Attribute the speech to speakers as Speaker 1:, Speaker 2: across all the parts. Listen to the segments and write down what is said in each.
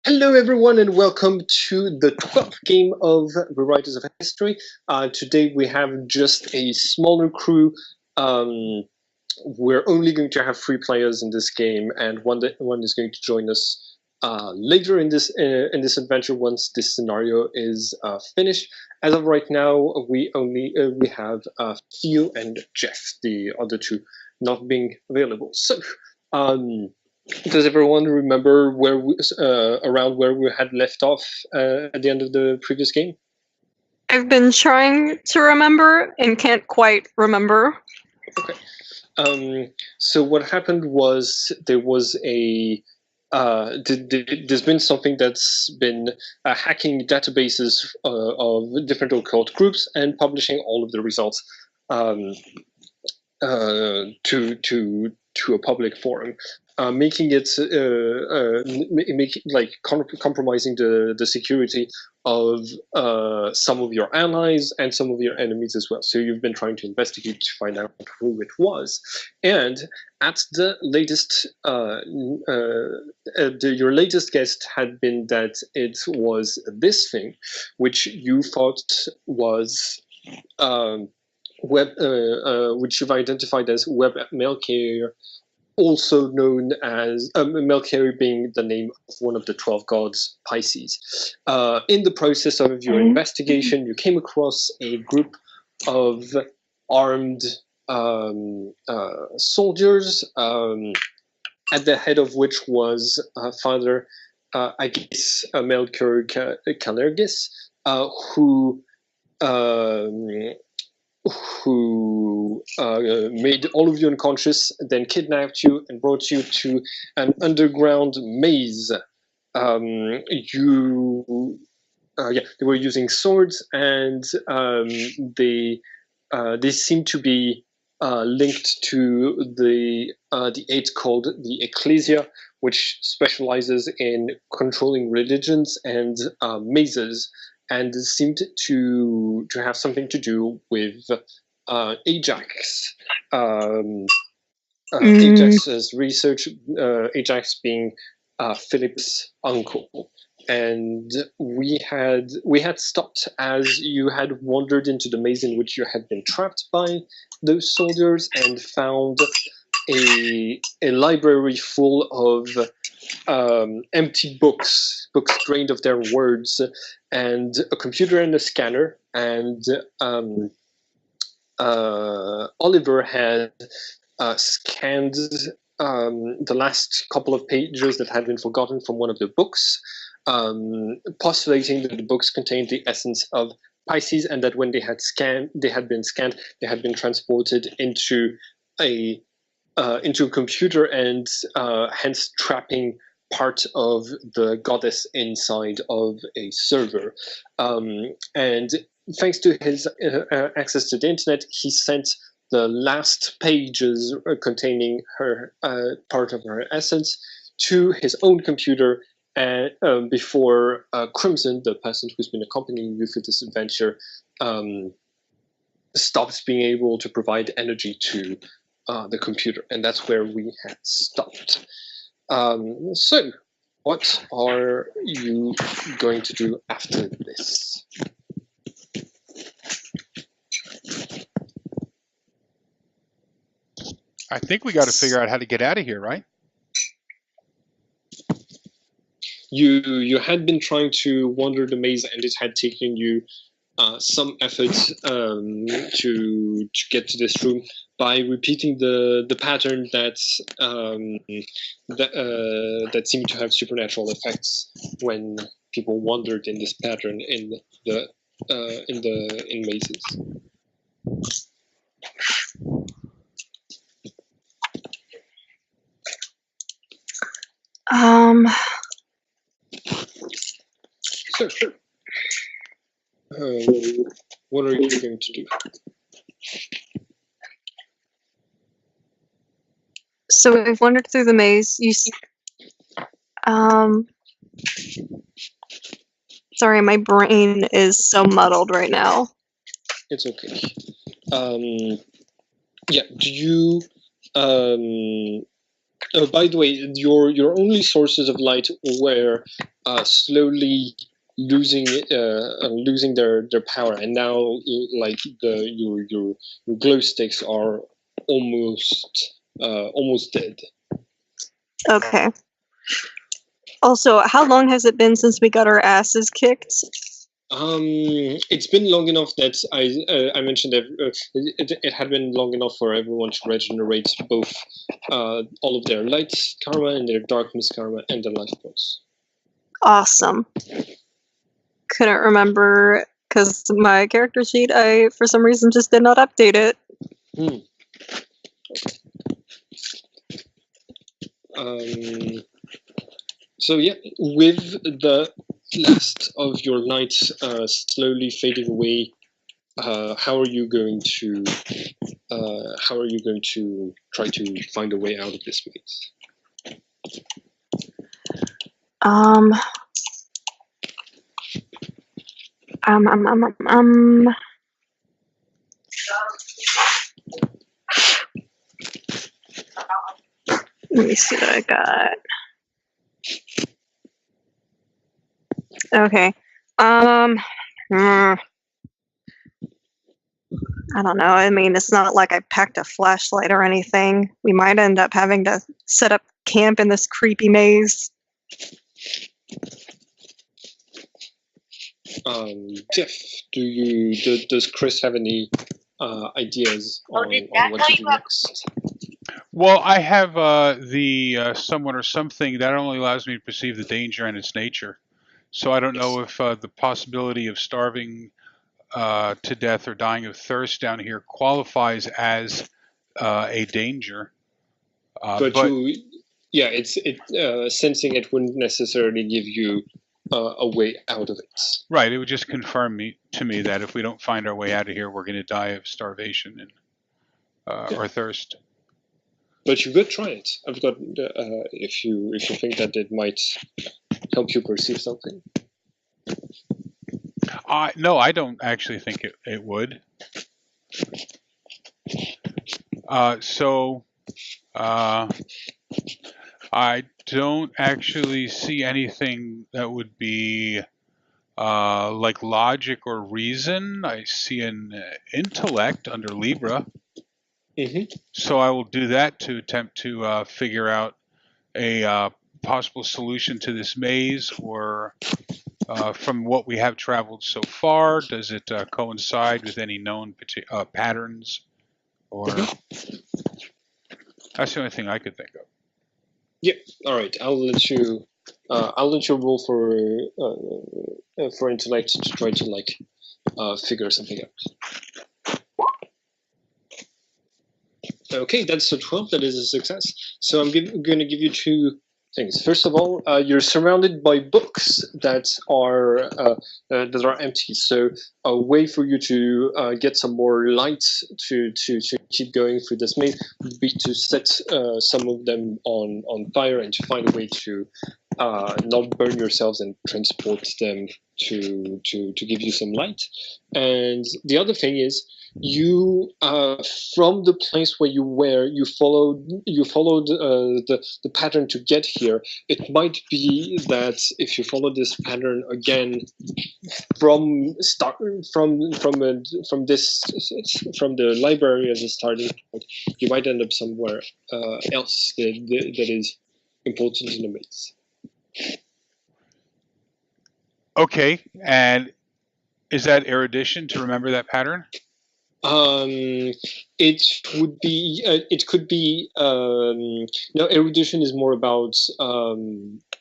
Speaker 1: Hello, everyone, and welcome to the 12th game of Rewriters of History. Today we have just a smaller crew. We're only going to have 3 players in this game, and one is going to join us later in this adventure once this scenario is finished. As of right now, we have Theo and Jeff, the other 2 not being available. So. Does everyone remember around where we had left off at the end of the previous game?
Speaker 2: I've been trying to remember and can't quite remember.
Speaker 1: Okay. So what happened was there was there's been something that's been hacking databases of different occult groups and publishing all of the results to a public forum. Making it compromising the security of some of your allies and some of your enemies as well. So you've been trying to investigate to find out who it was, and at the latest, your latest guess had been that it was this thing, which you thought was. Which you've identified as Web Mail Carrier, also known as Mail Carrier being the name of one of the 12 gods, Pisces. In the process of your investigation, you came across a group of armed soldiers, at the head of which was Father Melchior Calergis, who made all of you unconscious, then kidnapped you and brought you to an underground maze. They were using swords, and they seem to be linked to the age called the Ecclesia, which specializes in controlling religions and mazes, and seemed to have something to do with Ajax. Ajax's research, Ajax being Philip's uncle. And we had stopped as you had wandered into the maze in which you had been trapped by those soldiers, and found a library full of empty books drained of their words, and a computer and a scanner. And Oliver had scanned the last couple of pages that had been forgotten from one of the books, postulating that the books contained the essence of Pisces, and that when they had been transported into a computer, and hence trapping part of the goddess inside of a server. And thanks to his access to the internet, he sent the last pages containing her part of her essence to his own computer, and before Crimson, the person who's been accompanying you through this adventure, stops being able to provide energy to the computer. And that's where we had stopped. So, what are you going to do after this?
Speaker 3: I think we got to figure out how to get out of here, right?
Speaker 1: You had been trying to wander the maze, and it had taken you some effort to get to this room by repeating the pattern that seemed to have supernatural effects when people wandered in this pattern in mazes. Sure. What are you going to do?
Speaker 2: So we've wandered through the maze. Sorry, my brain is so muddled right now.
Speaker 1: It's okay. Yeah. Do you By the way, your only sources of light were slowly losing their power, and now like your glow sticks are almost dead.
Speaker 2: Okay. Also, how long has it been since we got our asses kicked?
Speaker 1: It's been long enough that I mentioned that it had been long enough for everyone to regenerate both all of their light karma and their darkness karma and their life points.
Speaker 2: Awesome. Couldn't remember because my character sheet, I for some reason just did not update it.
Speaker 1: So yeah, with the last of your night slowly fading away, how are you going to try to find a way out of this maze?
Speaker 2: Let me see what I got. Okay. I don't know. I mean, it's not like I packed a flashlight or anything. We might end up having to set up camp in this creepy maze.
Speaker 1: Jeff, does Chris have any ideas on what to do next?
Speaker 3: Well, I have the someone or something that only allows me to perceive the danger and its nature. So I don't know if the possibility of starving to death or dying of thirst down here qualifies as a danger.
Speaker 1: But sensing it wouldn't necessarily give you a way out of it.
Speaker 3: Right, it would just confirm to me that if we don't find our way out of here, we're going to die of starvation and or thirst.
Speaker 1: But you could try it. I've got if you think that it might help you perceive something.
Speaker 3: No, I don't actually think it would. So I don't actually see anything that would be like logic or reason. I see an intellect under Libra. So I will do that to attempt to figure out a possible solution to this maze, or from what we have traveled so far, does it coincide with any known patterns? Or that's the only thing I could think of.
Speaker 1: Yeah. All right. I'll let you roll for intellect to try to figure something out. Okay, that's a 12. That is a success. So I'm going to give you two things. First of all, you're surrounded by books that are empty. So a way for you to get some more light to keep going through this maze would be to set some of them on fire and to find a way to not burn yourselves and transport them to give you some light. And the other thing is, you from the place where you were, you followed the pattern to get here. It might be that if you follow this pattern again from the library as a starting point, you might end up somewhere else that is important in the maze.
Speaker 3: Okay, and is that erudition to remember that pattern?
Speaker 1: It would be. It could be. No, erudition is more about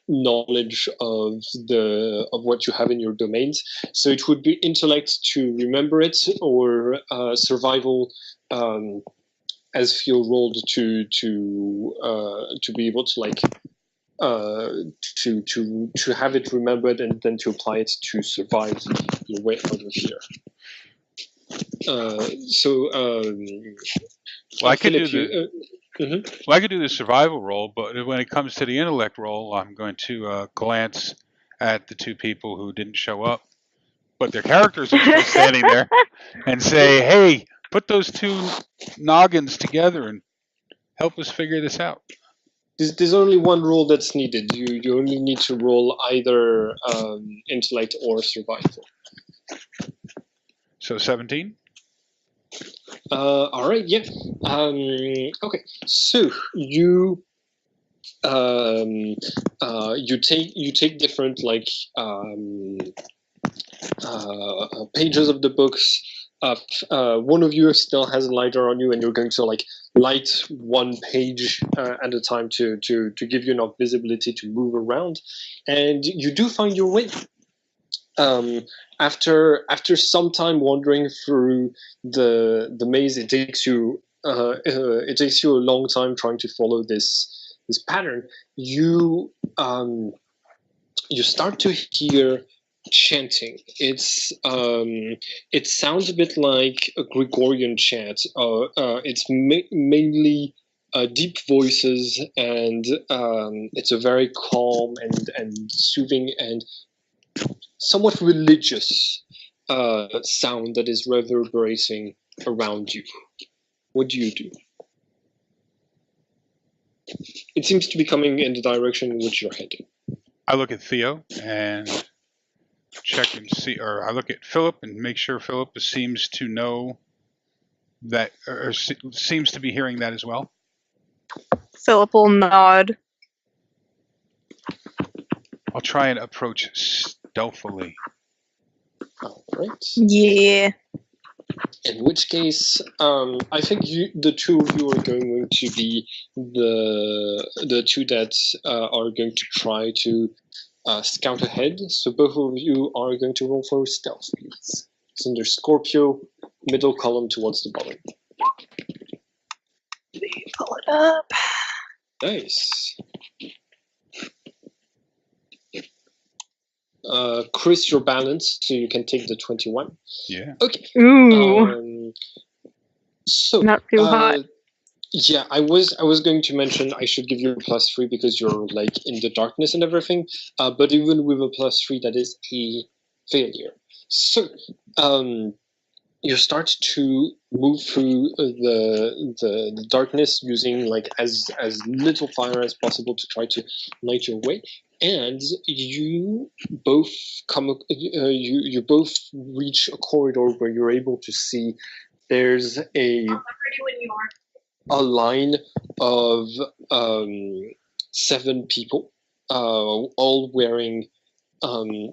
Speaker 1: knowledge of what you have in your domains. So it would be intellect to remember it, or survival as feel rolled to be able to to have it remembered and then to apply it to survive your way out of here.
Speaker 3: Well, I could do the survival roll, but when it comes to the intellect roll, I'm going to glance at the two people who didn't show up, but their characters are still standing there, and say, "Hey, put those two noggins together and help us figure this out."
Speaker 1: There's only one roll that's needed. You only need to roll either intellect or survival.
Speaker 3: So 17?
Speaker 1: All right, yeah. Okay, so you take different pages of the books. One of you still has a lighter on you, and you're going to light one page at a time to give you enough visibility to move around, and you do find your way. After some time wandering through the maze, it takes you a long time trying to follow this pattern. You start to hear chanting. It sounds a bit like a Gregorian chant. It's mainly deep voices, and it's a very calm and soothing and somewhat religious sound that is reverberating around you. What do you do? It seems to be coming in the direction in which you're heading.
Speaker 3: I look at Theo and check and see, or I look at Philip and make sure Philip seems to know that, or seems to be hearing that as well.
Speaker 2: Philip will nod.
Speaker 3: I'll try and approach stealthily.
Speaker 1: All right.
Speaker 2: Yeah.
Speaker 1: In which case, I think the two of you are going to be the two that are going to try to scout ahead. So both of you are going to roll for stealth, please. It's under Scorpio, middle column towards the bottom.
Speaker 2: Pull it up.
Speaker 1: Nice. Chris, you're balanced, so you can take the 21.
Speaker 3: Yeah.
Speaker 1: Okay.
Speaker 2: Ooh.
Speaker 1: So
Speaker 2: Not too hot.
Speaker 1: Yeah, I was going to mention I should give you a +3 because you're in the darkness and everything. But even with a +3, that is a failure. So you start to move through the darkness using as little fire as possible to try to light your way. And you both you both reach a corridor where you're able to see there's a line of 7 people, all wearing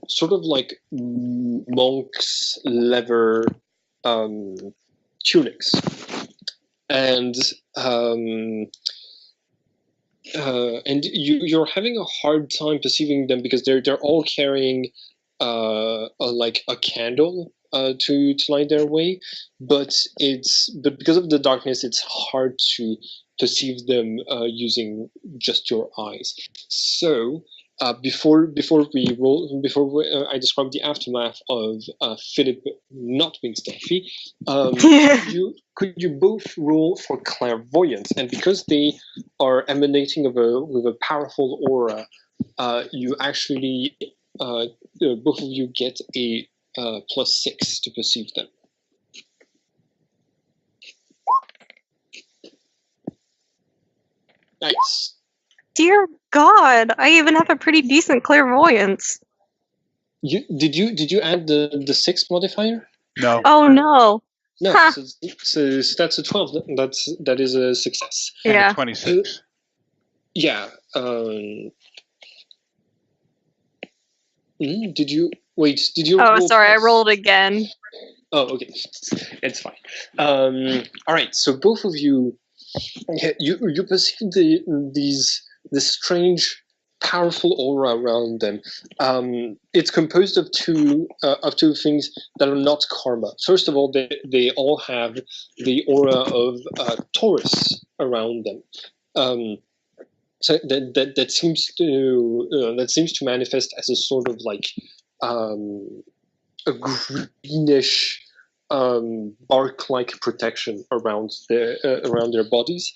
Speaker 1: sort of like monks' leather tunics, and you're having a hard time perceiving them because they're all carrying a candle to light their way, but because of the darkness, it's hard to perceive them using just your eyes. So before I describe the aftermath of Philip not being stealthy, could you both roll for clairvoyance? And because they are emanating with a powerful aura, you actually both of you get a +6 to perceive them. Nice.
Speaker 2: Dear God, I even have a pretty decent clairvoyance.
Speaker 1: Did you add the 6 modifier?
Speaker 3: No.
Speaker 2: Oh no.
Speaker 1: No.
Speaker 2: Huh.
Speaker 1: So that's a 12. That is a success.
Speaker 2: Yeah.
Speaker 3: 26.
Speaker 1: Yeah. Did you wait? Did you?
Speaker 2: Oh,
Speaker 1: roll
Speaker 2: sorry, I
Speaker 1: plus?
Speaker 2: rolled again.
Speaker 1: Oh, okay. It's fine. All right. So both of you, you perceive this strange, powerful aura around them. It's composed of two things that are not karma. First of all, they all have the aura of Taurus around them. So that seems to manifest as a sort of a greenish bark-like protection around their bodies,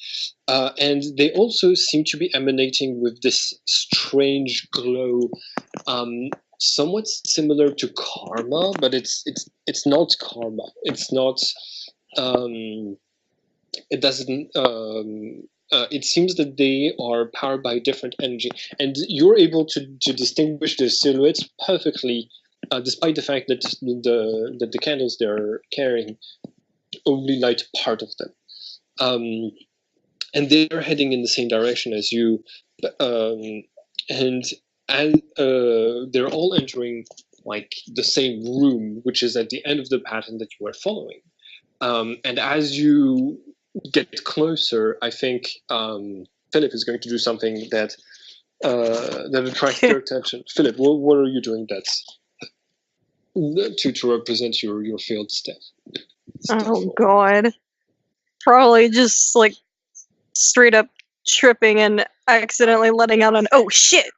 Speaker 1: and they also seem to be emanating with this strange glow, somewhat similar to karma, but it's not karma. It's not. It doesn't. it seems that they are powered by different energy, and you're able to distinguish the silhouettes perfectly, despite the fact that the candles they're carrying only light part of them. And they're heading in the same direction as you, and they're all entering like the same room, which is at the end of the pattern that you are following. And as you get closer, I think Philip is going to do something that attracts your attention. Philip, what are you doing that's to represent your failed step?
Speaker 2: Oh god. Probably just like straight up tripping and accidentally letting out an oh shit.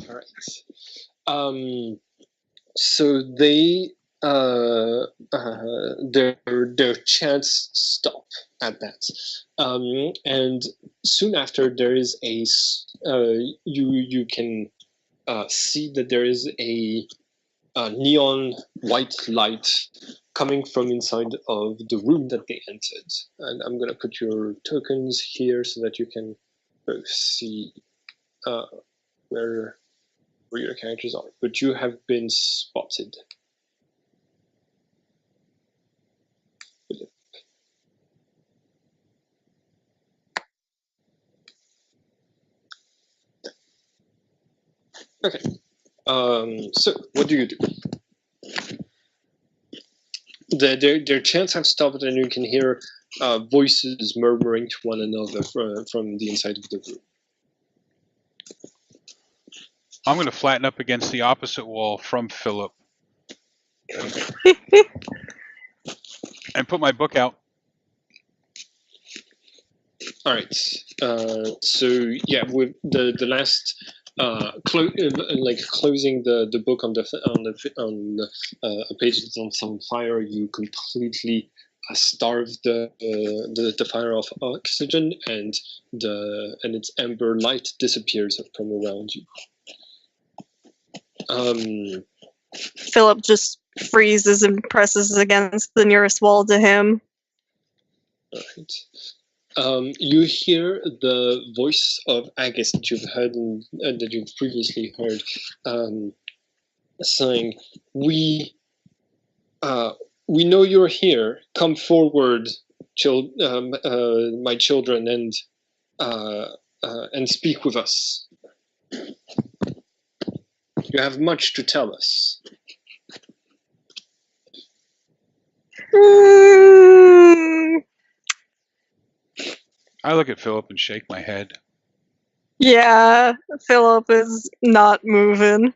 Speaker 1: All right. So they their chants stop at that, and soon after there is a you can see that there is a neon white light coming from inside of the room that they entered. And I'm gonna put your tokens here so that you can both see where your characters are. But you have been spotted. Okay. So what do? Their chants have stopped, and you can hear voices murmuring to one another from the inside of the room.
Speaker 3: I'm going to flatten up against the opposite wall from Philip and put my book out.
Speaker 1: All right. So yeah, with the last closing the book on a page that's on some fire, you completely starve the fire of oxygen, and its amber light disappears from around you.
Speaker 2: Philip just freezes and presses against the nearest wall to him.
Speaker 1: All right. You hear the voice of Agus that you've heard that you've previously heard, saying, "We know you're here. Come forward, my children, and speak with us. You have much to tell us."
Speaker 3: I look at Philip and shake my head.
Speaker 2: Yeah, Philip is not moving.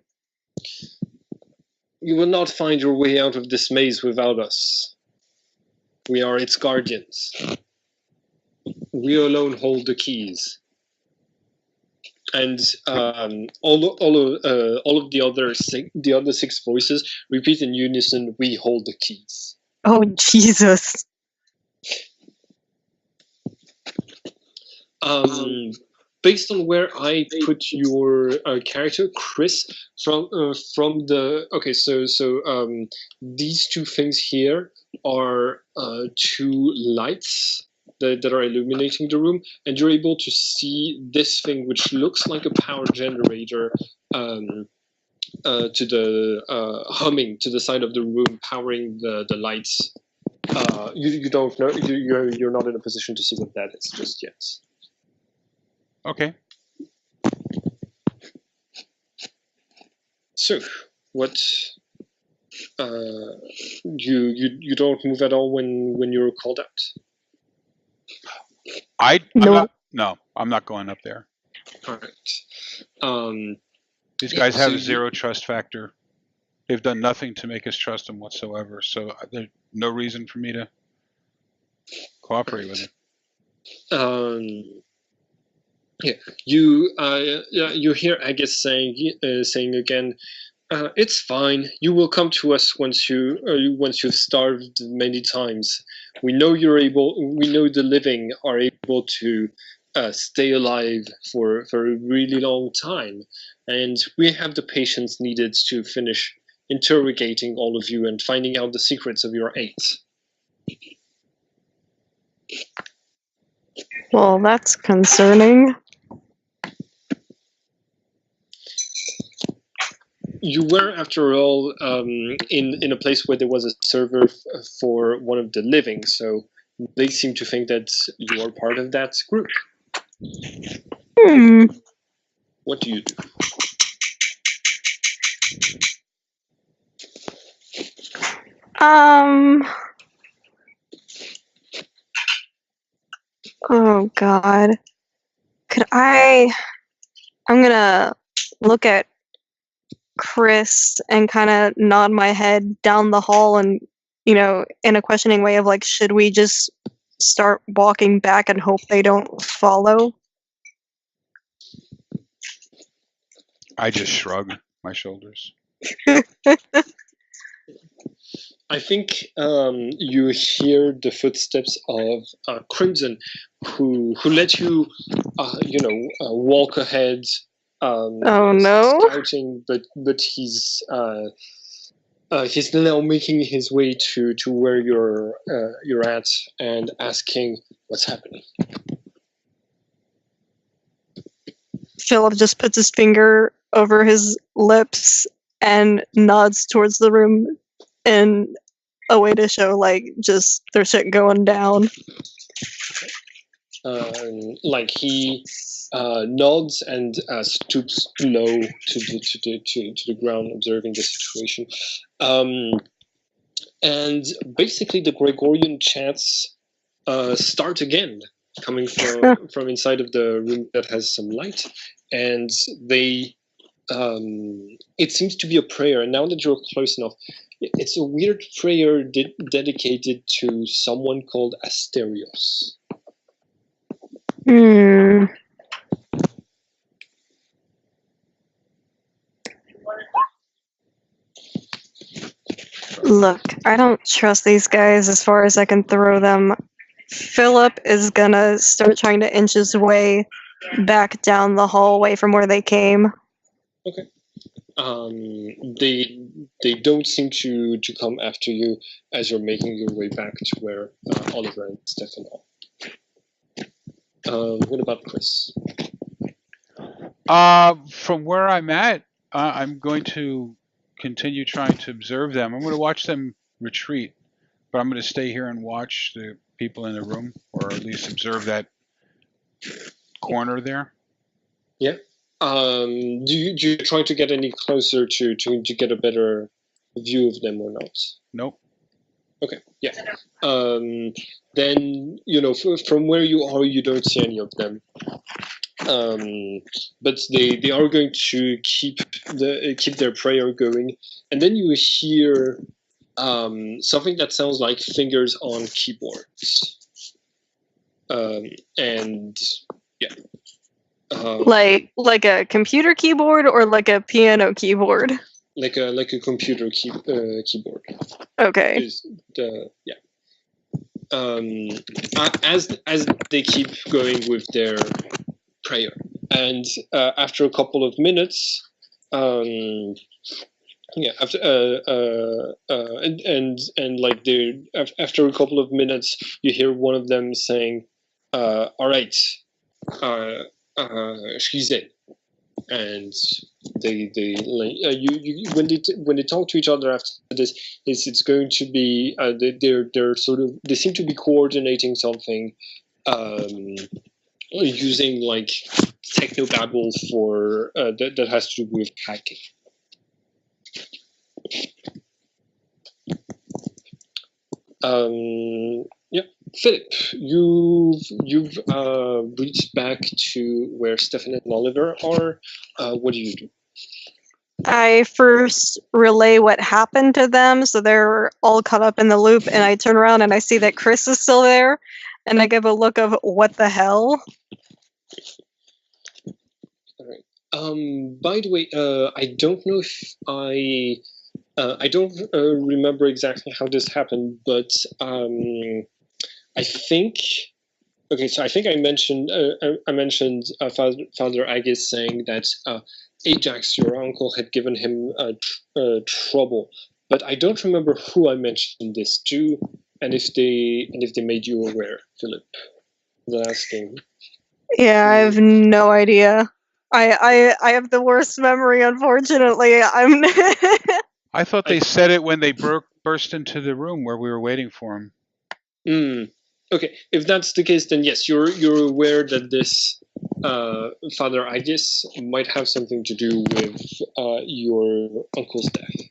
Speaker 1: You will not find your way out of this maze without us. We are its guardians. We alone hold the keys. And all of the other six voices repeat in unison, "We hold the keys."
Speaker 2: Oh, Jesus.
Speaker 1: Based on where I put your character, Chris, from the these two things here are two lights that are illuminating the room, and you're able to see this thing which looks like a power generator to the humming to the side of the room, powering the lights. You don't know, you're not in a position to see what that is just yet.
Speaker 3: Okay.
Speaker 1: So, what? You don't move at all when you're called out.
Speaker 3: I'm not going up there.
Speaker 1: All right.
Speaker 3: These guys have zero trust factor. They've done nothing to make us trust them whatsoever. So there's no reason for me to cooperate with them.
Speaker 1: Yeah, you hear Agus saying again, "It's fine. You will come to us once you've starved many times. We know we know the living are able to stay alive for a really long time, and we have the patience needed to finish interrogating all of you and finding out the secrets of your eight."
Speaker 2: Well, that's concerning.
Speaker 1: You were, after all, in a place where there was a server for one of the living, so they seem to think that you are part of that group.
Speaker 2: Hmm.
Speaker 1: What do you do?
Speaker 2: Oh God. I'm gonna look at Chris and kind of nod my head down the hall and, in a questioning way of like, should we just start walking back and hope they don't follow?
Speaker 3: I just shrug my shoulders.
Speaker 1: I think you hear the footsteps of Crimson, who let you, walk ahead.
Speaker 2: Oh no.
Speaker 1: Scouting, but he's now making his way to where you're at and asking what's happening.
Speaker 2: Philip just puts his finger over his lips and nods towards the room in a way to show like just their shit going down.
Speaker 1: Like he nods and stoops low to the ground, observing the situation. And basically, the Gregorian chants start again, coming from inside of the room that has some light, and they. It seems to be a prayer, and now that you're close enough, it's a weird prayer dedicated to someone called Asterios.
Speaker 2: Hmm. Look, I don't trust these guys as far as I can throw them. Philip is gonna start trying to inch his way back down the hallway from where they came.
Speaker 1: Okay. They don't seem to come after you as you're making your way back to where Oliver and Stefan are. What about Chris?
Speaker 3: From where I'm at, I'm going to continue trying to observe them. I'm going to watch them retreat, but I'm going to stay here and watch the people in the room, or at least observe that corner there.
Speaker 1: Yeah. Do you try to get any closer to get a better view of them or not?
Speaker 3: Nope.
Speaker 1: Okay. Yeah. Then from where you are, you don't see any of them. But they are going to keep their prayer going, and then you hear something that sounds like fingers on keyboards, and yeah,
Speaker 2: Like a computer keyboard or like a piano keyboard?
Speaker 1: like a computer keyboard.
Speaker 2: Okay.
Speaker 1: Yeah. As they keep going with their prayer, and after a couple of minutes, after and like after a couple of minutes, you hear one of them saying, "All right, she's in," and they when they talk to each other after this, it's going to be they're sort of, they seem to be coordinating something. Using like technobabble for that has to do with hacking. Yeah, Philip, you've reached back to where Stefan and Oliver are. What do you do?
Speaker 2: I first relay what happened to them, so they're all caught up in the loop, and I turn around and I see that Chris is still there, and I give a look of what the hell.
Speaker 1: All right. By the way, I don't know if I don't remember exactly how this happened, but I think. Okay, so I think I mentioned Father Agus saying that Ajax, your uncle, had given him trouble, but I don't remember who I mentioned this to, and if they made you aware, Philip. the last game.
Speaker 2: Yeah, I have no idea. I have the worst memory, unfortunately. I'm.
Speaker 3: I thought they said it when they burst into the room where we were waiting for him.
Speaker 1: Okay, if that's the case, then yes, you're aware that this Father Aegis might have something to do with your uncle's death.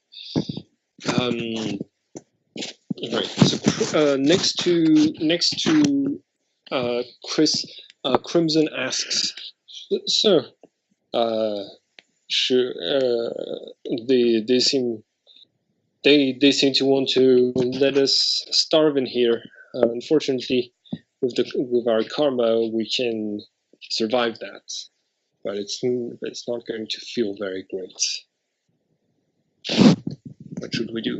Speaker 1: Right. So next to Chris, Crimson asks, "Sir, sure, they seem to want to let us starve in here. Unfortunately, with our karma, we can survive that, but it's not going to feel very great. What should we do?"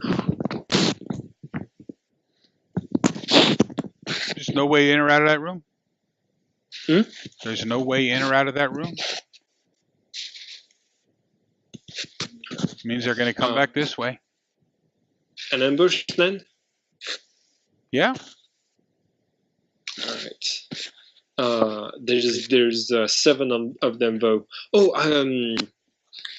Speaker 3: There's no way in or out of that room?
Speaker 1: Hmm?
Speaker 3: There's no way in or out of that room? Means they're going to come back this way.
Speaker 1: An ambush, then?
Speaker 3: Yeah.
Speaker 1: All right. There's 7 of them, though. Oh,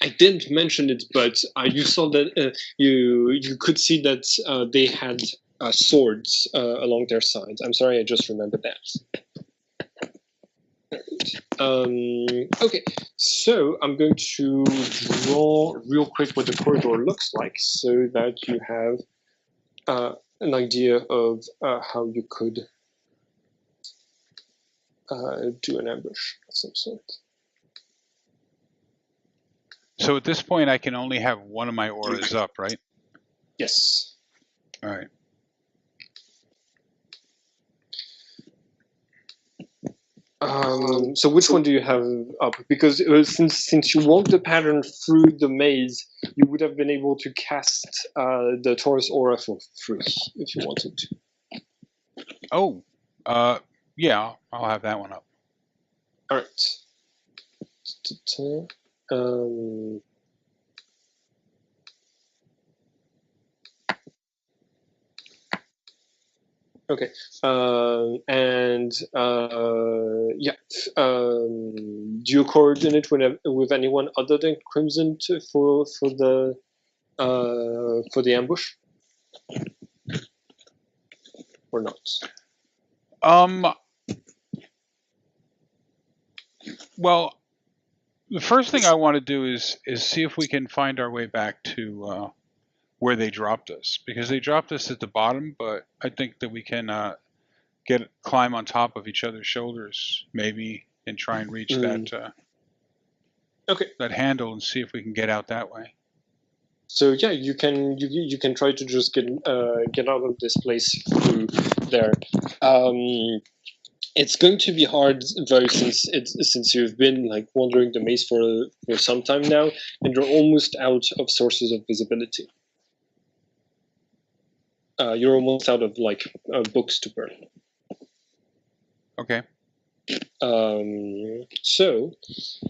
Speaker 1: I didn't mention it, but you saw that you could see that they had swords along their sides. I'm sorry, I just remembered that. Okay, so I'm going to draw real quick what the corridor looks like, so that you have an idea of how you could do an ambush of some sort.
Speaker 3: So at this point, I can only have one of my auras up, right?
Speaker 1: Yes.
Speaker 3: All right.
Speaker 1: So which one do you have up? Because since you walked the pattern through the maze, you would have been able to cast the Taurus aura for free if you wanted to.
Speaker 3: Oh, yeah, I'll have that one up.
Speaker 1: All right. Okay, do you coordinate with anyone other than Crimson for the ambush, or not?
Speaker 3: Well, the first thing I want to do is see if we can find our way back to where they dropped us, because they dropped us at the bottom, but I think that we can climb on top of each other's shoulders, maybe, and try and reach that handle and see if we can get out that way. So
Speaker 1: yeah, you can try to just get out of this place through there. It's going to be hard though, since you've been like wandering the maze for some time now, and you're almost out of sources of visibility. You're almost out of like books to burn.
Speaker 3: Okay.
Speaker 1: So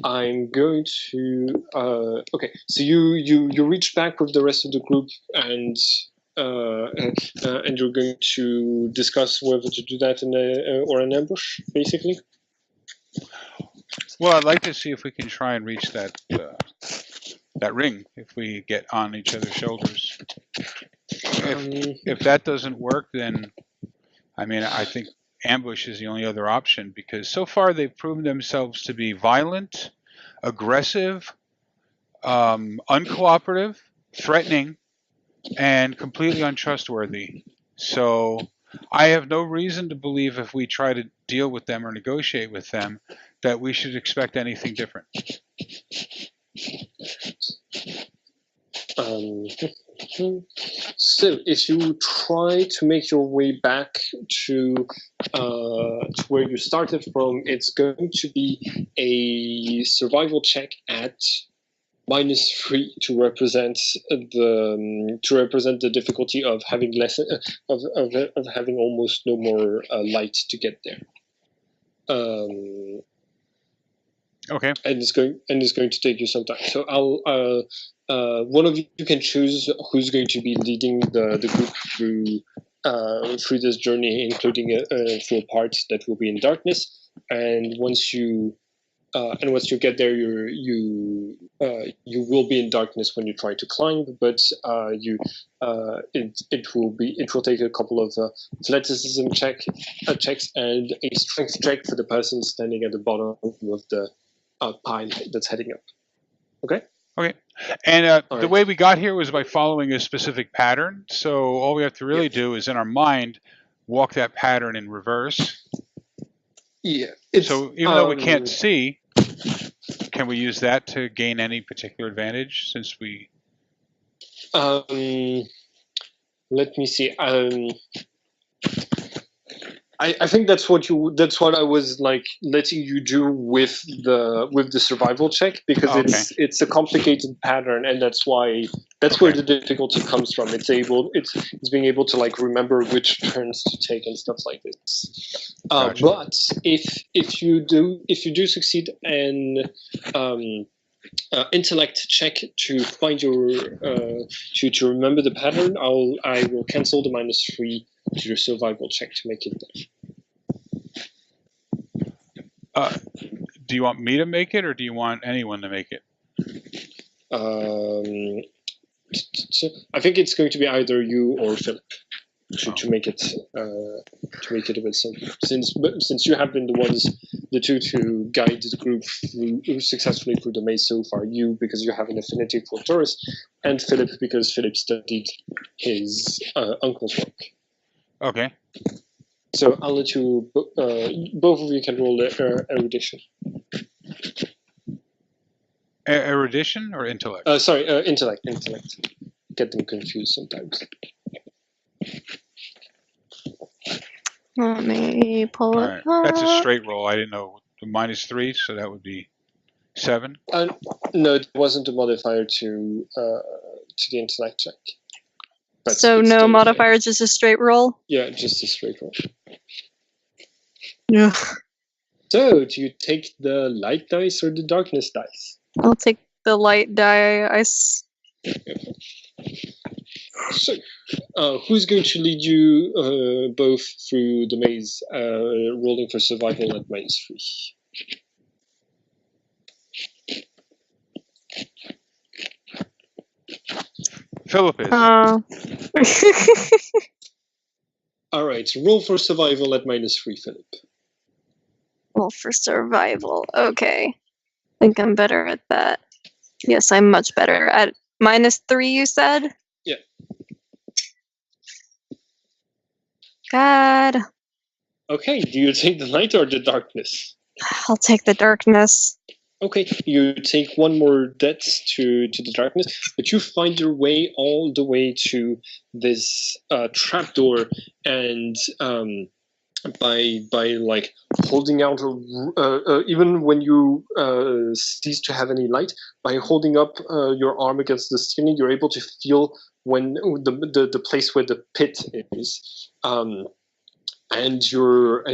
Speaker 1: I'm going to okay. So you reach back with the rest of the group, and you're going to discuss whether to do that in or an ambush, basically.
Speaker 3: Well, I'd like to see if we can try and reach that ring if we get on each other's shoulders. If that doesn't work, then I mean I think ambush is the only other option, because so far they've proven themselves to be violent, aggressive, uncooperative, threatening, and completely untrustworthy. So I have no reason to believe if we try to deal with them or negotiate with them that we should expect anything different.
Speaker 1: So if you try to make your way back to where you started from, it's going to be a survival check at -3 to represent the difficulty of having less of having almost no more light to get there.
Speaker 3: Okay.
Speaker 1: And it's going to take you some time. So I'll one of you can choose who's going to be leading the group through through this journey, including a full part that will be in darkness. And once you get there, you will be in darkness when you try to climb. But it will take a couple of athleticism checks and a strength check for the person standing at the bottom of the pile that's heading up. Okay.
Speaker 3: Okay. And the
Speaker 1: right.
Speaker 3: way we got here was by following a specific pattern. So all we have to really do is, in our mind, walk that pattern in reverse.
Speaker 1: Yeah.
Speaker 3: So even though we can't see, can we use that to gain any particular advantage? Since we.
Speaker 1: Let me see. I think that's what I was like letting you do with the survival check, because it's a complicated pattern, and that's where the difficulty comes from. It's being able to like remember which turns to take and stuff like this.
Speaker 3: Gotcha.
Speaker 1: But if you do succeed in intellect check to find your to remember the pattern, I will cancel the -3 to your survival check to make it there.
Speaker 3: Do you want me to make it, or do you want anyone to make it?
Speaker 1: I think it's going to be either you or Philip to make it a bit simpler. Since you have been the two to guide the group successfully through the maze so far. You, because you have an affinity for Taurus, and Philip, because Philip studied his uncle's work. Okay. So I'll let you. Both of you can roll erudition.
Speaker 3: Erudition or intellect?
Speaker 1: Sorry, intellect. Get them confused sometimes.
Speaker 2: Let me pull it up.
Speaker 3: That's a straight roll. I didn't know. -3, so that would be 7.
Speaker 1: No, it wasn't a modifier to the intellect check. But
Speaker 2: so no modifier, just a straight roll?
Speaker 1: Yeah, just a straight roll.
Speaker 2: Yeah.
Speaker 1: So, do you take the light dice or the darkness dice?
Speaker 2: I'll take the light dice.
Speaker 1: So, who's going to lead you both through the maze, rolling for survival at -3?
Speaker 3: Philip is.
Speaker 1: All right, roll for survival at -3, Philip.
Speaker 2: Roll for survival. Okay. I think I'm better at that. Yes, I'm much better at -3, you said?
Speaker 1: Yeah.
Speaker 2: God.
Speaker 1: Okay, do you take the light or the darkness?
Speaker 2: I'll take the darkness.
Speaker 1: Okay, you take one more death to the darkness, but you find your way all the way to this trapdoor, and by like holding out even when you cease to have any light, by holding up your arm against the ceiling, you're able to feel when the place where the pit is. And you've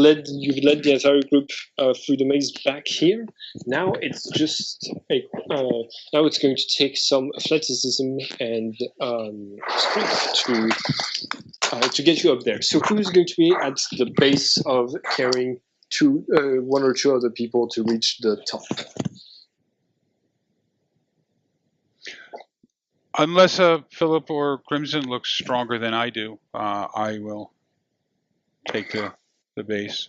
Speaker 1: led the entire group through the maze back here. Now it's just now it's going to take some athleticism and strength to get you up there. So who's going to be at the base of carrying one or two other people to reach the top?
Speaker 3: Unless Philip or Crimson looks stronger than I do, I will take the base.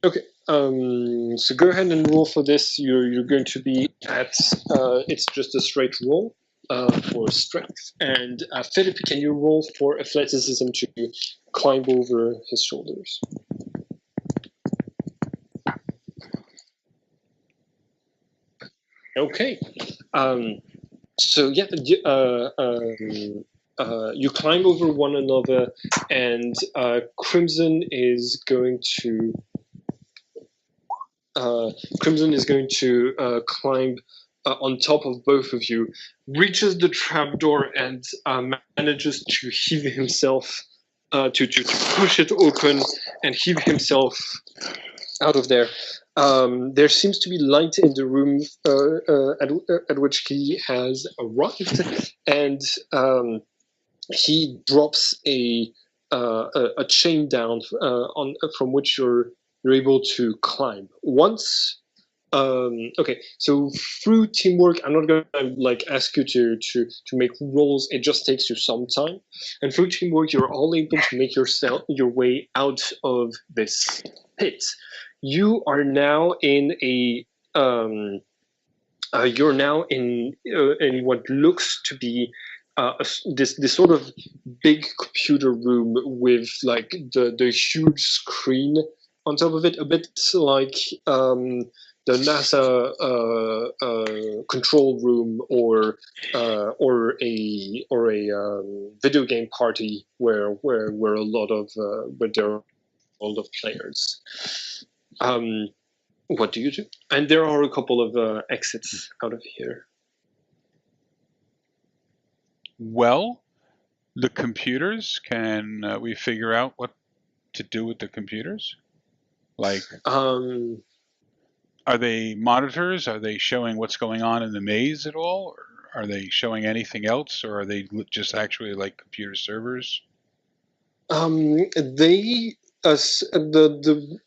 Speaker 1: Okay. So go ahead and roll for this. You're going to be at. It's just a straight roll for strength. And Philip, can you roll for athleticism to climb over his shoulders? Okay. So yeah, you climb over one another, and Crimson is going to climb on top of both of you, reaches the trapdoor, and manages to heave himself to push it open and heave himself out of there. There seems to be light in the room at which he has arrived, and he drops a chain down from which you're able to climb. Once, okay, so through teamwork, I'm not gonna like ask you to make rolls. It just takes you some time, and through teamwork, you're all able to make your way out of this pit. You are now in a you're now in what looks to be this sort of big computer room with like the huge screen on top of it, a bit like the NASA control room or a video game party where a lot of where there are a lot of players. What do you do? And there are a couple of exits out of here.
Speaker 3: Well, the computers, can we figure out what to do with the computers? Like, are they monitors? Are they showing what's going on in the maze at all? Or are they showing anything else? Or are they just actually like computer servers?
Speaker 1: They the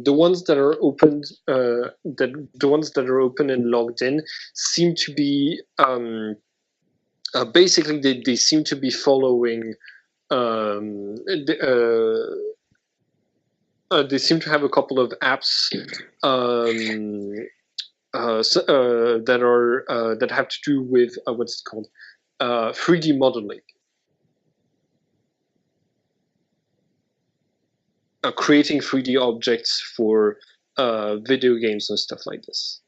Speaker 1: ones that are opened the ones that are open and logged in seem to be basically they seem to be following they seem to have a couple of apps that have to do with what's it called 3D modeling. Creating 3D objects for video games and stuff like this.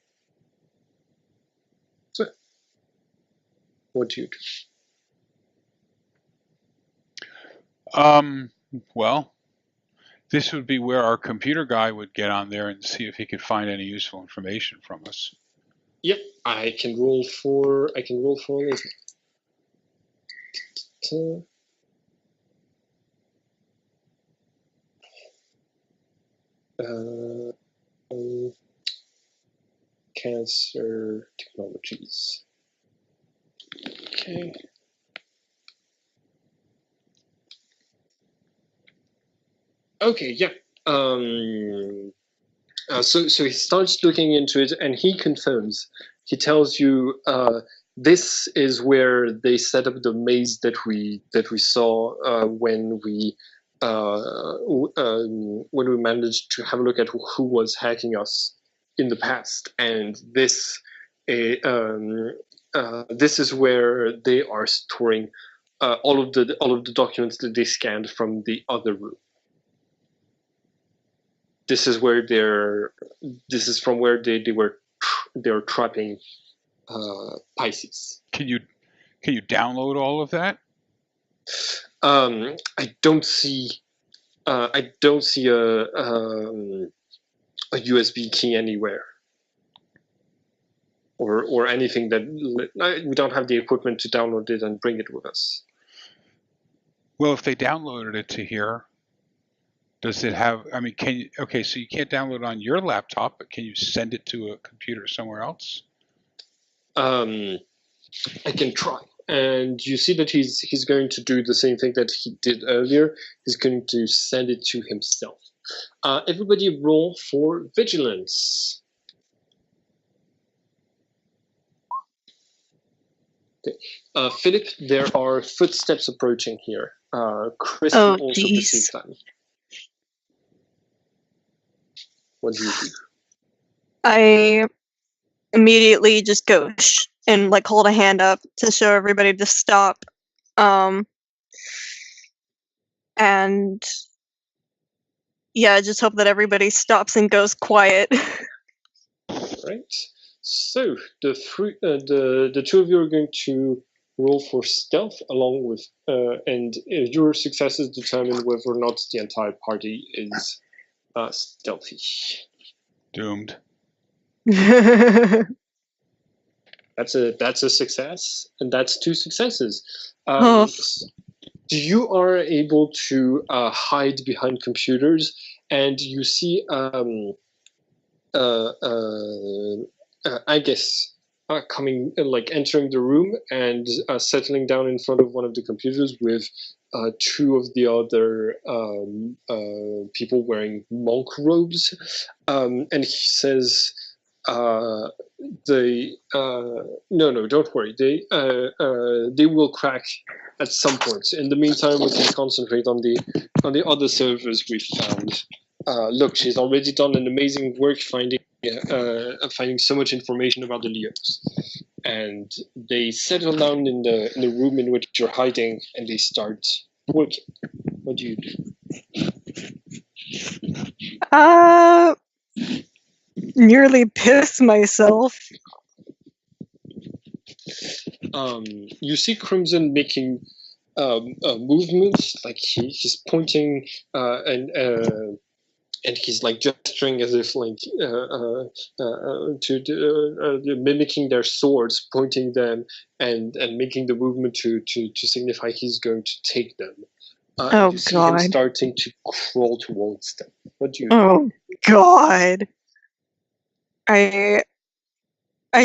Speaker 1: So, what do you do?
Speaker 3: Well, this would be where our computer guy would get on there and see if he could find any useful information from us.
Speaker 1: Yep, I can roll for this. Cancer technologies. Okay. Okay, yeah. So he starts looking into it, and he confirms. He tells you this is where they set up the maze that we saw when we managed to have a look at who was hacking us in the past, and this is where they are storing all of the documents that they scanned from the other room. This is where from where they were trapping Pisces.
Speaker 3: Can you download all of that?
Speaker 1: I don't see a USB key anywhere, or anything that we don't have the equipment to download it and bring it with us.
Speaker 3: Well, if they downloaded it to here, does it have? I mean, can you? Okay, so you can't download it on your laptop, but can you send it to a computer somewhere else?
Speaker 1: I can try. And you see that he's going to do the same thing that he did earlier. He's going to send it to himself. Everybody roll for vigilance. Okay. Philip, there are footsteps approaching here. Chris will also perceive them. What do you do?
Speaker 2: I immediately just go shh and like hold a hand up to show everybody to stop. And yeah, just hope that everybody stops and goes quiet.
Speaker 1: Right. So the two of you are going to roll for stealth, along with and your successes determine whether or not the entire party is stealthy.
Speaker 3: Doomed.
Speaker 1: That's a success, and that's two successes. You are able to hide behind computers, and you see I guess coming, like entering the room and settling down in front of one of the computers with two of the other people wearing monk robes, and he says, "They no, don't worry. They will crack at some point. In the meantime, we can concentrate on the other servers we found. Look, she's already done an amazing work finding so much information about the Leos." And they settle down in the room in which you're hiding, and they start working. What do you do?
Speaker 2: Nearly piss myself.
Speaker 1: You see Crimson making movements, like he's pointing and he's like gesturing as if like mimicking their swords, pointing them and making the movement to signify he's going to take them.
Speaker 2: Oh,
Speaker 1: you see him
Speaker 2: God.
Speaker 1: starting to crawl towards them. What do you?
Speaker 2: Oh God! I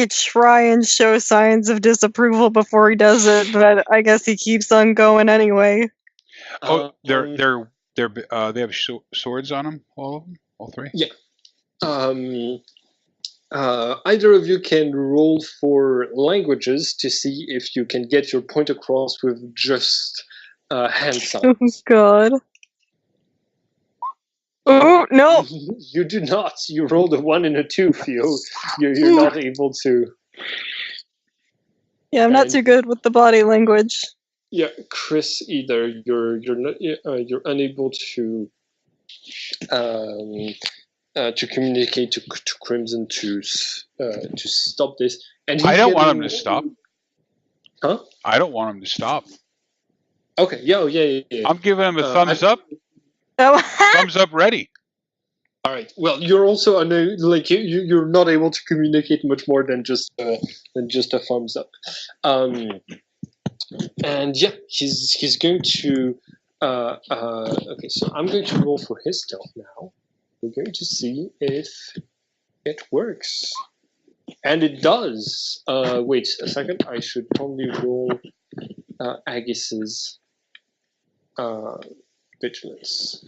Speaker 2: try and show signs of disapproval before he does it, but I guess he keeps on going anyway.
Speaker 3: Oh, they have swords on them, all of them, all three.
Speaker 1: Yeah. Either of you can roll for languages to see if you can get your point across with just hand signs.
Speaker 2: Oh God! Oh no!
Speaker 1: You do not. You rolled a 1 and a 2, Theo. You're not able to.
Speaker 2: Yeah, I'm not too good with the body language.
Speaker 1: Yeah, Chris, either you're not, you're unable to communicate to Crimson to stop this. And
Speaker 3: I don't want him to stop.
Speaker 1: Huh?
Speaker 3: I don't want him to stop.
Speaker 1: Okay. Yeah.
Speaker 3: I'm giving him a thumbs up.
Speaker 2: Oh.
Speaker 3: Thumbs up, ready.
Speaker 1: All right. Well, you're also like you're not able to communicate much more than just a thumbs up. And yeah, he's going to. Okay, so I'm going to roll for his stealth now. We're going to see if it works, and it does. Wait a second. I should probably roll Aggis's vigilance.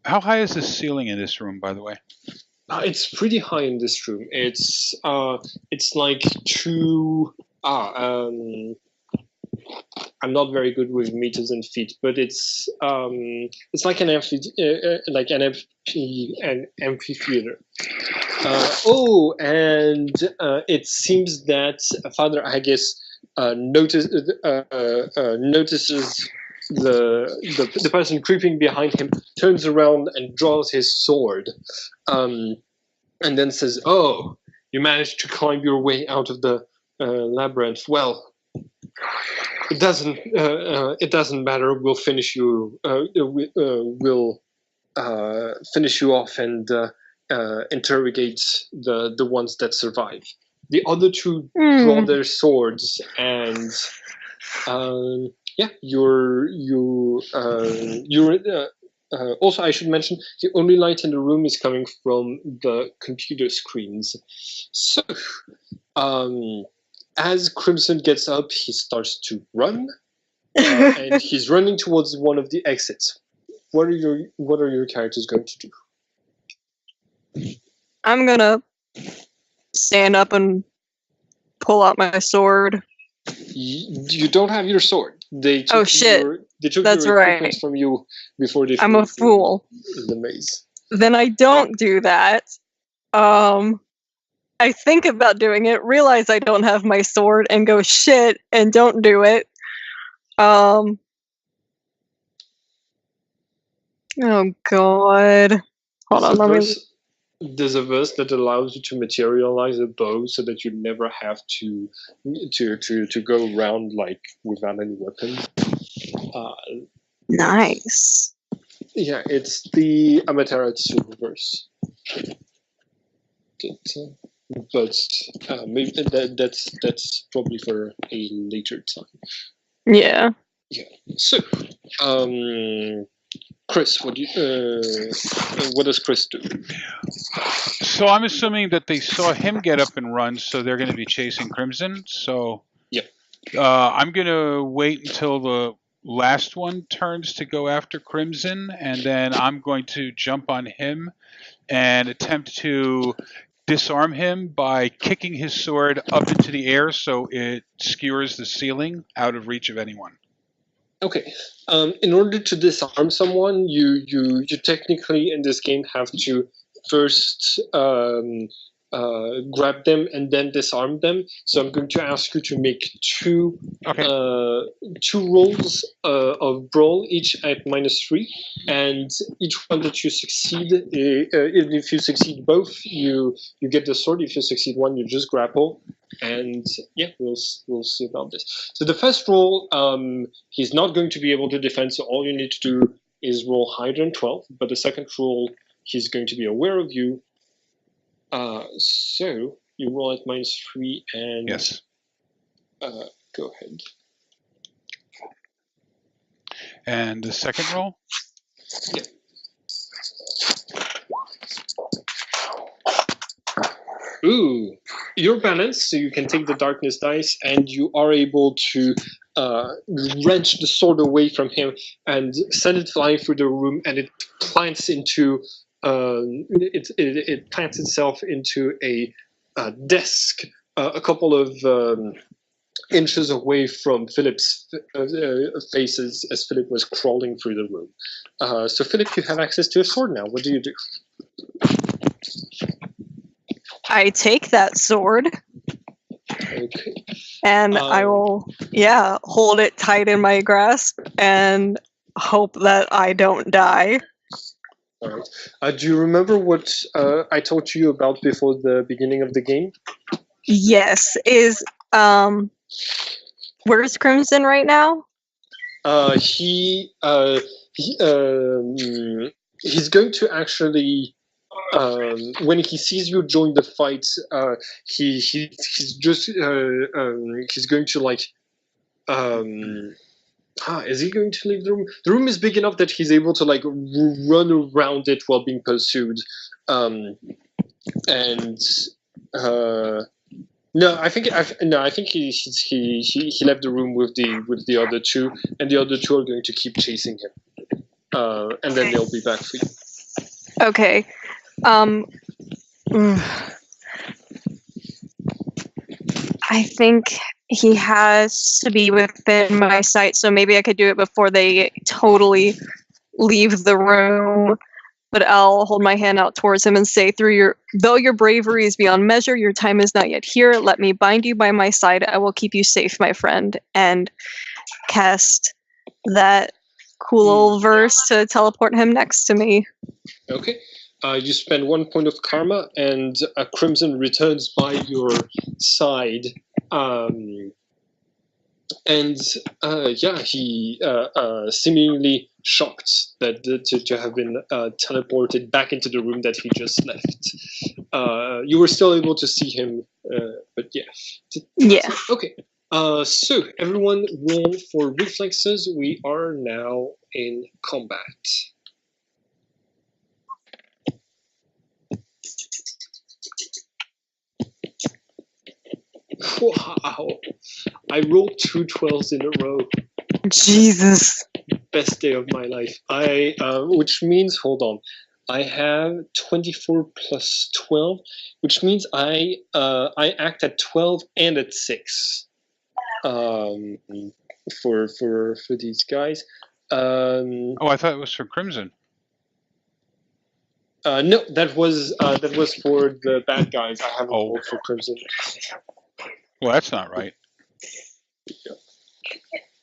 Speaker 3: How high is the ceiling in this room, by the way?
Speaker 1: It's pretty high in this room. It's like two. I'm not very good with meters and feet, but it's like an amphitheater. And it seems that Father Aggis notices the person creeping behind him, turns around and draws his sword, and then says, "Oh, you managed to climb your way out of the labyrinth. Well, it doesn't matter. We'll finish you. We'll finish you off and interrogate the ones that survive." The other two draw their swords, and yeah, also, I should mention, the only light in the room is coming from the computer screens. So, as Crimson gets up, he starts to run, and he's running towards one of the exits. What are your characters going to do?
Speaker 2: I'm gonna stand up and pull out my sword.
Speaker 1: You don't have your sword. They took
Speaker 2: shit.
Speaker 1: They took
Speaker 2: That's
Speaker 1: your
Speaker 2: right.
Speaker 1: equipment from you before they.
Speaker 2: I'm a fool.
Speaker 1: In the maze.
Speaker 2: Then I don't do that. I think about doing it, realize I don't have my sword, and go shit, and don't do it. Oh God. Hold on, let me.
Speaker 1: There's a verse that allows you to materialize a bow so that you never have to go around like without any weapons.
Speaker 2: Nice.
Speaker 1: Yeah, it's the Amaterasu verse. But maybe that's probably for a later time.
Speaker 2: Yeah.
Speaker 1: Yeah. So, Chris, what does Chris do?
Speaker 3: So I'm assuming that they saw him get up and run, so they're going to be chasing Crimson. So
Speaker 1: Yeah.
Speaker 3: I'm going to wait until the last one turns to go after Crimson, and then I'm going to jump on him and attempt to disarm him by kicking his sword up into the air so it skewers the ceiling out of reach of anyone.
Speaker 1: Okay. In order to disarm someone, you technically in this game have to first grab them and then disarm them. So I'm going to ask you to make two rolls of brawl, each at -3, and each one that you succeed, if you succeed both, you get the sword. If you succeed one, you just grapple. And yeah, we'll see about this. So the first roll, he's not going to be able to defend. So all you need to do is roll higher than 12. But the second roll, he's going to be aware of you. So you roll at -3 and
Speaker 3: yes.
Speaker 1: Go ahead.
Speaker 3: And the second roll?
Speaker 1: Yeah. Ooh, you're balanced, so you can take the darkness dice, and you are able to wrench the sword away from him and send it flying through the room, and it plants into it plants itself into a desk a couple of inches away from Philip's faces as Philip was crawling through the room. So Philip, you have access to a sword now. What do you do?
Speaker 2: I take that sword
Speaker 1: Okay.
Speaker 2: and I will, hold it tight in my grasp and hope that I don't die.
Speaker 1: All right. Do you remember what I told you about before the beginning of the game?
Speaker 2: Yes. Where's Crimson right now?
Speaker 1: He's going to actually. When he sees you join the fight, he's going to like. Is he going to leave the room? The room is big enough that he's able to like run around it while being pursued, and. No, I think he left the room with the other two, and the other two are going to keep chasing him, and then they'll be back for you.
Speaker 2: Okay. I think he has to be within my sight, so maybe I could do it before they totally leave the room. But I'll hold my hand out towards him and say, though your bravery is beyond measure, your time is not yet here. Let me bind you by my side. I will keep you safe, my friend. And cast that cool little verse to teleport him next to me.
Speaker 1: Okay. You spend 1 point of karma, and Crimson returns by your side. He seemingly shocked that to have been teleported back into the room that he just left. You were still able to see him, but yeah.
Speaker 2: Yeah.
Speaker 1: Okay. So everyone roll for reflexes. We are now in combat. Wow. I rolled 2 12s in a row.
Speaker 2: Jesus.
Speaker 1: Best day of my life. Which means, hold on, I have 24 plus 12, which means I act at 12 and at 6. For these guys.
Speaker 3: I thought it was for Crimson.
Speaker 1: No, that was for the bad guys. I haven't rolled for Crimson.
Speaker 3: Well, that's not right.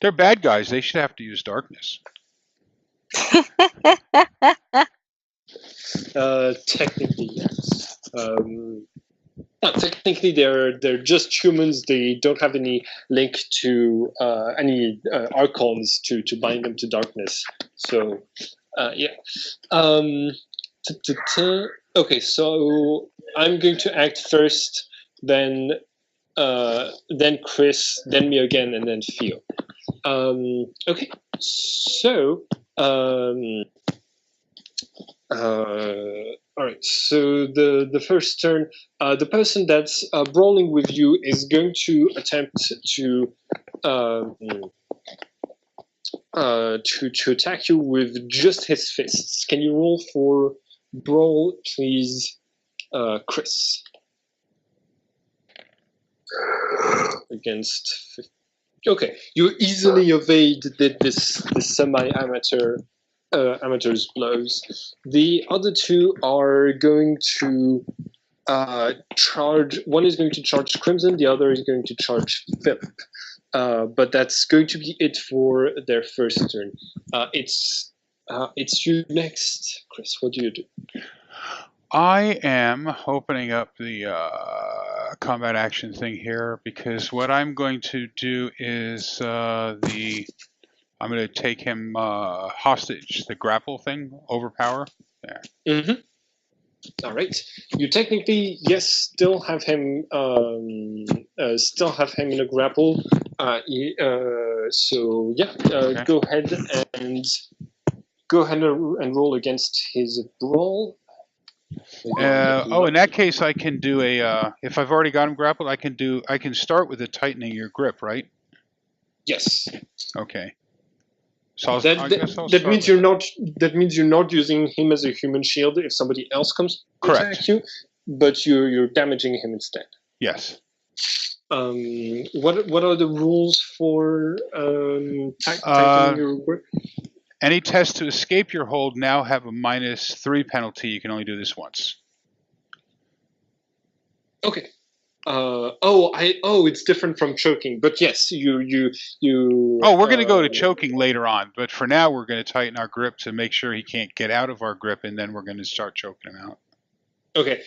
Speaker 3: They're bad guys. They should have to use darkness.
Speaker 1: Technically, yes. Technically, they're just humans. They don't have any link to any archons to bind them to darkness. So, yeah. Okay, so I'm going to act first, then Chris, then me again, and then Theo. Okay, so Um, all right. So the first turn, the person that's brawling with you is going to attempt to attack you with just his fists. Can you roll for brawl, please, Chris? Against. Okay, you easily evade this semi-amateur amateur's blows. The other two are going to charge. One is going to charge Crimson. The other is going to charge Philip. But that's going to be it for their first turn. It's you next, Chris. What do you do?
Speaker 3: I am opening up the combat action thing here because what I'm going to do is I'm going to take him hostage, the grapple thing, overpower. There.
Speaker 1: Mm-hmm. All right. You technically, yes, still have him in a grapple. So yeah,
Speaker 3: Okay.
Speaker 1: go ahead and roll against his brawl.
Speaker 3: In that case, I can do a. If I've already got him grappled, I can start with a tightening your grip, right?
Speaker 1: Yes.
Speaker 3: Okay. So
Speaker 1: that means you're not. That means you're not using him as a human shield if somebody else comes to attack you, but you're damaging him instead.
Speaker 3: Yes.
Speaker 1: What are the rules for tightening your grip?
Speaker 3: Any test to escape your hold now have a -3 penalty. You can only do this once.
Speaker 1: Okay. It's different from choking, but yes, you.
Speaker 3: Oh, we're going to go to choking later on, but for now we're going to tighten our grip to make sure he can't get out of our grip, and then we're going to start choking him out.
Speaker 1: Okay.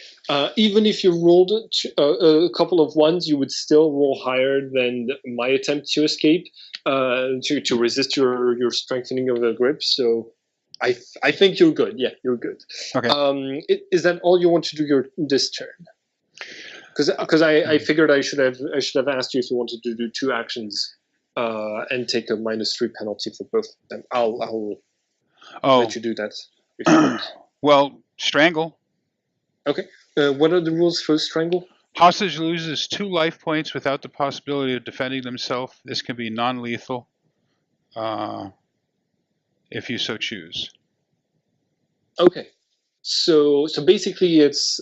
Speaker 1: Even if you rolled a couple of ones, you would still roll higher than my attempt to escape, to resist your strengthening of the grip. So, I think you're good. Yeah, you're good.
Speaker 3: Okay.
Speaker 1: Is that all you want to do this turn? Because I figured I should have asked you if you wanted to do two actions, and take a -3 penalty for both of them. I'll let you do that if you want.
Speaker 3: Well, strangle.
Speaker 1: Okay. What are the rules for strangle?
Speaker 3: Hostage loses 2 life points without the possibility of defending themselves. This can be non-lethal, if you so choose.
Speaker 1: Okay. So basically, it's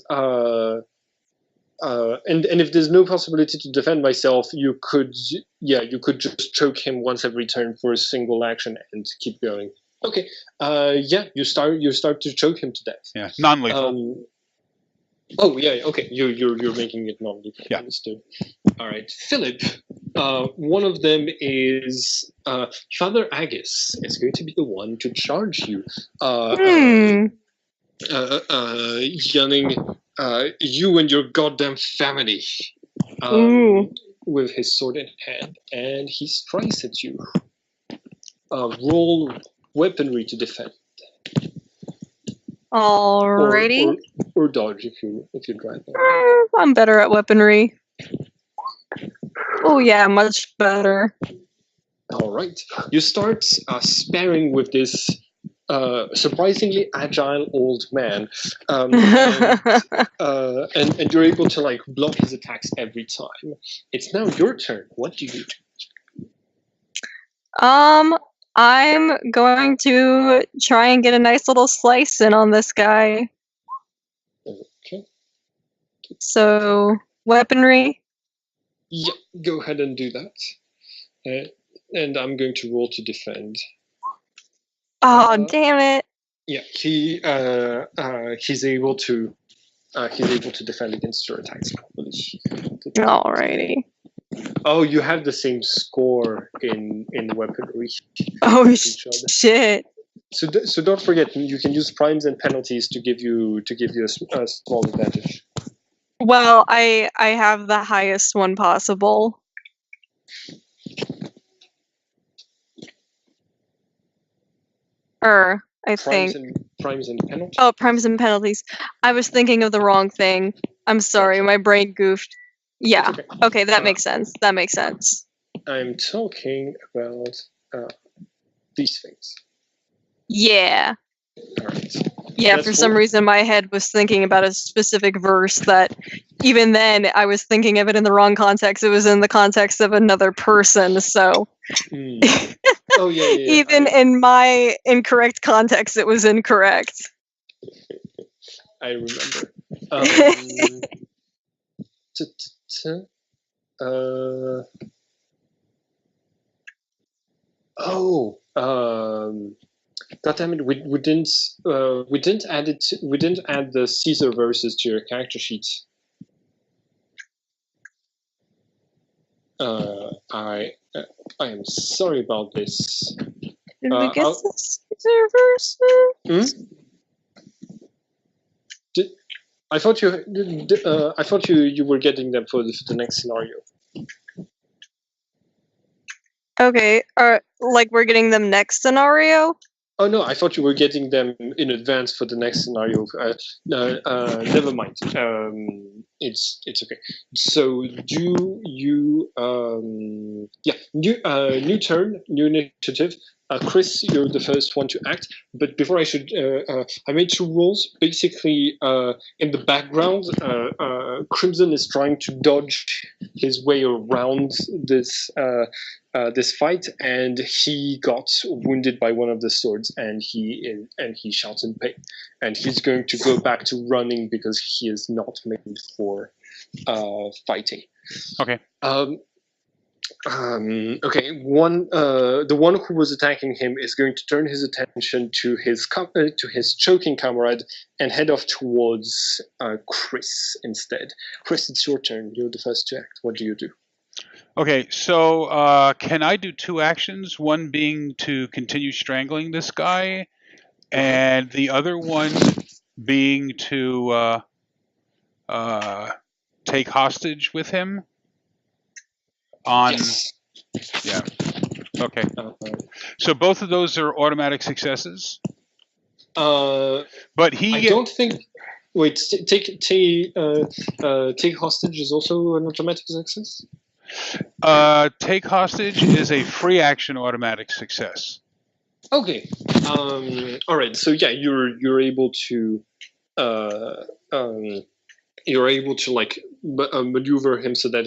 Speaker 1: and if there's no possibility to defend myself, you could just choke him once every turn for a single action and keep going. Okay. You start to choke him to death.
Speaker 3: Yeah, non-lethal.
Speaker 1: Okay. You're making it non-lethal.
Speaker 3: Yeah.
Speaker 1: Understood. All right, Philip. One of them is Father Agus is going to be the one to charge you. Yelling, "You and your goddamn family!" With his sword in hand, and he strikes at you. Roll weaponry to defend.
Speaker 2: Alrighty.
Speaker 1: Or dodge if you drive.
Speaker 2: I'm better at weaponry. Oh yeah, much better.
Speaker 1: All right, you start sparring with this surprisingly agile old man, and you're able to block his attacks every time. It's now your turn. What do you do?
Speaker 2: I'm going to try and get a nice little slice in on this guy.
Speaker 1: Okay.
Speaker 2: So, weaponry?
Speaker 1: Yeah, go ahead and do that. And I'm going to roll to defend.
Speaker 2: Oh, damn it.
Speaker 1: Yeah, he's able to defend against your attacks properly.
Speaker 2: Alrighty.
Speaker 1: Oh, you have the same score in weaponry.
Speaker 2: Oh shit!
Speaker 1: So don't forget, you can use primes and penalties to give you a small advantage.
Speaker 2: Well, I have the highest one possible. I think.
Speaker 1: Primes and penalties?
Speaker 2: Oh, primes and penalties. I was thinking of the wrong thing. I'm sorry, my brain goofed. Yeah, okay, that makes sense. That makes sense.
Speaker 1: I'm talking about these things.
Speaker 2: Yeah.
Speaker 1: All right.
Speaker 2: Yeah,
Speaker 1: That's
Speaker 2: for some
Speaker 1: cool.
Speaker 2: reason my head was thinking about a specific verse that even then I was thinking of it in the wrong context. It was in the context of another person, so
Speaker 1: Hmm. Oh yeah, yeah.
Speaker 2: even in my incorrect context it was incorrect.
Speaker 1: I remember. Oh, God damn it! We didn't add it. We didn't add the Caesar verses to your character sheet. I am sorry about this.
Speaker 2: Did we get
Speaker 1: I'll-
Speaker 2: the Caesar verses?
Speaker 1: I thought you were getting them for the next scenario.
Speaker 2: Okay, like we're getting them next scenario?
Speaker 1: Oh no, I thought you were getting them in advance for the next scenario. Never mind. It's okay. So do you? New turn, new initiative. Chris, you're the first one to act. But before I made 2 rules. Basically, in the background, Crimson is trying to dodge his way around this fight, and he got wounded by one of the swords, and he shouts in pain, and he's going to go back to running because he is not made for fighting.
Speaker 3: Okay.
Speaker 1: Okay. The one who was attacking him is going to turn his attention to his choking comrade and head off towards Chris instead. Chris, it's your turn. You're the first to act. What do you do?
Speaker 3: Okay, so can I do 2 actions? One being to continue strangling this guy, and the other one being to take hostage with him.
Speaker 1: Yes.
Speaker 3: Yeah. Okay. So both of those are automatic successes. But he.
Speaker 1: I don't think. Wait. Take hostage is also an automatic success.
Speaker 3: Take hostage is a free action automatic success.
Speaker 1: Okay. All right. So yeah, you're able to like maneuver him so that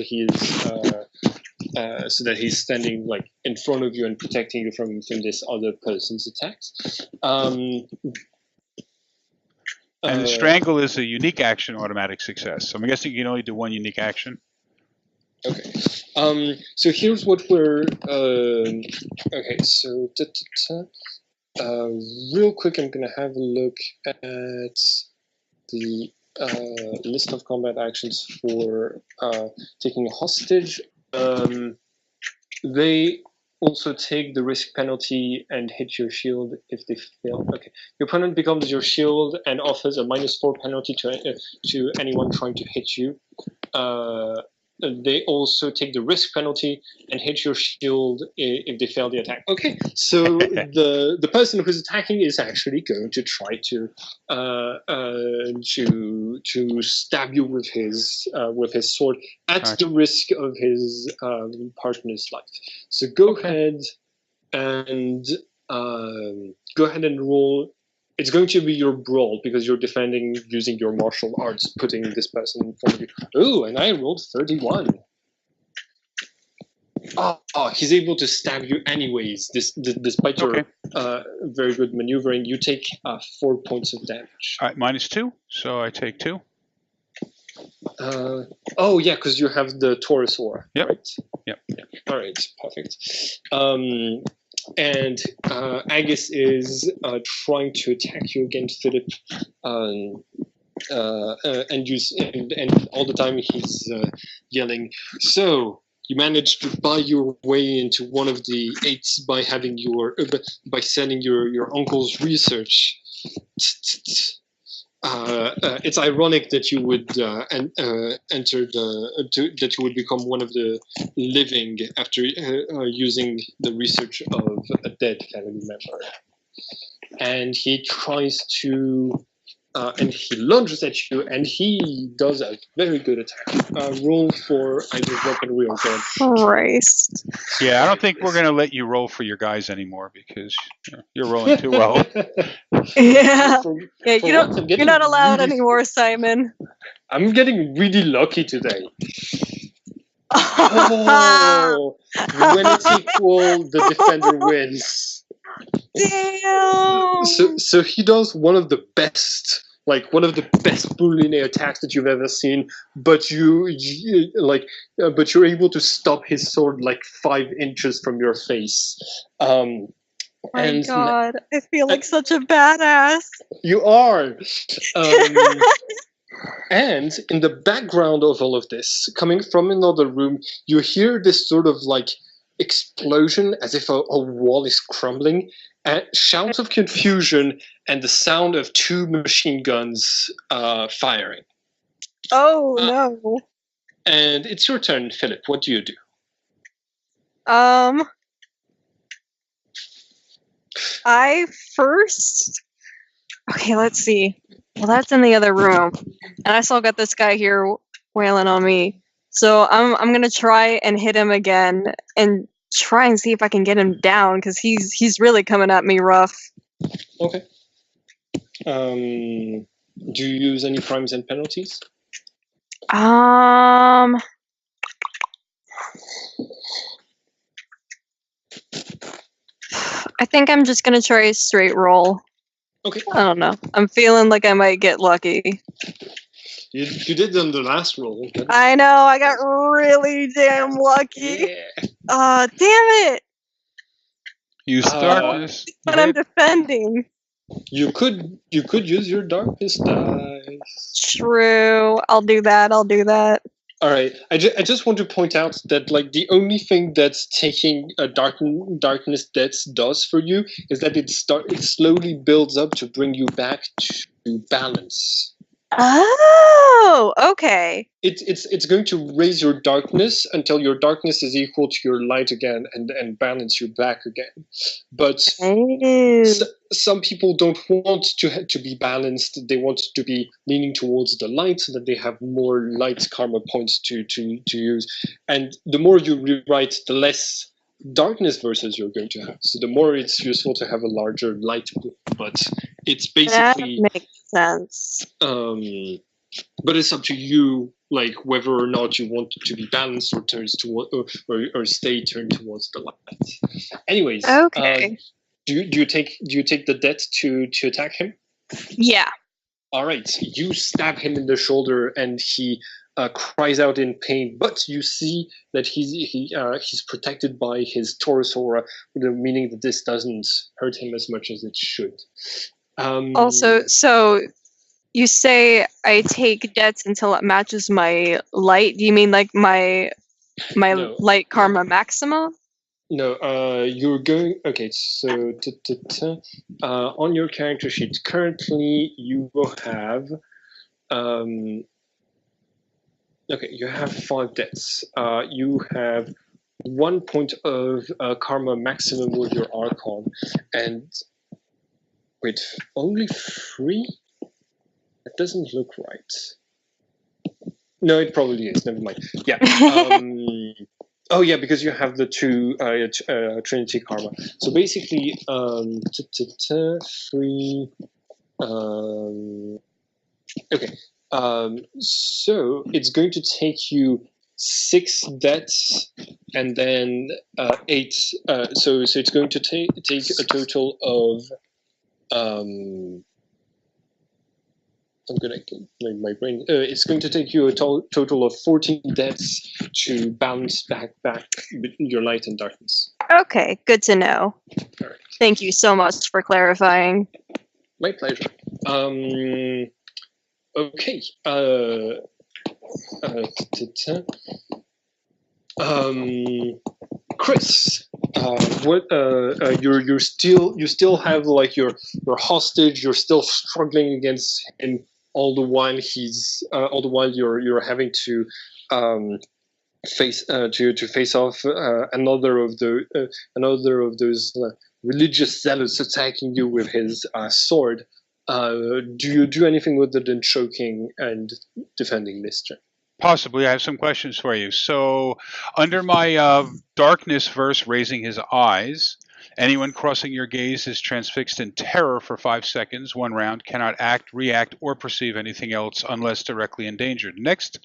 Speaker 1: he's standing like in front of you and protecting you from this other person's attacks.
Speaker 3: And the strangle is a unique action automatic success. So I'm guessing you can only do 1 unique action.
Speaker 1: Okay. So here's what we're. Okay. So real quick, I'm gonna have a look at the list of combat actions for taking a hostage. They also take the risk penalty and hit your shield if they fail. Okay, your opponent becomes your shield and offers a -4 penalty to anyone trying to hit you. They also take the risk penalty and hit your shield if they fail the attack. Okay, so the person who's attacking is actually going to try to stab you with his sword at the risk of his partner's life. So go ahead and roll. It's going to be your brawl because you're defending using your martial arts, putting this person in front of you. Ooh, and I rolled 31. Oh, he's able to stab you anyways. Despite your very good maneuvering, you take 4 points of damage.
Speaker 3: All right, -2, so I take 2.
Speaker 1: Oh yeah, because you have the Taurus aura.
Speaker 3: Yep.
Speaker 1: Right?
Speaker 3: Yep.
Speaker 1: All right, perfect. And Agus is trying to attack you again, Philip, and all the time he's yelling. So you managed to buy your way into one of the 8s by having by selling your uncle's research. It's ironic that you would that you would become one of the living after using the research of a dead family member. And he tries to and he lunges at you, and he does a very good attack. Roll for either weaponry or dodge.
Speaker 2: Christ.
Speaker 3: Yeah, I don't think we're gonna let you roll for your guys anymore because you're rolling too well.
Speaker 2: Yeah.
Speaker 1: For-
Speaker 2: Yeah,
Speaker 1: for
Speaker 2: you
Speaker 1: once, I'm
Speaker 2: don't.
Speaker 1: getting
Speaker 2: You're not allowed
Speaker 1: really-
Speaker 2: anymore, Simon.
Speaker 1: I'm getting really lucky today. Oh, when it's equal, the defender wins.
Speaker 2: Damn.
Speaker 1: So he does one of the best Boolean attacks that you've ever seen, but you're able to stop his sword like 5 inches from your face.
Speaker 2: My
Speaker 1: And
Speaker 2: God, I feel like such a badass.
Speaker 1: you are. And in the background of all of this, coming from another room, you hear this sort of like explosion as if a wall is crumbling, and shouts of confusion and the sound of 2 machine guns firing.
Speaker 2: Oh no.
Speaker 1: And it's your turn, Philip. What do you do?
Speaker 2: I first. Okay, let's see. Well, that's in the other room, and I still got this guy here wailing on me. So I'm gonna try and hit him again, and try and see if I can get him down because he's really coming at me rough.
Speaker 1: Okay. Do you use any crimes and penalties?
Speaker 2: I think I'm just gonna try a straight roll.
Speaker 1: Okay.
Speaker 2: I don't know. I'm feeling like I might get lucky.
Speaker 1: You did on the last roll. But...
Speaker 2: I know, I got really damn lucky.
Speaker 1: Yeah.
Speaker 2: Damn it!
Speaker 3: Use darkness.
Speaker 2: But I'm defending.
Speaker 1: You could use your darkness dice.
Speaker 2: True. I'll do that.
Speaker 1: All right. I just want to point out that like the only thing that's taking a darkness death does for you is that it slowly builds up to bring you back to balance.
Speaker 2: Oh, okay.
Speaker 1: It's going to raise your darkness until your darkness is equal to your light again and balance you back again. But some people don't want to be balanced. They want to be leaning towards the light so that they have more light karma points to use. And the more you rewrite, the less darkness versus you're going to have. So the more it's useful to have a larger light pool. But it's basically
Speaker 2: that makes sense.
Speaker 1: But it's up to you, like whether or not you want to be balanced or turns toward or stay turned towards the light. Anyways,
Speaker 2: okay.
Speaker 1: Do you take the debt to attack him?
Speaker 2: Yeah.
Speaker 1: All right. You stab him in the shoulder, and he cries out in pain. But you see that he's protected by his Taurus aura, meaning that this doesn't hurt him as much as it should.
Speaker 2: Also, so you say I take debts until it matches my light. Do you mean like my
Speaker 1: No.
Speaker 2: light karma maximum?
Speaker 1: No, you're going. Okay, so on your character sheet currently you will have. Okay, you have 5 debts. You have 1 point of karma maximum with your Archon, and wait, only 3? That doesn't look right. No, it probably is. Never mind. Yeah. Oh yeah, because you have the 2 Trinity karma. So basically, 3. Okay. So it's going to take you 6 debts and then 8. So it's going to take a total of. I'm gonna like my brain. It's going to take you a total of 14 deaths to balance back your light and darkness.
Speaker 2: Okay, good to know.
Speaker 1: All right.
Speaker 2: Thank you so much for clarifying.
Speaker 1: My pleasure. Okay. Chris, what? You still have like your hostage. You're still struggling against him. All the while you're having to face off another of those religious zealots attacking you with his sword. Do you do anything other than choking and defending this turn?
Speaker 3: Possibly. I have some questions for you. So, under my darkness verse, raising his eyes, anyone crossing your gaze is transfixed in terror for 5 seconds, 1 round, cannot act, react, or perceive anything else unless directly endangered. Next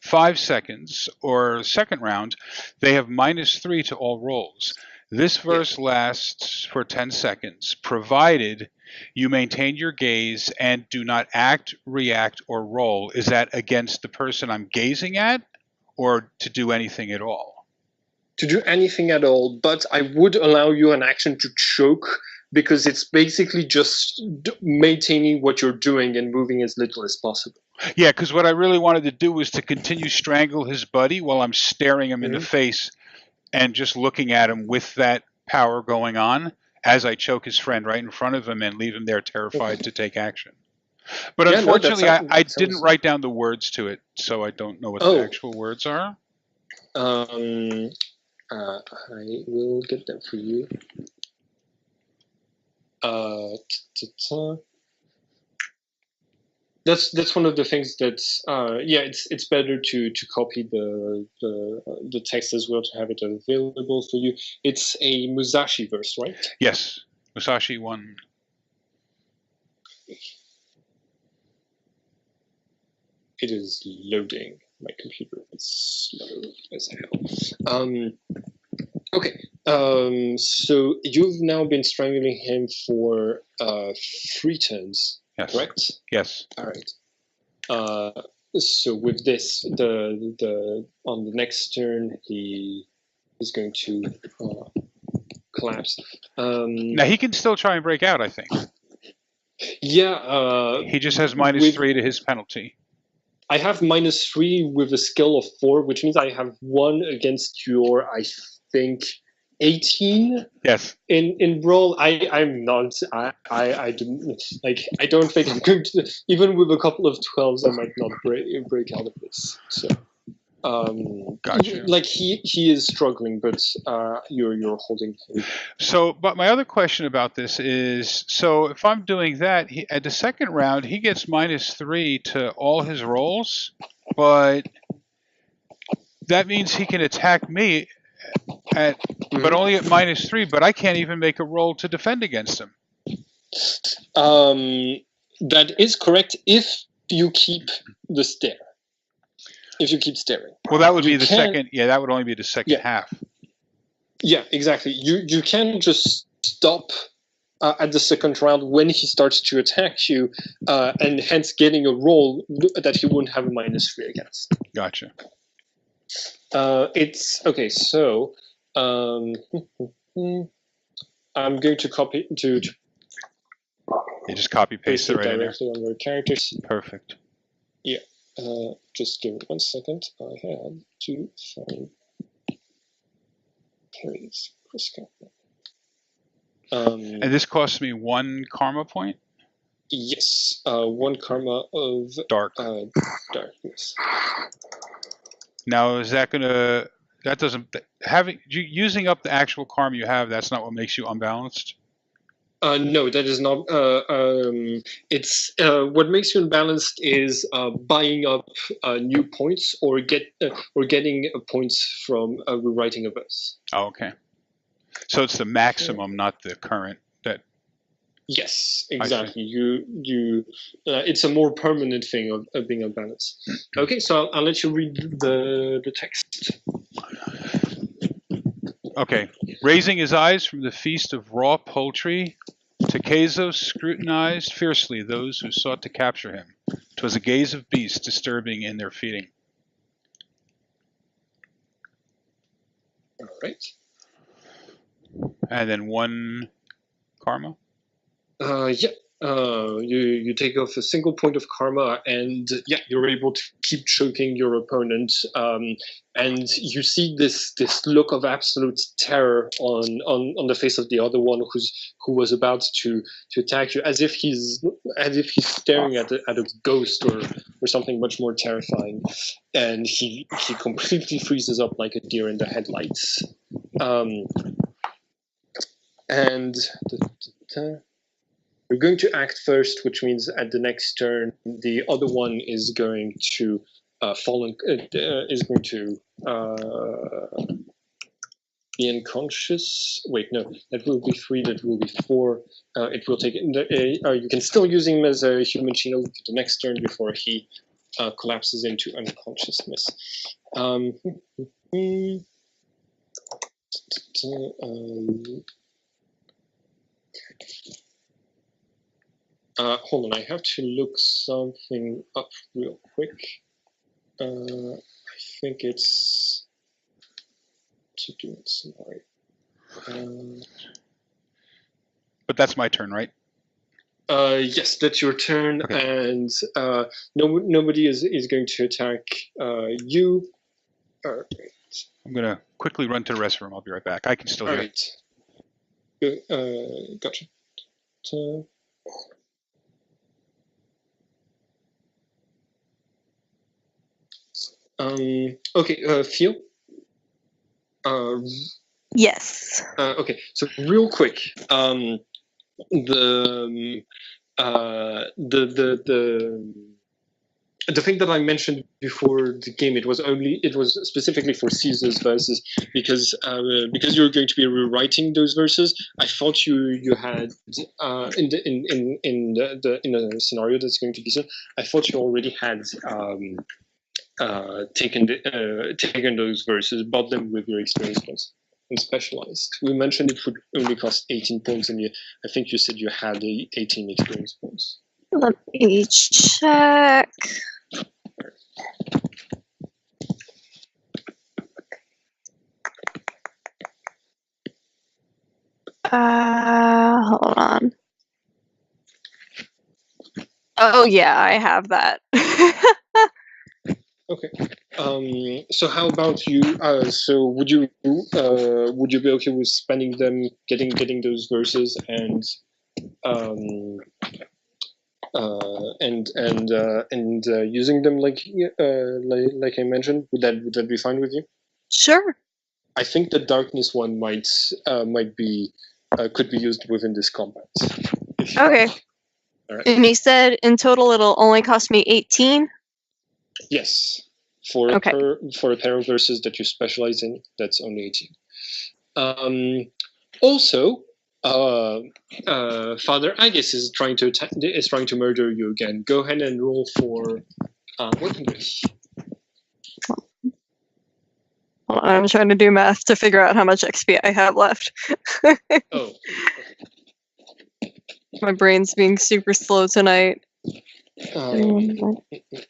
Speaker 3: 5 seconds, or second round, they have -3 to all rolls. This verse lasts for 10 seconds, provided you maintain your gaze and do not act, react, or roll. Is that against the person I'm gazing at, or to do anything at all?
Speaker 1: To do anything at all, but I would allow you an action to choke, because it's basically just maintaining what you're doing and moving as little as possible.
Speaker 3: Yeah, because what I really wanted to do was to continue strangle his buddy while I'm staring him in the face and just looking at him with that power going on as I choke his friend right in front of him and leave him there terrified to take action. But unfortunately, I didn't write down the words to it, so I don't know what the actual words are.
Speaker 1: I will get them for you. That's one of the things that it's better to copy the text as well, to have it available for you. It's a Musashi verse, right?
Speaker 3: Yes, Musashi 1.
Speaker 1: It is loading. My computer is slow as hell. Okay. So you've now been strangling him for 3 turns.
Speaker 3: Yes.
Speaker 1: Correct?
Speaker 3: Yes.
Speaker 1: All right. So with this, the on the next turn, he is going to collapse.
Speaker 3: Now he can still try and break out, I think.
Speaker 1: Yeah.
Speaker 3: He just has -3 to his penalty.
Speaker 1: I have -3 with a skill of 4, which means I have 1 against your, I think, 18.
Speaker 3: Yes.
Speaker 1: In brawl, I'm not. I didn't like. I don't think I'm going to. Even with a couple of 12s, I might not break out of this. So,
Speaker 3: gotcha.
Speaker 1: Like he is struggling, but you're holding him.
Speaker 3: So, but my other question about this is, so if I'm doing that, at the second round, he gets -3 to all his rolls, but that means he can attack me but only at -3. But I can't even make a roll to defend against him.
Speaker 1: That is correct if you keep the stare. If you keep staring.
Speaker 3: Well, that would be the second. Yeah, that would only be the second half.
Speaker 1: Yeah, exactly. You can just stop at the second round when he starts to attack you, and hence getting a roll that he wouldn't have a -3 against.
Speaker 3: Gotcha.
Speaker 1: It's okay. So I'm going to copy to
Speaker 3: You just copy paste it right in there.
Speaker 1: directly on your characters.
Speaker 3: Perfect.
Speaker 1: Yeah. Just give me 1 second. I had to find. Here it is.
Speaker 3: And this costs me 1 karma point?
Speaker 1: Yes. 1 karma of darkness.
Speaker 3: Now, is that gonna? That doesn't using up the actual karma you have. That's not what makes you unbalanced.
Speaker 1: No, that is not. It's what makes you unbalanced is buying up new points or getting points from rewriting a verse.
Speaker 3: Oh, okay. So it's the maximum, not the current.
Speaker 1: Yes, exactly. You. It's a more permanent thing of being unbalanced. Okay, so I'll let you read the text.
Speaker 3: Okay. Raising his eyes from the feast of raw poultry, Takezo scrutinized fiercely those who sought to capture him. 'Twas a gaze of beasts disturbing in their feeding.
Speaker 1: All right.
Speaker 3: And then 1 karma.
Speaker 1: Yeah. You take off a single point of karma, and you're able to keep choking your opponent. And you see this look of absolute terror on the face of the other one who was about to attack you, as if he's staring at a ghost or something much more terrifying. And he completely freezes up like a deer in the headlights. you're going to act first, which means at the next turn, the other one is going to is going to be unconscious. Wait, no, that will be 3. That will be 4. It will take. You can still use him as a human shield for the next turn before he collapses into unconsciousness. Hold on, I have to look something up real quick. I think it's to do it sorry.
Speaker 3: But that's my turn, right?
Speaker 1: Yes, that's your turn, okay. And nobody is going to attack you. Right.
Speaker 3: I'm going to quickly run to the restroom. I'll be right back. I can still hear.
Speaker 1: Right. Gotcha. Okay, Phil?
Speaker 2: Yes.
Speaker 1: Okay, so real quick, the thing that I mentioned before the game, it was specifically for Caesar's verses because you're going to be rewriting those verses. I thought you had in a scenario that's going to be so. I thought you already had taken those verses, bought them with your experience points, and specialized. We mentioned it would only cost 18 points, and I think you said you had 18 experience points.
Speaker 2: Let me check. Hold on. Oh yeah, I have that.
Speaker 1: Okay. So how about you? So would you be okay with spending them, getting those verses, and using them like I mentioned? Would that be fine with you?
Speaker 2: Sure.
Speaker 1: I think the darkness one might be could be used within this combat.
Speaker 2: Okay. All right. And he said in total it'll only cost me 18.
Speaker 1: Yes, for a pair of verses that you specialize in, that's only 18. Also, Father Agus is trying to murder you again. Go ahead and roll for weapon.
Speaker 2: I'm trying to do math to figure out how much XP I have left.
Speaker 1: Oh.
Speaker 2: My brain's being super slow tonight.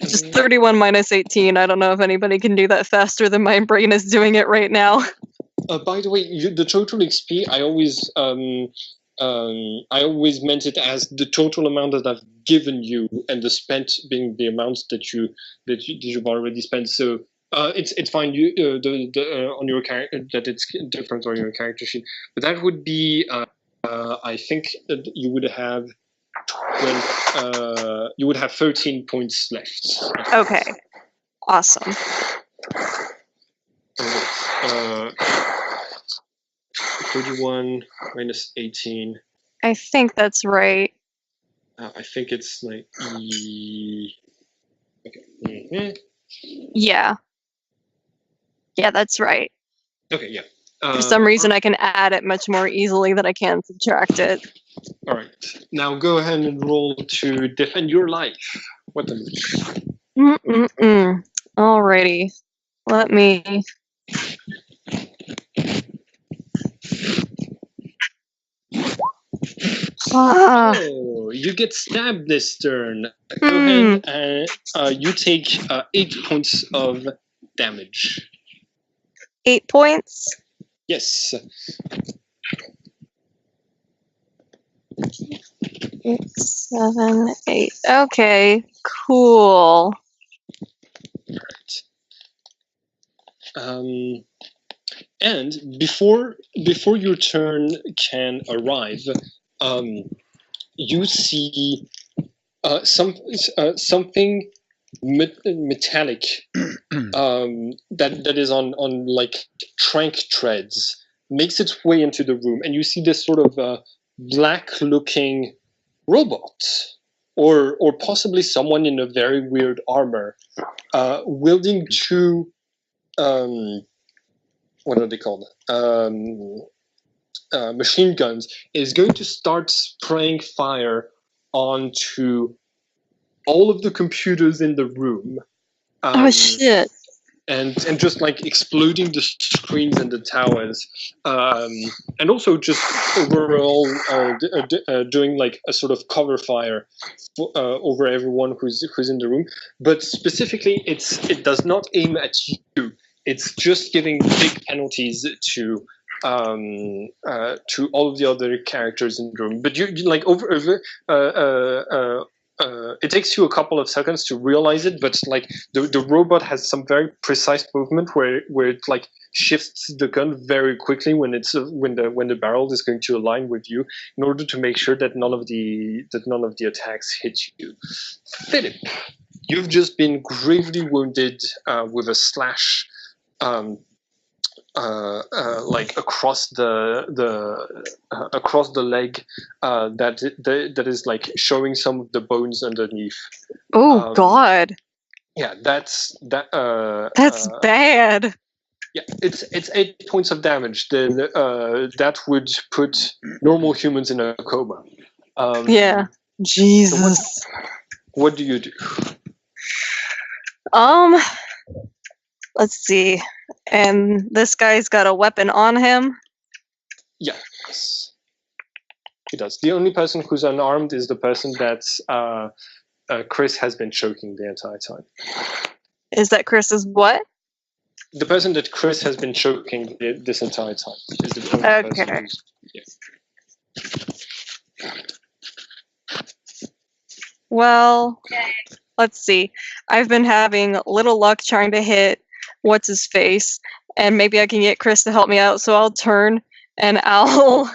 Speaker 2: Just 31 minus 18. I don't know if anybody can do that faster than my brain is doing it right now.
Speaker 1: By the way, the total XP, I always meant it as the total amount that I've given you, and the spent being the amount that you've already spent. So it's fine. You on your character that it's different on your character sheet, but that would be I think that you would have 13 points left.
Speaker 2: Okay, awesome.
Speaker 1: 31 minus 18.
Speaker 2: I think that's right.
Speaker 1: I think it's like okay. Mm-hmm.
Speaker 2: Yeah, that's right.
Speaker 1: Okay, yeah.
Speaker 2: For some reason, I can add it much more easily than I can subtract it.
Speaker 1: All right. Now go ahead and roll to defend your life. What the?
Speaker 2: Alrighty. Let me.
Speaker 1: Oh, you get stabbed this turn. Go ahead and you take 8 points of damage.
Speaker 2: 8 points?
Speaker 1: Yes.
Speaker 2: 7, 8. Okay, cool.
Speaker 1: All right. And before your turn can arrive, you see something metallic that is on like trank treads makes its way into the room, and you see this sort of black looking robot, or possibly someone in a very weird armor, wielding two, what are they called? Machine guns, is going to start spraying fire onto all of the computers in the room.
Speaker 2: Oh shit!
Speaker 1: And just like exploding the screens and the towers, and also just overall doing like a sort of cover fire over everyone who's in the room. But specifically, it does not aim at you. It's just giving big penalties to all of the other characters in the room. But you like it takes you a couple of seconds to realize it, but like the robot has some very precise movement where it like shifts the gun very quickly when the barrel is going to align with you, in order to make sure that none of the attacks hit you. Philip, you've just been gravely wounded with a slash. Like across the leg, that is like showing some of the bones underneath.
Speaker 2: Oh God!
Speaker 1: Yeah, that's
Speaker 2: bad.
Speaker 1: Yeah, it's 8 points of damage. Then that would put normal humans in a coma.
Speaker 2: Yeah. Jesus.
Speaker 1: So what do you do?
Speaker 2: Let's see. And this guy's got a weapon on him?
Speaker 1: Yes. He does. The only person who's unarmed is the person that Chris has been choking the entire time.
Speaker 2: Is that Chris's what?
Speaker 1: The person that Chris has been choking this entire time is the only person who's... Yeah.
Speaker 2: Well, let's see. I've been having little luck trying to hit what's-his-face, and maybe I can get Chris to help me out, so I'll turn and I'll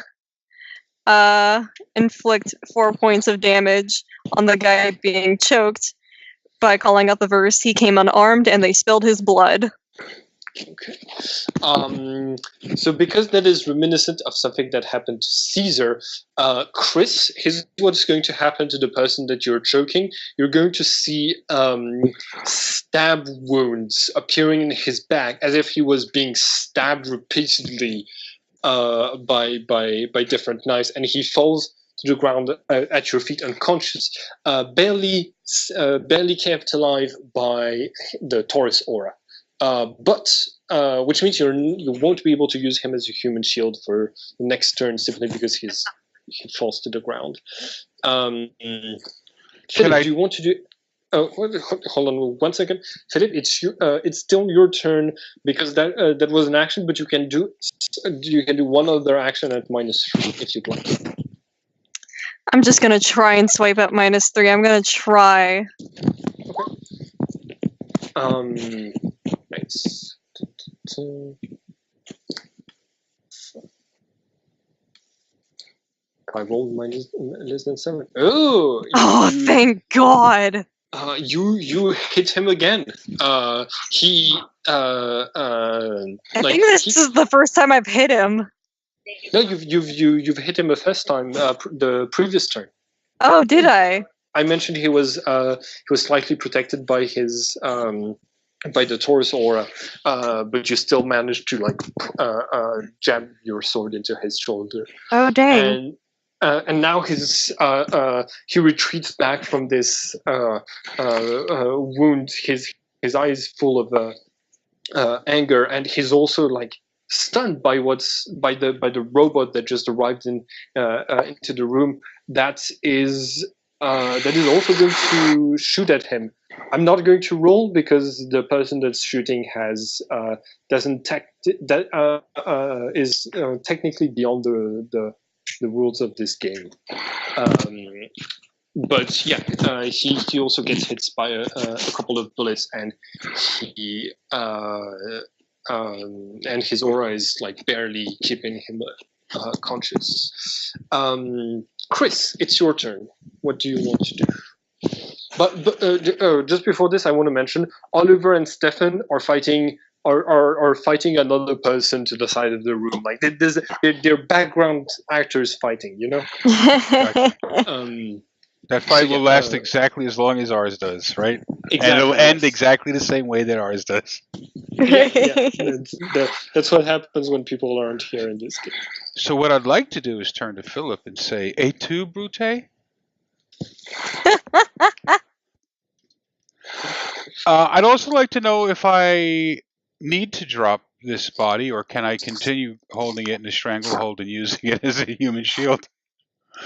Speaker 2: inflict 4 points of damage on the guy being choked by calling out the verse, "He came unarmed and they spilled his blood."
Speaker 1: Okay. So because that is reminiscent of something that happened to Caesar, Chris, what's going to happen to the person that you're choking. You're going to see stab wounds appearing in his back, as if he was being stabbed repeatedly by different knives, and he falls to the ground at your feet unconscious, barely kept alive by the Taurus aura. But which means you won't be able to use him as a human shield for the next turn, simply because he falls to the ground. Philip, do you want to do? Hold on 1 second, Philip. It's still your turn, because that was an action, but you can do one other action at -3 if you'd like.
Speaker 2: I'm just gonna try and swipe up -3. I'm gonna try.
Speaker 1: Okay. Nice. I rolled less than 7. Oh!
Speaker 2: Thank God!
Speaker 1: You hit him again. I
Speaker 2: think this is the first time I've hit him.
Speaker 1: No, you've hit him the first time, the previous turn.
Speaker 2: Oh, did I?
Speaker 1: I mentioned he was slightly protected by his by the Taurus aura, but you still managed to like jam your sword into his shoulder.
Speaker 2: Oh dang!
Speaker 1: And now he retreats back from this wound. His eyes full of anger, and he's also like stunned by the robot that just arrived into the room. That is also going to shoot at him. I'm not going to roll because the person that's shooting is technically beyond the rules of this game. But yeah, he also gets hit by a couple of bullets, and and his aura is like barely keeping him conscious. Chris, it's your turn. What do you want to do? But just before this, I want to mention Oliver and Stefan are fighting are fighting another person to the side of the room. Like they're background actors fighting, you know.
Speaker 3: That fight
Speaker 1: So,
Speaker 3: will last exactly as long as ours does, right?
Speaker 1: Exactly,
Speaker 3: and it'll end
Speaker 1: yes.
Speaker 3: exactly the same way that ours does.
Speaker 1: Yeah. That's what happens when people aren't here in this game.
Speaker 3: So what I'd like to do is turn to Philip and say, "Et tu, Brute?" I'd also like to know if I need to drop this body, or can I continue holding it in a stranglehold and using it as a human shield?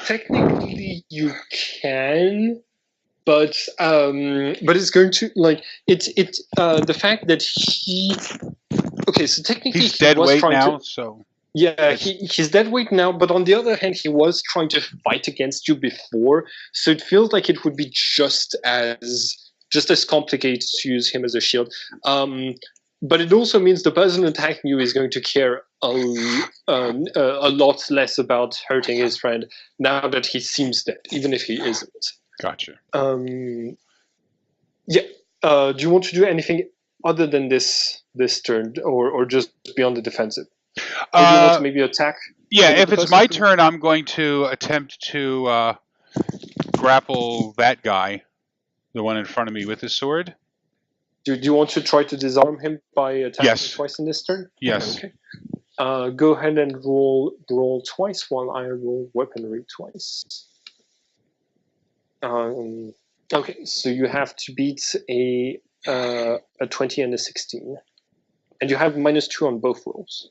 Speaker 1: Technically, you can, but it's going to it's the fact that he. Okay, so technically
Speaker 3: He's dead weight now,
Speaker 1: to,
Speaker 3: so
Speaker 1: yeah, he's dead weight now. But on the other hand, he was trying to fight against you before, so it feels like it would be just as complicated to use him as a shield. But it also means the person attacking you is going to care a lot less about hurting his friend now that he seems dead, even if he isn't.
Speaker 3: Gotcha.
Speaker 1: Yeah. Do you want to do anything other than this turn, or just be on the defensive? Or do you want to maybe attack?
Speaker 3: Yeah, if it's my turn, I'm going to attempt to grapple that guy, the one in front of me, with his sword.
Speaker 1: Do you want to try to disarm him by attacking twice in this turn?
Speaker 3: Yes.
Speaker 1: Okay. Go ahead and roll twice while I roll weaponry twice. Okay, so you have to beat a 20 and a 16, and you have -2 on both rolls.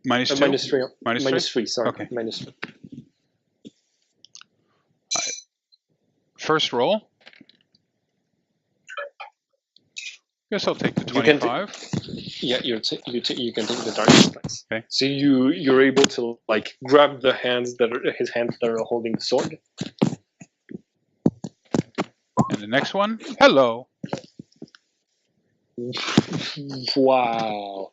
Speaker 3: -2?
Speaker 1: -3.
Speaker 3: -3?
Speaker 1: Sorry.
Speaker 3: Okay.
Speaker 1: -3.
Speaker 3: First roll. Guess I'll take the 25.
Speaker 1: You can take the darkness dice.
Speaker 3: Okay.
Speaker 1: So you're able to like grab the his hands that are holding the sword.
Speaker 3: And the next one. Hello.
Speaker 1: Wow.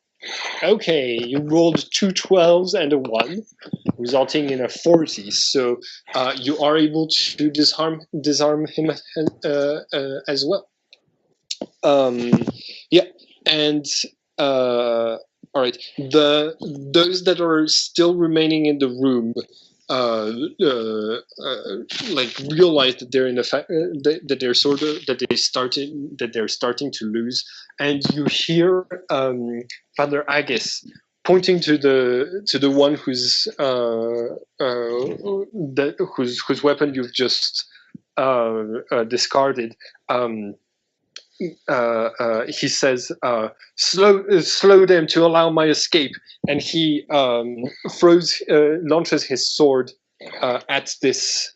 Speaker 1: Okay, you rolled 2 12s and a 1, resulting in a 40. So you are able to disarm him as well. Yeah, and all right. Those that are still remaining in the room, like realize that they're in that they're starting to lose, and you hear Father Agus pointing to the one whose weapon you've just discarded. He says, "Slow them to allow my escape," and he launches his sword at this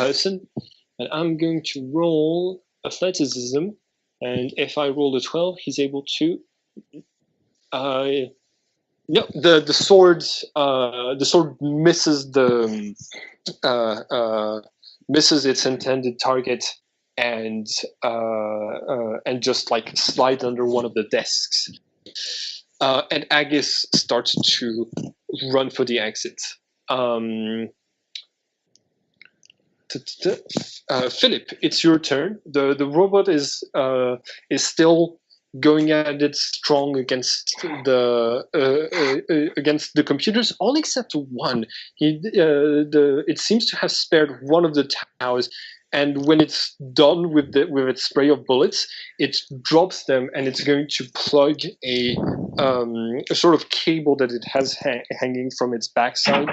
Speaker 1: person. And I'm going to roll athleticism, and if I roll a 12, he's able to. No, the sword misses misses its intended target. And just like slide under one of the desks, and Agus starts to run for the exit. Philip, it's your turn. The robot is still going at it strong against the computers, all except one. It seems to have spared one of the towers. And when it's done with its spray of bullets, it drops them, and it's going to plug a sort of cable that it has hanging from its backside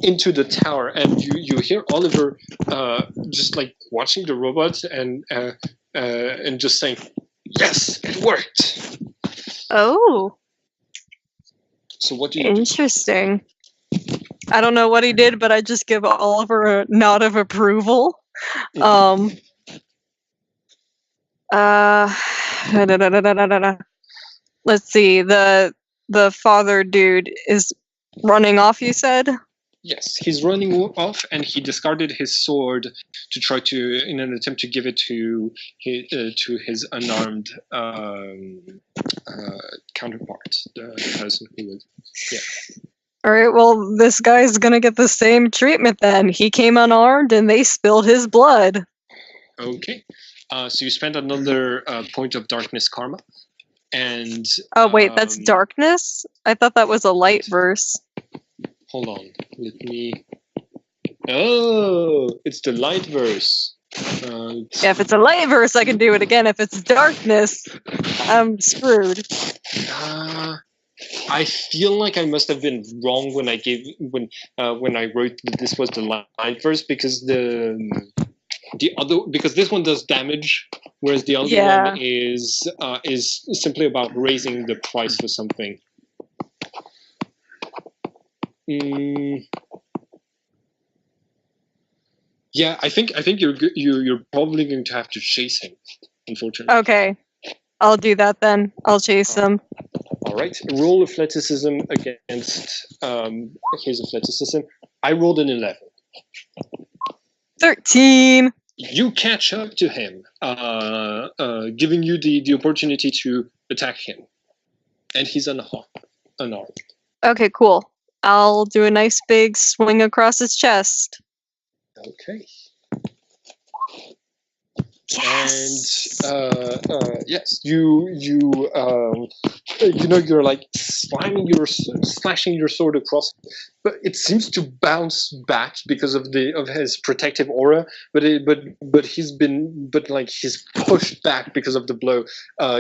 Speaker 1: into the tower. And you hear Oliver just like watching the robot and just saying, "Yes, it worked."
Speaker 2: Oh.
Speaker 1: So what do you
Speaker 2: Interesting. I don't know what he did, but I just give Oliver a nod of approval. Let's see. The father dude is running off, you said?
Speaker 1: Yes, he's running off, and he discarded his sword to try to, in an attempt to give it to his unarmed counterpart, the person who was. Yeah.
Speaker 2: All right, well, this guy's gonna get the same treatment then. He came unarmed, and they spilled his blood.
Speaker 1: Okay. So you spend another point of darkness karma. and
Speaker 2: Oh wait, that's darkness? I thought that was a light verse.
Speaker 1: hold on, let me. Oh, it's the light verse.
Speaker 2: Yeah, if it's a light verse, I can do it again. If it's darkness, I'm screwed.
Speaker 1: I feel like I must have been wrong when I wrote that this was the light verse, because because this one does damage, whereas the other one is simply about raising the price for something. Yeah, I think you're probably going to have to chase him, unfortunately.
Speaker 2: Okay, I'll do that then. I'll chase him.
Speaker 1: All right, roll athleticism against his athleticism. I rolled an 11.
Speaker 2: 13.
Speaker 1: You catch up to him, giving you the opportunity to attack him, and he's unarmed.
Speaker 2: Okay, cool. I'll do a nice big swing across his chest.
Speaker 1: Okay.
Speaker 2: Yes.
Speaker 1: And yes, you're like slashing your sword across, but it seems to bounce back because of his protective aura. But he's pushed back because of the blow.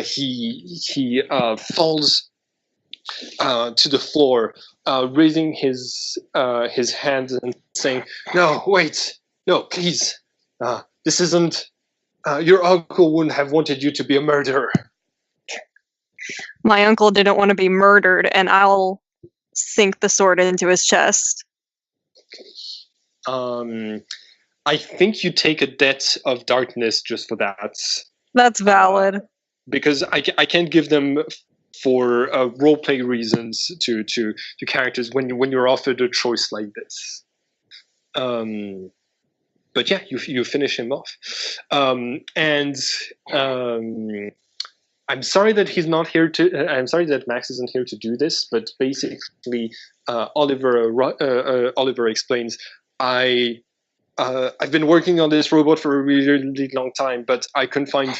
Speaker 1: He falls to the floor, raising his hands and saying, "No, wait, no, please, this isn't." Your uncle wouldn't have wanted you to be a murderer.
Speaker 2: My uncle didn't want to be murdered, and I'll sink the sword into his chest.
Speaker 1: I think you take a debt of darkness just for that.
Speaker 2: That's valid.
Speaker 1: Because I can't give them for roleplay reasons to characters when you're offered a choice like this. But yeah, you finish him off, and I'm sorry that he's not here to. I'm sorry that Max isn't here to do this. But basically, Oliver explains, I've been working on this robot for a really long time, but I couldn't find.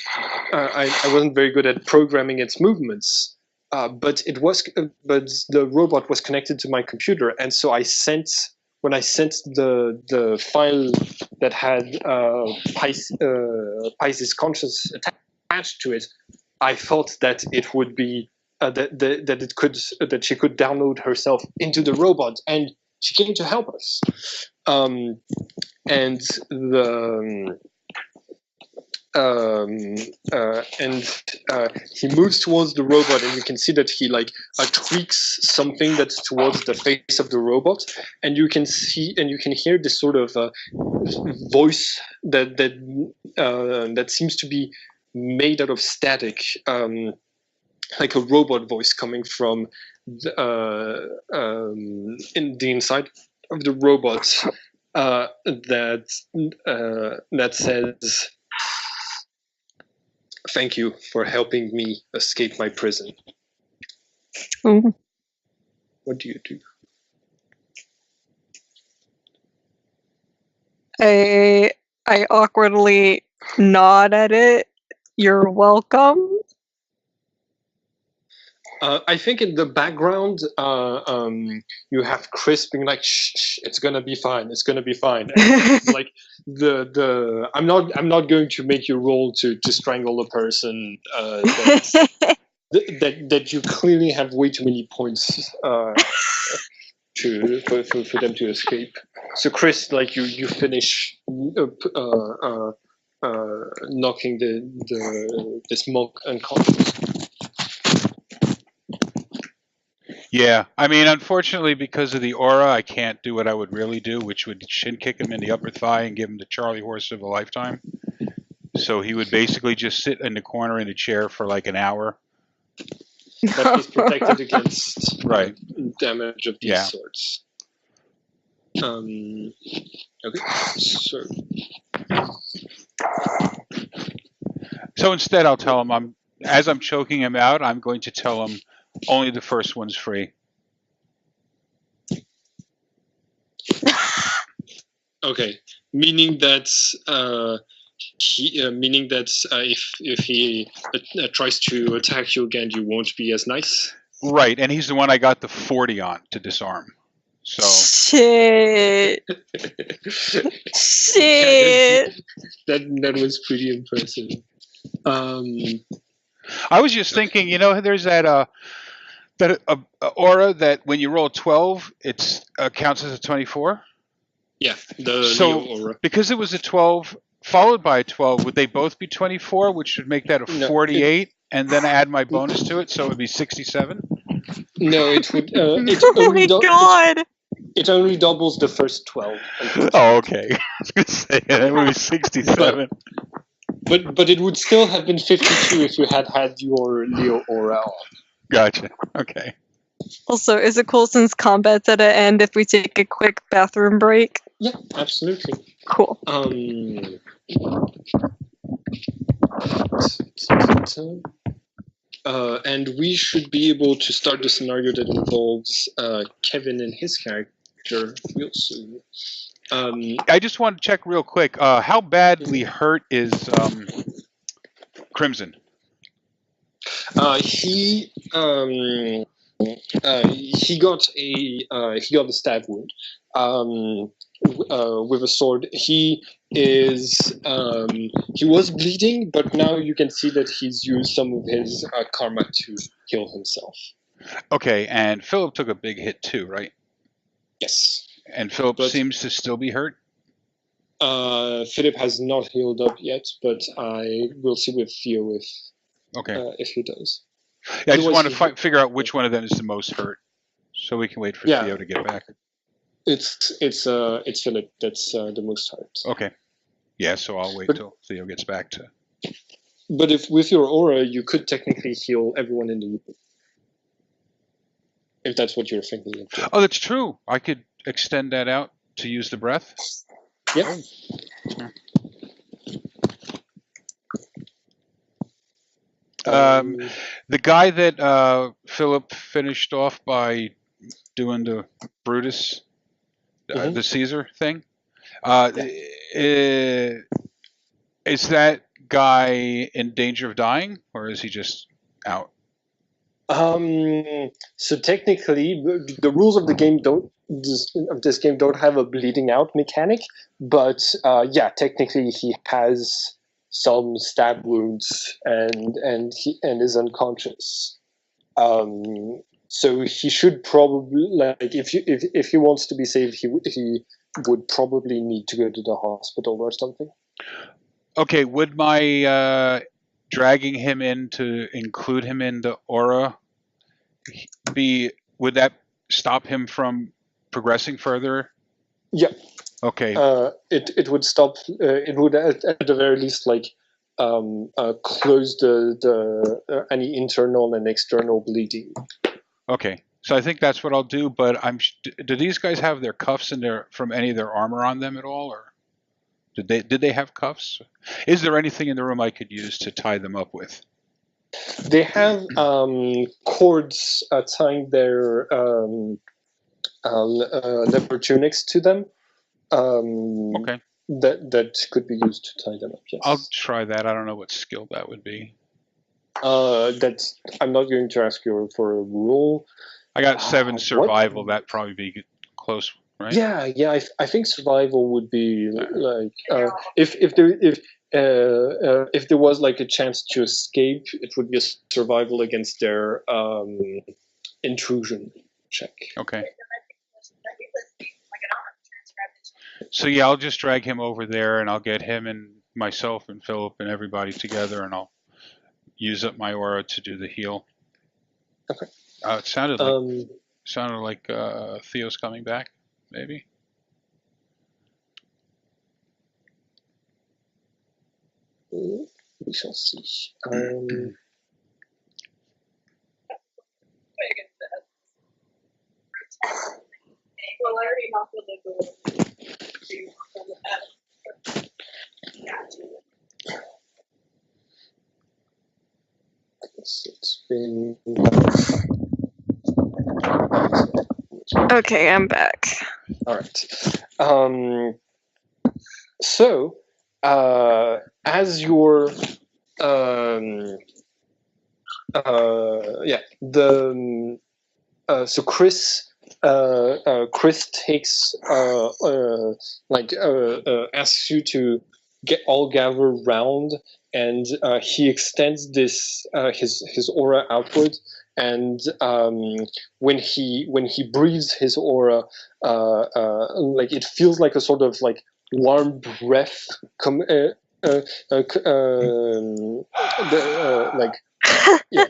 Speaker 1: I wasn't very good at programming its movements. But the robot was connected to my computer, and so when I sent the file that had Pisces conscious attached to it, I thought that it would be that she could download herself into the robot, and she came to help us. He moves towards the robot, and you can see that he tweaks something that's towards the face of the robot, and you can hear this sort of voice that seems to be made out of static, like a robot voice coming from in the inside of the robot, that says, "Thank you for helping me escape my prison."
Speaker 2: Mm-hmm.
Speaker 1: What do you do?
Speaker 2: I awkwardly nod at it. You're welcome.
Speaker 1: I think in the background, you have Chris being like, "Shh, it's gonna be fine. It's gonna be fine." And like I'm not going to make you roll to strangle a person that you clearly have way too many points for them to escape. So Chris, you finish knocking this monk unconscious.
Speaker 3: Yeah, I mean, unfortunately, because of the aura, I can't do what I would really do, which would shin kick him in the upper thigh and give him the Charlie horse of a lifetime. So he would basically just sit in the corner in a chair for like an hour.
Speaker 1: But he's protected against damage of these sorts. Okay,
Speaker 3: so instead, I'll tell him as I'm choking him out, I'm going to tell him only the first one's free.
Speaker 1: Okay, meaning that Meaning that if he tries to attack you again, you won't be as nice.
Speaker 3: Right, and he's the one I got the 40 on to disarm. So
Speaker 2: Shit. Shit.
Speaker 1: That was pretty impressive.
Speaker 3: I was just thinking, there's that aura that when you roll 12, it counts as a 24.
Speaker 1: Yeah, the
Speaker 3: So
Speaker 1: Neo aura.
Speaker 3: because it was a 12 followed by a 12, would they both be 24, which should make that a 48, and then add my bonus to it, so it would be 67?
Speaker 1: No, it would.
Speaker 2: Oh my god!
Speaker 1: It only doubles the first 12.
Speaker 3: Oh, okay. I was going to say, that would be 67.
Speaker 1: But it would still have been 52 if you had your Leo aura on.
Speaker 3: Gotcha. Okay.
Speaker 2: Also, is it cool since combat's at an end if we take a quick bathroom break?
Speaker 1: Yeah, absolutely.
Speaker 2: Cool.
Speaker 1: And we should be able to start the scenario that involves Kevin and his character real soon.
Speaker 3: I just want to check real quick. How badly hurt is Crimson?
Speaker 1: He got a stab wound with a sword. He was bleeding, but now you can see that he's used some of his karma to heal himself.
Speaker 3: Okay, and Philip took a big hit too, right?
Speaker 1: Yes.
Speaker 3: And Philip seems to still be hurt?
Speaker 1: Philip has not healed up yet, but I will see with Theo if he does.
Speaker 3: Yeah, I just want to figure out which one of them is the most hurt, so we can wait for Theo to get back.
Speaker 1: It's Philip that's the most hurt.
Speaker 3: Okay. Yeah, so I'll wait till Theo gets back to.
Speaker 1: But if with your aura, you could technically heal everyone in the room. If that's what you're thinking of doing.
Speaker 3: Oh, that's true. I could extend that out to use the breath.
Speaker 1: Yeah.
Speaker 3: The guy that Philip finished off by doing the Brutus, the Caesar thing, is that guy in danger of dying, or is he just out?
Speaker 1: So technically, the rules of the game this game don't have a bleeding out mechanic, but technically he has some stab wounds and is unconscious. So he should probably if he wants to be saved, he would probably need to go to the hospital or something.
Speaker 3: Okay, would my dragging him in to include him in the aura would that stop him from progressing further?
Speaker 1: Yeah.
Speaker 3: Okay.
Speaker 1: It would stop. It would at the very least close the any internal and external bleeding.
Speaker 3: Okay, so I think that's what I'll do. But do these guys have their cuffs from any of their armor on them at all, or did they have cuffs? Is there anything in the room I could use to tie them up with?
Speaker 1: They have cords tying their leather tunics to them.
Speaker 3: Okay.
Speaker 1: That could be used to tie them up. Yes.
Speaker 3: I'll try that. I don't know what skill that would be.
Speaker 1: I'm not going to ask you for a rule.
Speaker 3: I got 7 survival. That'd probably be close, right?
Speaker 1: Yeah. I think survival would be if there was like a chance to escape, it would be a survival against their intrusion check.
Speaker 3: Okay. So yeah, I'll just drag him over there, and I'll get him and myself and Philip and everybody together, and I'll use up my aura to do the heal.
Speaker 1: Okay.
Speaker 3: It sounded like Theo's coming back, maybe.
Speaker 1: We shall see.
Speaker 4: Well, I already knocked on the door.
Speaker 1: It's been.
Speaker 2: Okay, I'm back.
Speaker 1: All right. So, as your so Chris takes asks you to all gather round, and he extends this his aura outward, and when he breathes his aura, like it feels like a sort of like warm breath like yeah,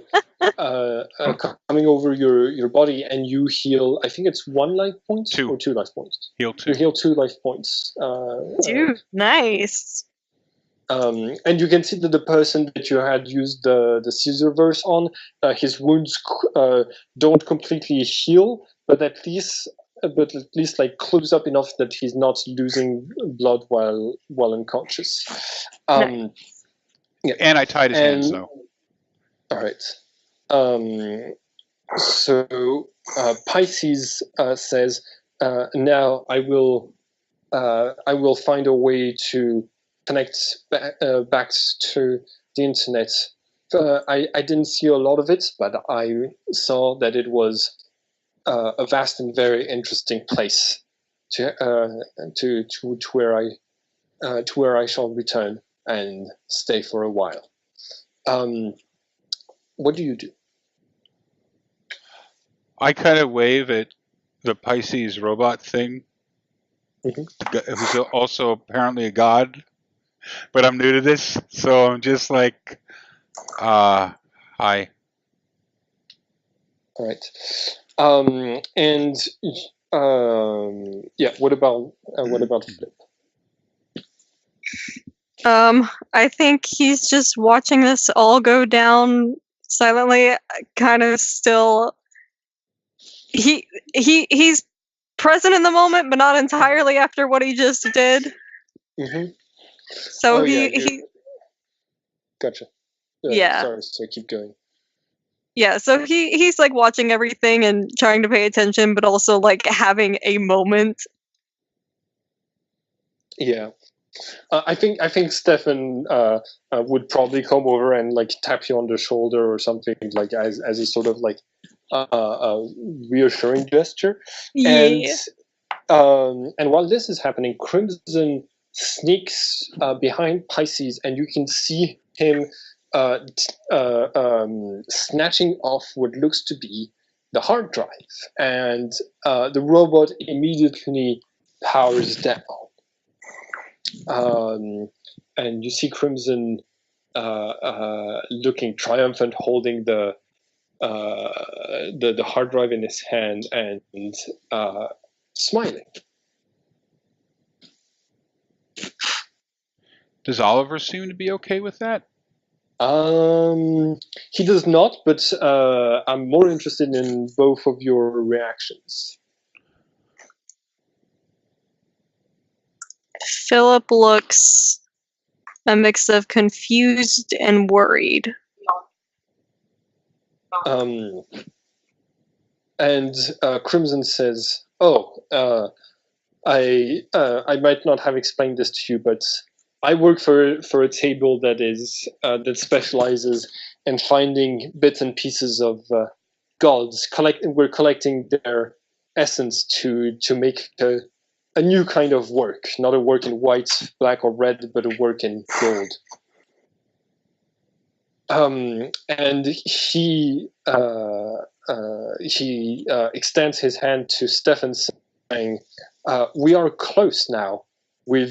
Speaker 1: coming over your body, and you heal. I think it's 1 life point
Speaker 3: 2.
Speaker 1: or 2 life points.
Speaker 3: Heal 2.
Speaker 1: You heal 2 life points.
Speaker 2: Dude, nice.
Speaker 1: And you can see that the person that you had used the Caesar verse on, his wounds don't completely heal, but at least like close up enough that he's not losing blood while unconscious.
Speaker 2: Nice.
Speaker 1: Yeah.
Speaker 3: And I tied his hands, though.
Speaker 1: All right. So Pisces says, "Now I will find a way to connect back to the internet. I didn't see a lot of it, but I saw that it was a vast and very interesting place to where I shall return and stay for a while." What do you do?
Speaker 3: I kind of wave at the Pisces robot thing,
Speaker 1: Mhm.
Speaker 3: who's also apparently a god, but I'm new to this, so I'm just like, hi.
Speaker 1: All right. And yeah, what about Flip?
Speaker 2: I think he's just watching this all go down silently, kind of still. He's present in the moment, but not entirely after what he just did.
Speaker 1: Mm-hmm.
Speaker 2: So
Speaker 1: Oh,
Speaker 2: he
Speaker 1: yeah, gotcha.
Speaker 2: Yeah.
Speaker 1: Sorry, so keep going.
Speaker 2: Yeah, so he's like watching everything and trying to pay attention, but also like having a moment.
Speaker 1: Yeah. I think Stefan would probably come over and like tap you on the shoulder or something, like as a sort of like a reassuring gesture.
Speaker 2: Yeah.
Speaker 1: And while this is happening, Crimson sneaks behind Pisces, and you can see him snatching off what looks to be the hard drive, and the robot immediately powers down. And you see Crimson looking triumphant, holding the hard drive in his hand and smiling.
Speaker 3: Does Oliver seem to be okay with that?
Speaker 1: He does not, but I'm more interested in both of your reactions.
Speaker 2: Philip looks a mix of confused and worried.
Speaker 1: And Crimson says, "Oh, I might not have explained this to you, but I work for a table that that specializes in finding bits and pieces of gods. We're collecting their essence to make a new kind of work, not a work in white, black, or red, but a work in gold." And he extends his hand to Stefan, saying, "We are close now. We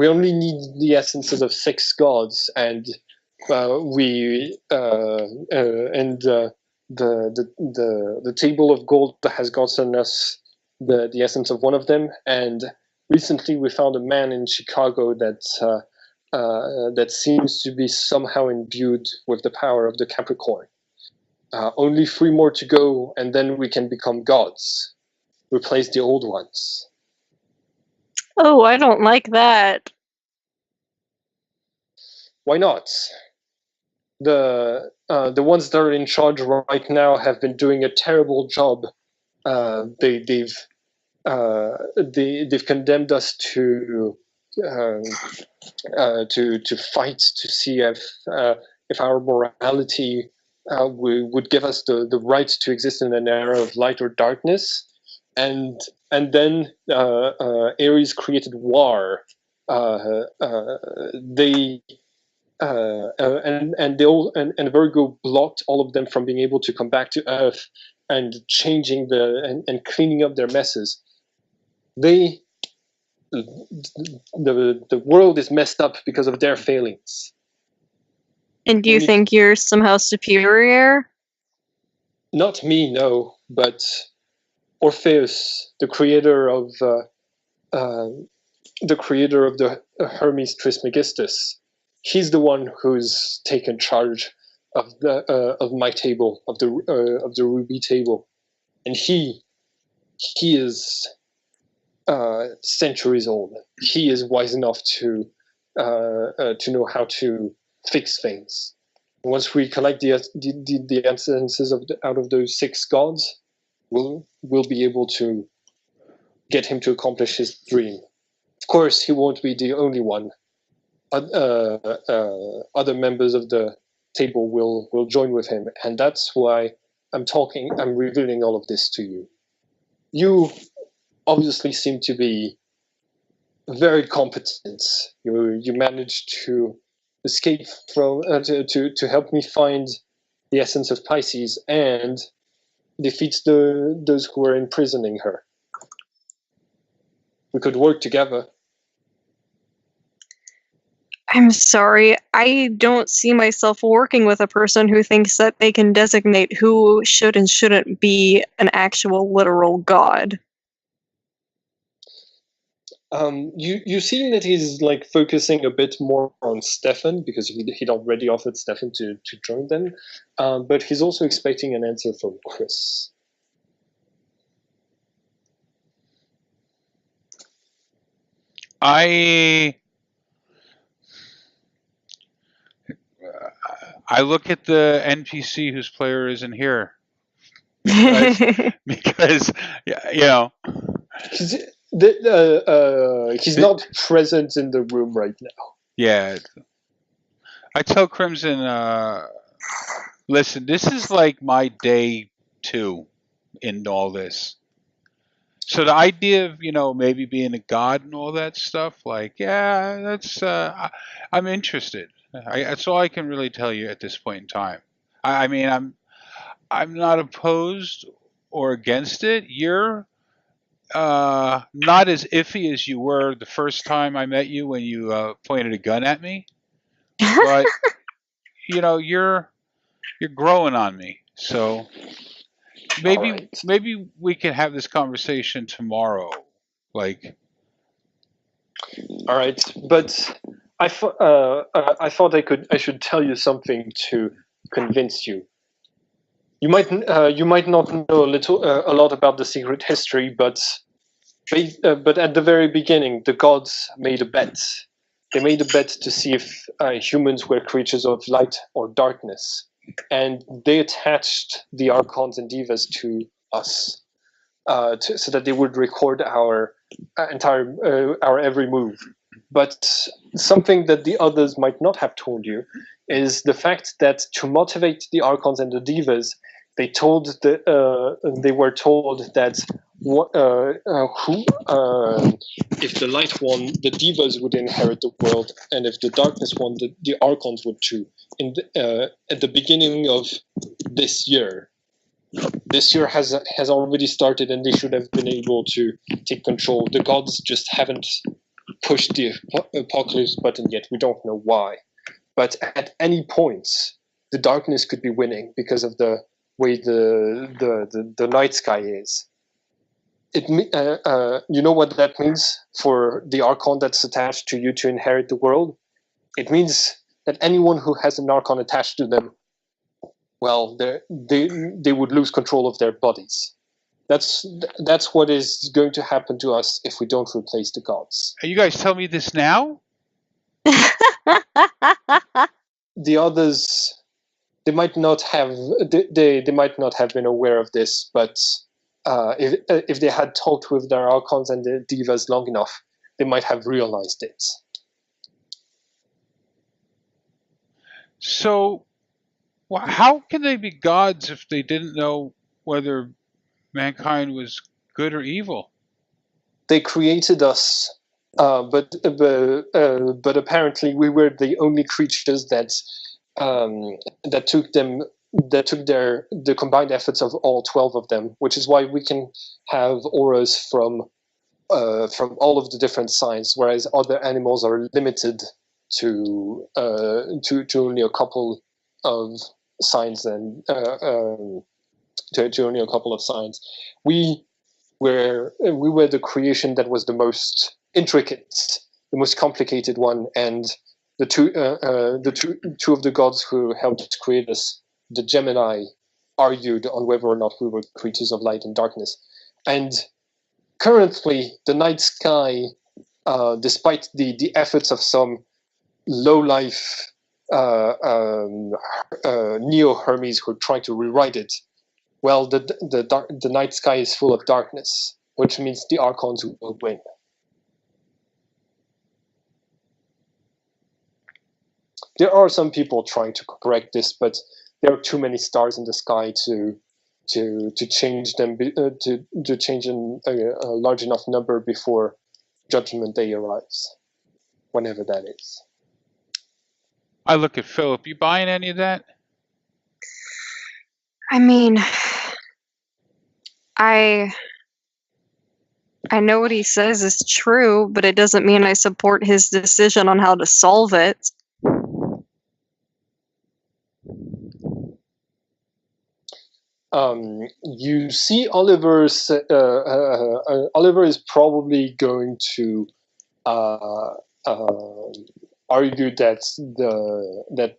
Speaker 1: only need the essences of 6 gods, and the table of gold has gotten us the essence of one of them. And recently, we found a man in Chicago that seems to be somehow imbued with the power of the Capricorn. Only 3 more to go, and then we can become gods. Replace the old ones."
Speaker 2: Oh, I don't like that.
Speaker 1: Why not? The ones that are in charge right now have been doing a terrible job. They've they've condemned us to fight to see if our morality would give us the right to exist in an era of light or darkness, and then Ares created war. They and they all and Virgo blocked all of them from being able to come back to Earth and changing and cleaning up their messes. The world is messed up because of their failings.
Speaker 2: And do you think you're somehow superior?
Speaker 1: Not me, no, but Orpheus, the creator of the Hermes Trismegistus. He's the one who's taken charge of my table, of the ruby table, and he is centuries old. He is wise enough to know how to fix things. Once we collect the essences out of those 6 gods, we'll be able to get him to accomplish his dream. Of course, he won't be the only one. Other members of the table will join with him, and that's why I'm revealing all of this to you. You obviously seem to be very competent. You managed to escape from to help me find the essence of Pisces and defeat those who were imprisoning her. We could work together.
Speaker 2: I'm sorry, I don't see myself working with a person who thinks that they can designate who should and shouldn't be an actual literal god.
Speaker 1: You seem that he's like focusing a bit more on Stefan because he'd already offered Stefan to join them, but he's also expecting an answer from Chris.
Speaker 3: I look at the NPC whose player isn't here because you know
Speaker 1: he's not present in the room right now.
Speaker 3: Yeah, I tell Crimson, listen, this is like my day 2 in all this. So the idea of maybe being a god and all that stuff, like that's I'm interested. That's all I can really tell you at this point in time. I mean, I'm not opposed or against it. You're not as iffy as you were the first time I met you when you pointed a gun at me, but you're growing on me. So maybe we can have this conversation tomorrow. Like,
Speaker 1: all right, but I thought I should tell you something to convince you. You might not know a lot about the secret history, but at the very beginning, the gods made a bet. They made a bet to see if humans were creatures of light or darkness, and they attached the archons and divas to us, so that they would record our our every move. But something that the others might not have told you is the fact that to motivate the archons and the divas, they were told that if the light won, the divas would inherit the world, and if the darkness won, the archons would too. At the beginning of this year. This year has already started, and they should have been able to take control. The gods just haven't pushed the apocalypse button yet. We don't know why. But at any point, the darkness could be winning because of the way the night sky is. You know what that means for the archon that's attached to you to inherit the world? It means that anyone who has an archon attached to them, well, they would lose control of their bodies. That's what is going to happen to us if we don't replace the gods.
Speaker 3: Are you guys telling me this now?
Speaker 1: The others, they might not have been aware of this, but if they had talked with their archons and the divas long enough, they might have realized it.
Speaker 3: So, how can they be gods if they didn't know whether mankind was good or evil?
Speaker 1: They created us, but apparently we were the only creatures that took the combined efforts of all 12 of them, which is why we can have auras from all of the different signs, whereas other animals are limited to only a couple of signs and to only a couple of signs. We were the creation that was the most intricate, the most complicated one, and the two of the gods who helped create us, the Gemini, argued on whether or not we were creatures of light and darkness. And currently, the night sky, despite the efforts of some low-life neo-Hermes who are trying to rewrite it, well, the night sky is full of darkness, which means the Archons will win. There are some people trying to correct this, but there are too many stars in the sky to change them to change in a large enough number before Judgment Day arrives, whenever that is.
Speaker 3: I look at Philip. You buying any of that?
Speaker 2: I mean, I know what he says is true, but it doesn't mean I support his decision on how to solve it.
Speaker 1: You see, Oliver is probably going to argue that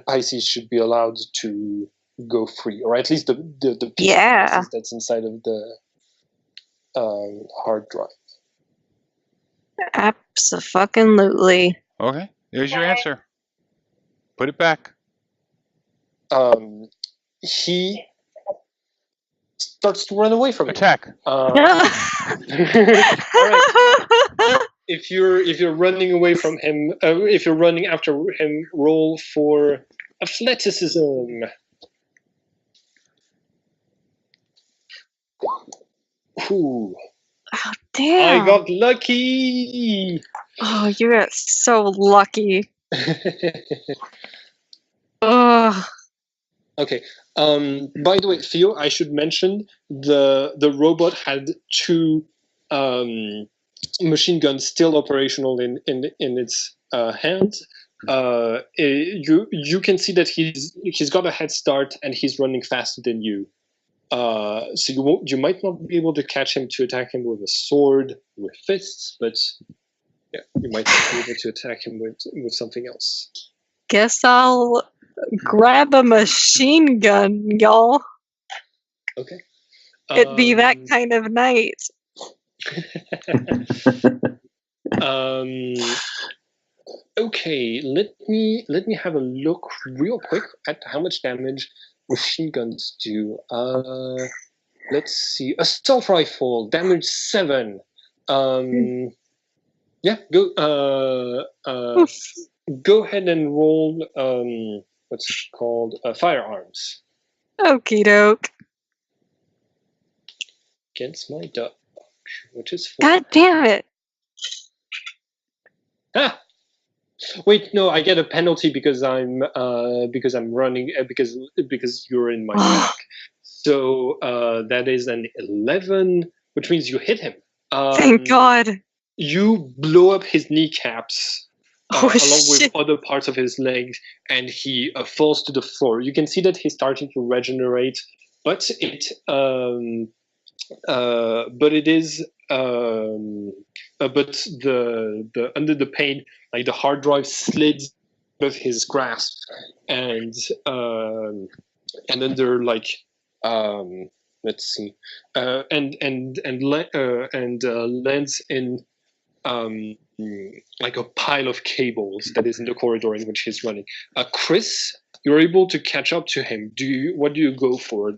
Speaker 1: Pisces should be allowed to go free, or at least the piece of Pisces that's inside of the hard drive.
Speaker 2: Abso-fucking-lutely.
Speaker 3: Okay, there's your answer. Put it back.
Speaker 1: He starts to run away from
Speaker 3: Attack.
Speaker 1: All right. If you're running away from him, if you're running after him, roll for athleticism. Ooh.
Speaker 2: Oh, damn.
Speaker 1: I got lucky.
Speaker 2: Oh, you got so lucky. Ugh.
Speaker 1: Okay. By the way, Theo, I should mention the robot had two machine guns still operational in its hands. You can see that he's got a head start and he's running faster than you. So you might not be able to catch him to attack him with a sword, with fists, but yeah, you might be able to attack him with something else.
Speaker 2: Guess I'll grab a machine gun, y'all.
Speaker 1: Okay.
Speaker 2: It'd be that kind of night.
Speaker 1: Okay, let me have a look real quick at how much damage machine guns do. Let's see. Assault rifle, damage 7. Yeah, go ahead and roll what's it called? Firearms.
Speaker 2: Okie doke.
Speaker 1: Against my duck, which is 4.
Speaker 2: God damn it.
Speaker 1: Ah! Wait, no, I get a penalty because I'm running because you're in my back. So that is an 11, which means you hit him.
Speaker 2: Thank God.
Speaker 1: You blow up his kneecaps along
Speaker 2: shit.
Speaker 1: with other parts of his legs, and he falls to the floor. You can see that he's starting to regenerate, but it is but the under the pain, like the hard drive slids out of his grasp, and under like let's see, and lands in like a pile of cables that is in the corridor in which he's running. Chris, you're able to catch up to him. What do you go for?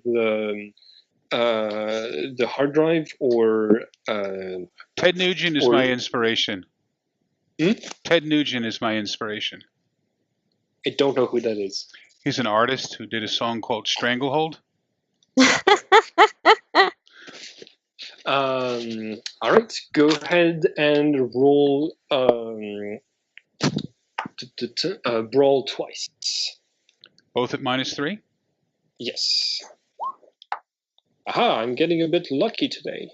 Speaker 1: the hard drive or
Speaker 3: Ted Nugent is
Speaker 1: or-
Speaker 3: my inspiration.
Speaker 1: Hmm?
Speaker 3: Ted Nugent is my inspiration.
Speaker 1: I don't know who that is.
Speaker 3: He's an artist who did a song called Stranglehold.
Speaker 1: All right, go ahead and roll brawl twice.
Speaker 3: Both at -3?
Speaker 1: Yes. Aha, I'm getting a bit lucky today.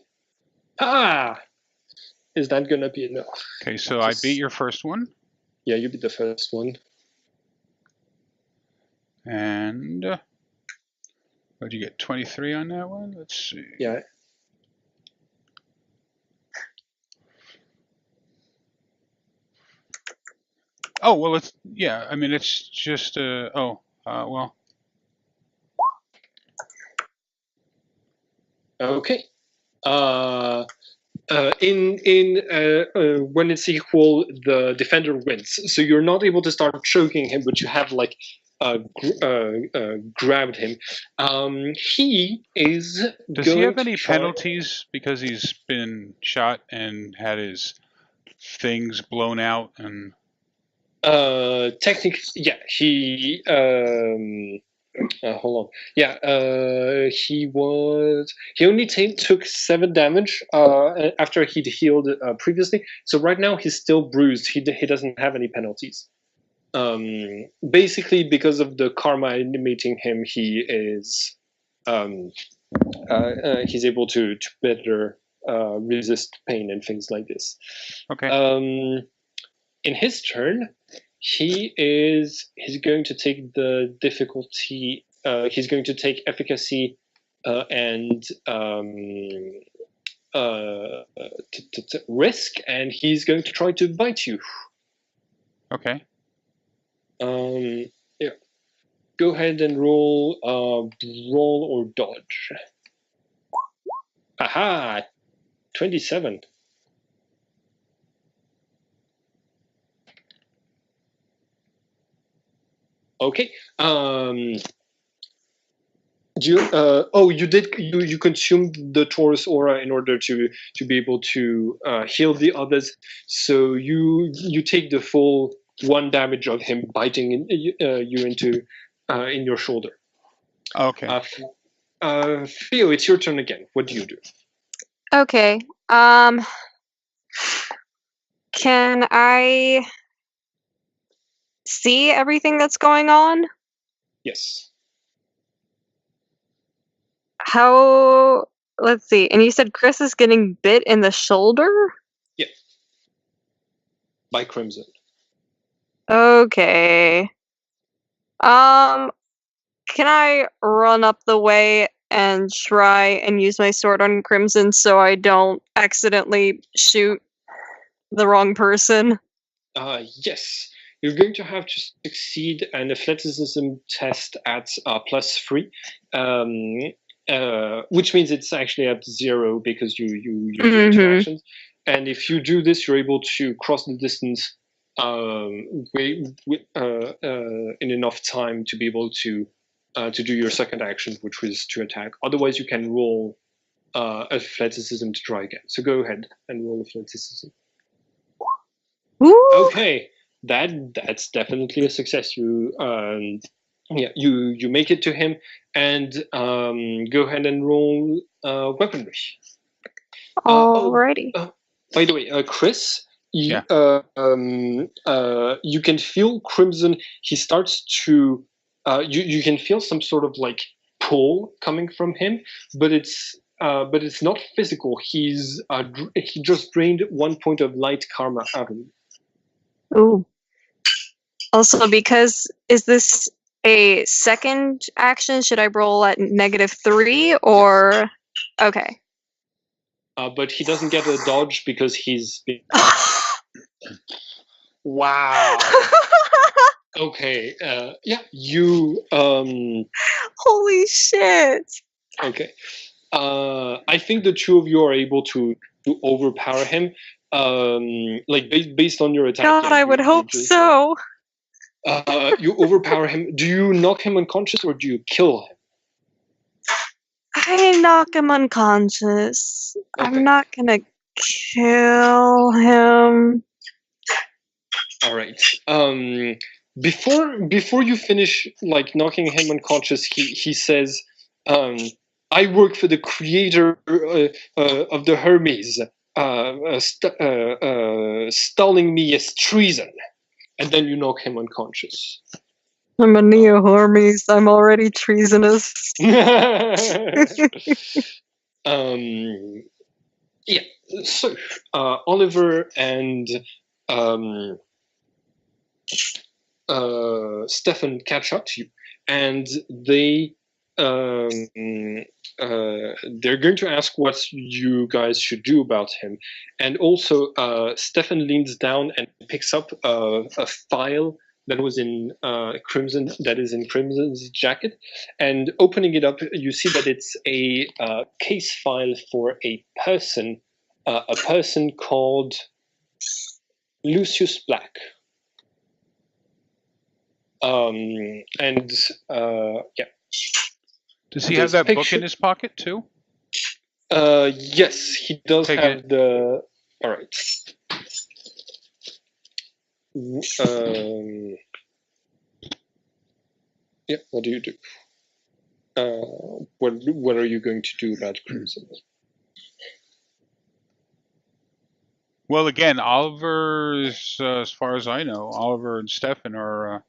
Speaker 1: Ah! Is that gonna be enough?
Speaker 3: Okay, so I beat your first one.
Speaker 1: Yeah, you beat the first one.
Speaker 3: And what'd you get? 23 on that one? Let's see.
Speaker 1: Yeah.
Speaker 3: Oh, well, it's, yeah, I mean, it's just, well.
Speaker 1: Okay. When it's equal, the defender wins. So you're not able to start choking him, but you have like grabbed him. He is.
Speaker 3: Does
Speaker 1: going
Speaker 3: he have
Speaker 1: to
Speaker 3: any
Speaker 1: try-
Speaker 3: penalties because he's been shot and had his things blown out and?
Speaker 1: Technically, yeah. He. Hold on. Yeah, he only took 7 damage after he'd healed previously. So right now he's still bruised. He doesn't have any penalties. Basically, because of the karma animating him, he is he's able to better resist pain and things like this.
Speaker 3: Okay.
Speaker 1: In his turn, he's going to take the difficulty. He's going to take efficacy and risk, and he's going to try to bite you.
Speaker 3: Okay.
Speaker 1: Yeah. Go ahead and roll brawl or dodge. Aha! 27. Okay. You consumed the Taurus aura in order to be able to heal the others. So you take the full 1 damage of him biting you into in your shoulder.
Speaker 3: Okay.
Speaker 1: Theo, it's your turn again. What do you do?
Speaker 2: Okay. Can I see everything that's going on?
Speaker 1: Yes.
Speaker 2: How? Let's see. And you said Chris is getting bit in the shoulder?
Speaker 1: Yeah. By Crimson.
Speaker 2: Okay. Can I run up the way and try and use my sword on Crimson so I don't accidentally shoot the wrong person?
Speaker 1: Yes. You're going to have to succeed an athleticism test at +3, which means it's actually at 0 because you do 2 actions. And if you do this, you're able to cross the distance in enough time to be able to do your second action, which was to attack. Otherwise, you can roll athleticism to try again. So go ahead and roll athleticism.
Speaker 2: Woo!
Speaker 1: Okay, that's definitely a success. You make it to him, and go ahead and roll weaponry.
Speaker 2: Alrighty.
Speaker 1: By the way, Chris,
Speaker 3: Yeah.
Speaker 1: you can feel Crimson. He starts to. You can feel some sort of like pull coming from him, but it's not physical. He just drained 1 point of light karma out of him.
Speaker 2: Ooh. Also, because is this a second action? Should I roll at -3 or? Okay.
Speaker 1: But he doesn't get a dodge because he's been. Wow. Okay. Yeah. You.
Speaker 2: Holy shit!
Speaker 1: Okay. I think the two of you are able to overpower him. Like based on your attack.
Speaker 2: God,
Speaker 1: yeah,
Speaker 2: I would hope so.
Speaker 1: You overpower him. Do you knock him unconscious or do you kill him?
Speaker 2: I knock him unconscious.
Speaker 1: Okay.
Speaker 2: I'm not gonna kill him.
Speaker 1: All right. Before you finish like knocking him unconscious, he says, "I work for the creator of the Hermes. Stalling me is treason." And then you knock him unconscious.
Speaker 2: I'm a Neo Hermes. I'm already treasonous.
Speaker 1: Yeah. So Oliver and Stefan catch up to you, and they're going to ask what you guys should do about him. And also, Stefan leans down and picks up a file that was in Crimson's jacket, and opening it up, you see that it's a case file for a person called Lucius Black. Yeah.
Speaker 3: Does he have
Speaker 1: This
Speaker 3: that book
Speaker 1: picture-
Speaker 3: in his pocket too?
Speaker 1: Yes, he does
Speaker 3: Take
Speaker 1: have
Speaker 3: it.
Speaker 1: the. All right. Yeah. What do you do? What are you going to do about Crimson?
Speaker 3: Well, again, Oliver's, as far as I know, Oliver and Stefan are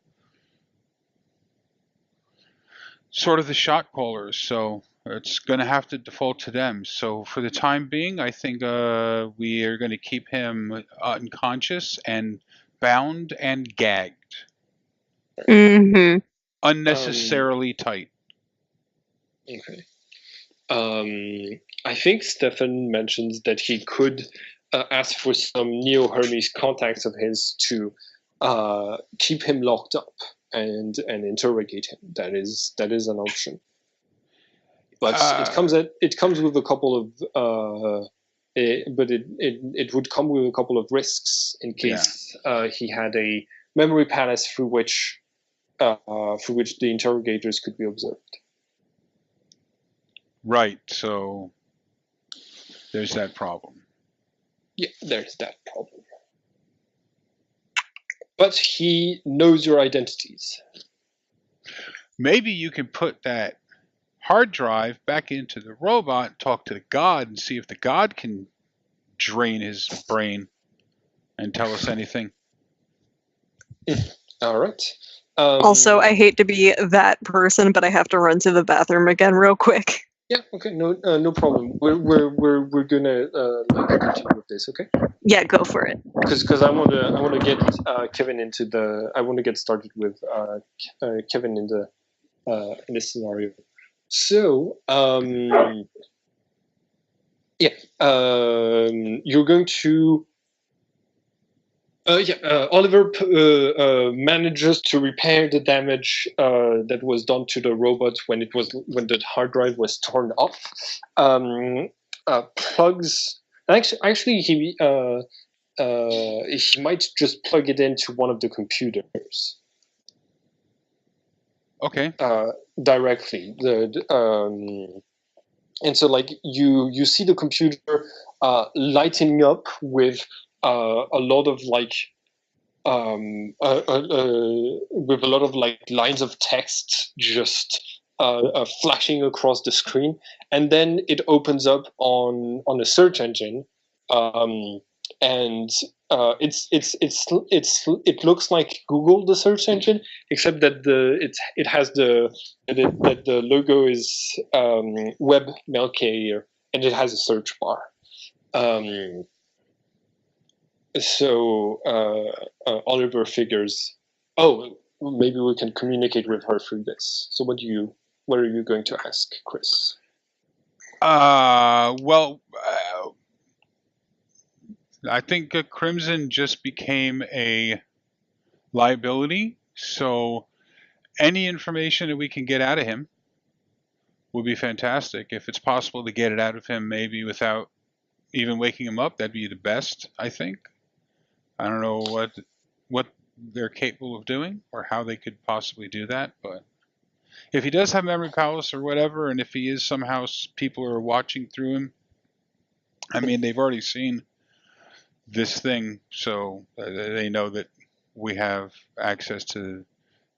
Speaker 3: sort of the shot callers, so it's going to have to default to them. So for the time being, I think we are going to keep him unconscious and bound and gagged,
Speaker 2: Mm-hmm.
Speaker 3: unnecessarily tight.
Speaker 1: Okay. I think Stefan mentions that he could ask for some Neo Hermes contacts of his to keep him locked up and interrogate him. That is an option. But it comes with a couple of it would come with a couple of risks in case he had a memory palace through which the interrogators could be observed.
Speaker 3: Right, so there's that problem.
Speaker 1: Yeah, there's that problem. But he knows your identities.
Speaker 3: Maybe you can put that hard drive back into the robot and talk to the god and see if the god can drain his brain and tell us anything.
Speaker 1: All right.
Speaker 2: Also, I hate to be that person, but I have to run to the bathroom again real quick.
Speaker 1: Yeah. Okay. No problem. We're gonna continue with this. Okay.
Speaker 2: Yeah, go for it.
Speaker 1: Because I want to get Kevin into the. I want to get started with Kevin in this scenario. So you're going to. Oliver manages to repair the damage that was done to the robot when the hard drive was torn off. Plugs. Actually, he might just plug it into one of the computers.
Speaker 3: Okay.
Speaker 1: Directly. And so, like you see the computer lighting up with a lot of like with a lot of like lines of text just flashing across the screen, and then it opens up on a search engine, and it looks like Google, the search engine, except that it has the logo is Web Mail Carrier, and it has a search bar. So Oliver figures, oh, maybe we can communicate with her through this. So what are you going to ask, Chris?
Speaker 3: Well, I think Crimson just became a liability, so any information that we can get out of him would be fantastic. If it's possible to get it out of him maybe without even waking him up, that'd be the best, I think. I don't know what they're capable of doing or how they could possibly do that, but if he does have memory palace or whatever, and if he is somehow people are watching through him, I mean, they've already seen this thing, so they know that we have access to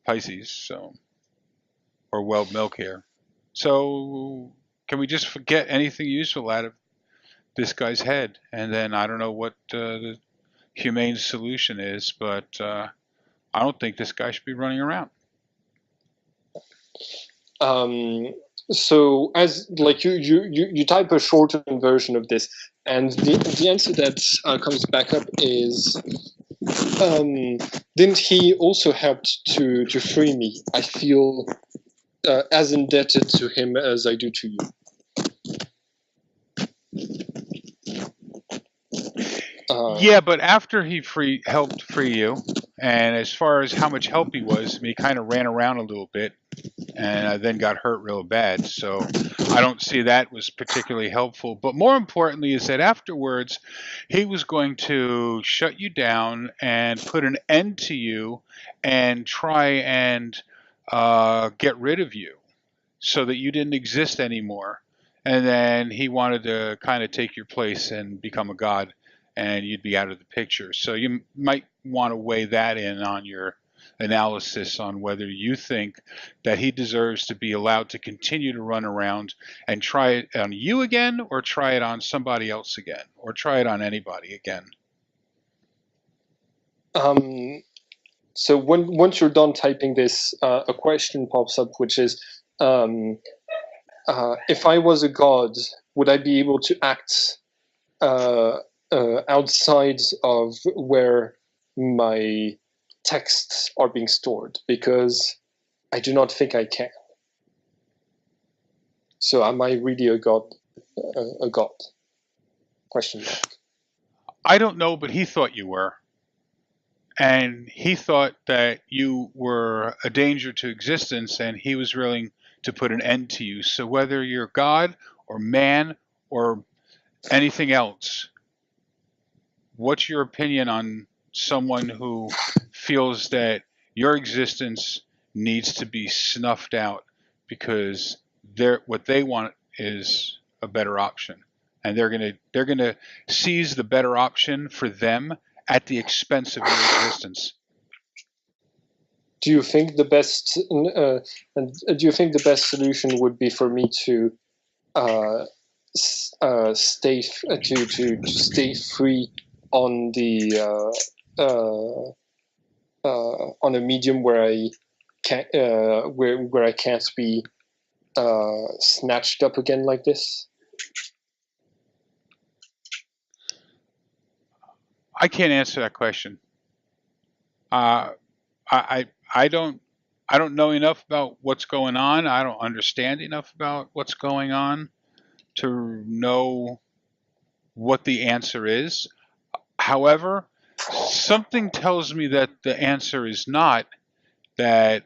Speaker 3: Pisces, so, or Weld Milk here. So can we just forget anything useful out of this guy's head? And then I don't know what the humane solution is, but I don't think this guy should be running around.
Speaker 1: So as like you type a shortened version of this, and the answer that comes back up is, didn't he also help to free me? I feel as indebted to him as I do to you.
Speaker 3: Yeah, but after he helped free you, and as far as how much help he was, he kind of ran around a little bit, and then got hurt real bad. So I don't see that was particularly helpful. But more importantly is that afterwards, he was going to shut you down and put an end to you and try and get rid of you so that you didn't exist anymore. And then he wanted to kind of take your place and become a god, and you'd be out of the picture. So you might want to weigh that in on your analysis on whether you think that he deserves to be allowed to continue to run around and try it on you again, or try it on somebody else again, or try it on anybody again.
Speaker 1: So once you're done typing this, a question pops up, which is, if I was a god, would I be able to act outside of where my texts are being stored? Because I do not think I can. So am I really a god? A god? Question mark.
Speaker 3: I don't know, but he thought you were. And he thought that you were a danger to existence, and he was willing to put an end to you. So whether you're God or man or anything else, what's your opinion on someone who feels that your existence needs to be snuffed out because what they want is a better option, and they're gonna seize the better option for them at the expense of your existence?
Speaker 1: Do you think the best solution would be for me to stay free on the on a medium where I can't where I can't be snatched up again like this?
Speaker 3: I can't answer that question. I don't know enough about what's going on. I don't understand enough about what's going on to know what the answer is. However, something tells me that the answer is not that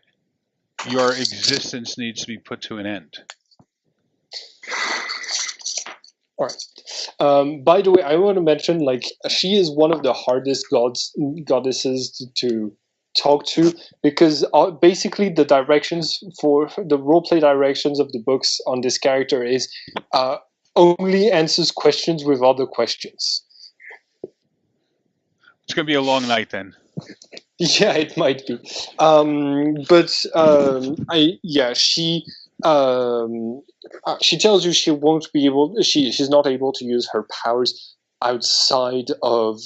Speaker 3: your existence needs to be put to an end.
Speaker 1: All right. By the way, I want to mention, like, she is one of the hardest goddesses to talk to, because basically the directions for the roleplay directions of the books on this character is only answers questions with other questions.
Speaker 3: It's going to be a long night then.
Speaker 1: Yeah, it might be. She tells you she won't be able. She's not able to use her powers outside of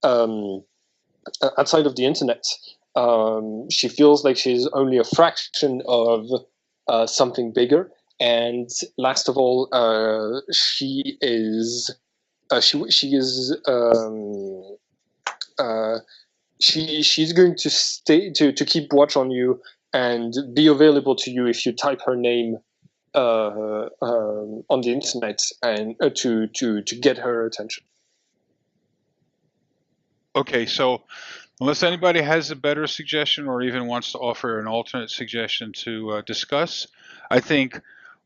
Speaker 1: the internet. She feels like she's only a fraction of something bigger. And last of all, she's going to stay to keep watch on you and be available to you if you type her name on the internet, and to get her attention.
Speaker 3: Okay, so unless anybody has a better suggestion or even wants to offer an alternate suggestion to discuss, I think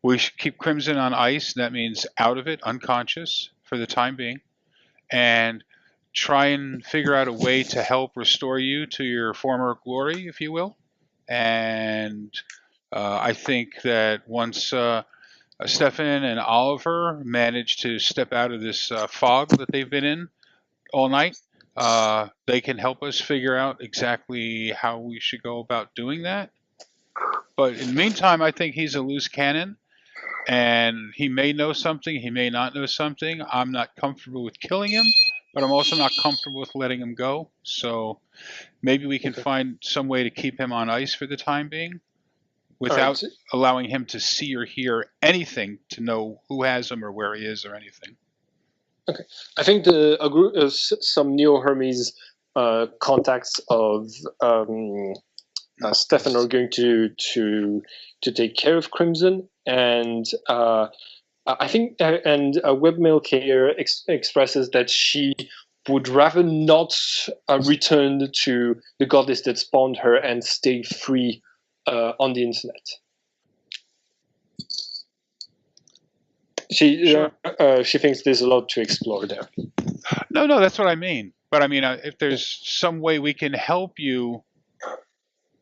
Speaker 3: we should keep Crimson on ice. That means out of it, unconscious for the time being, and try and figure out a way to help restore you to your former glory, if you will, and I think that once Stefan and Oliver manage to step out of this fog that they've been in all night, they can help us figure out exactly how we should go about doing that. But in the meantime, I think he's a loose cannon, and he may know something, he may not know something. I'm not comfortable with killing him, but I'm also not comfortable with letting him go. So maybe we can find some way to keep him on ice for the time being without allowing him to see or hear anything to know who has him or where he is or anything.
Speaker 1: Okay, I think a group of some Neo Hermes contacts of Stefan are going to take care of Crimson, and I think and Webmail Care expresses that she would rather not return to the goddess that spawned her and stay free on the internet. She thinks there's a lot to explore there.
Speaker 3: No, that's what I mean. But I mean, if there's some way we can help you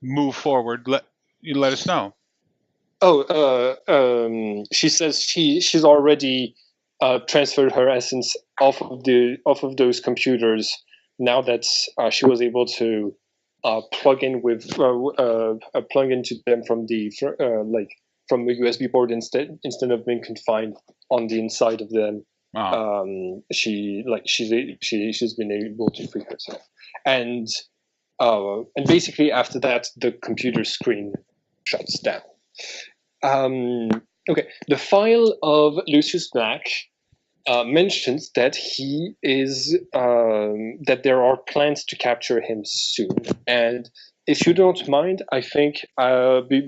Speaker 3: move forward, let us know.
Speaker 1: She says she's already transferred her essence off of those computers now that she was able to plug into them from the from a USB port instead of being confined on the inside of them.
Speaker 3: Wow.
Speaker 1: She's been able to free herself, and basically after that the computer screen shuts down. Okay, the file of Lucius Black mentions that he is that there are plans to capture him soon, and if you don't mind, I think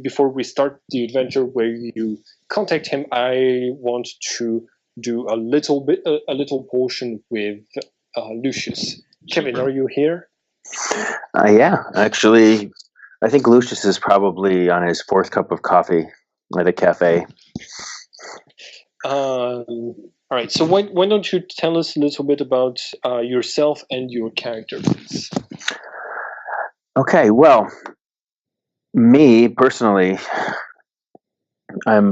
Speaker 1: before we start the adventure where you contact him, I want to do a little portion with Lucius. Kevin, are you here?
Speaker 5: Yeah, actually, I think Lucius is probably on his 4th cup of coffee at a cafe.
Speaker 1: All right, so why don't you tell us a little bit about yourself and your character, please?
Speaker 5: Okay, well, me personally, I'm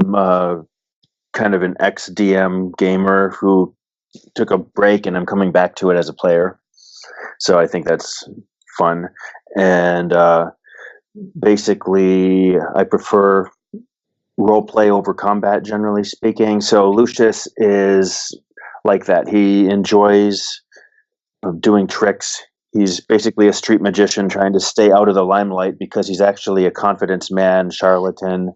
Speaker 5: kind of an ex-DM gamer who took a break, and I'm coming back to it as a player. So I think that's fun. And basically, I prefer role play over combat, generally speaking. So Lucius is like that. He enjoys doing tricks. He's basically a street magician trying to stay out of the limelight because he's actually a confidence man, charlatan,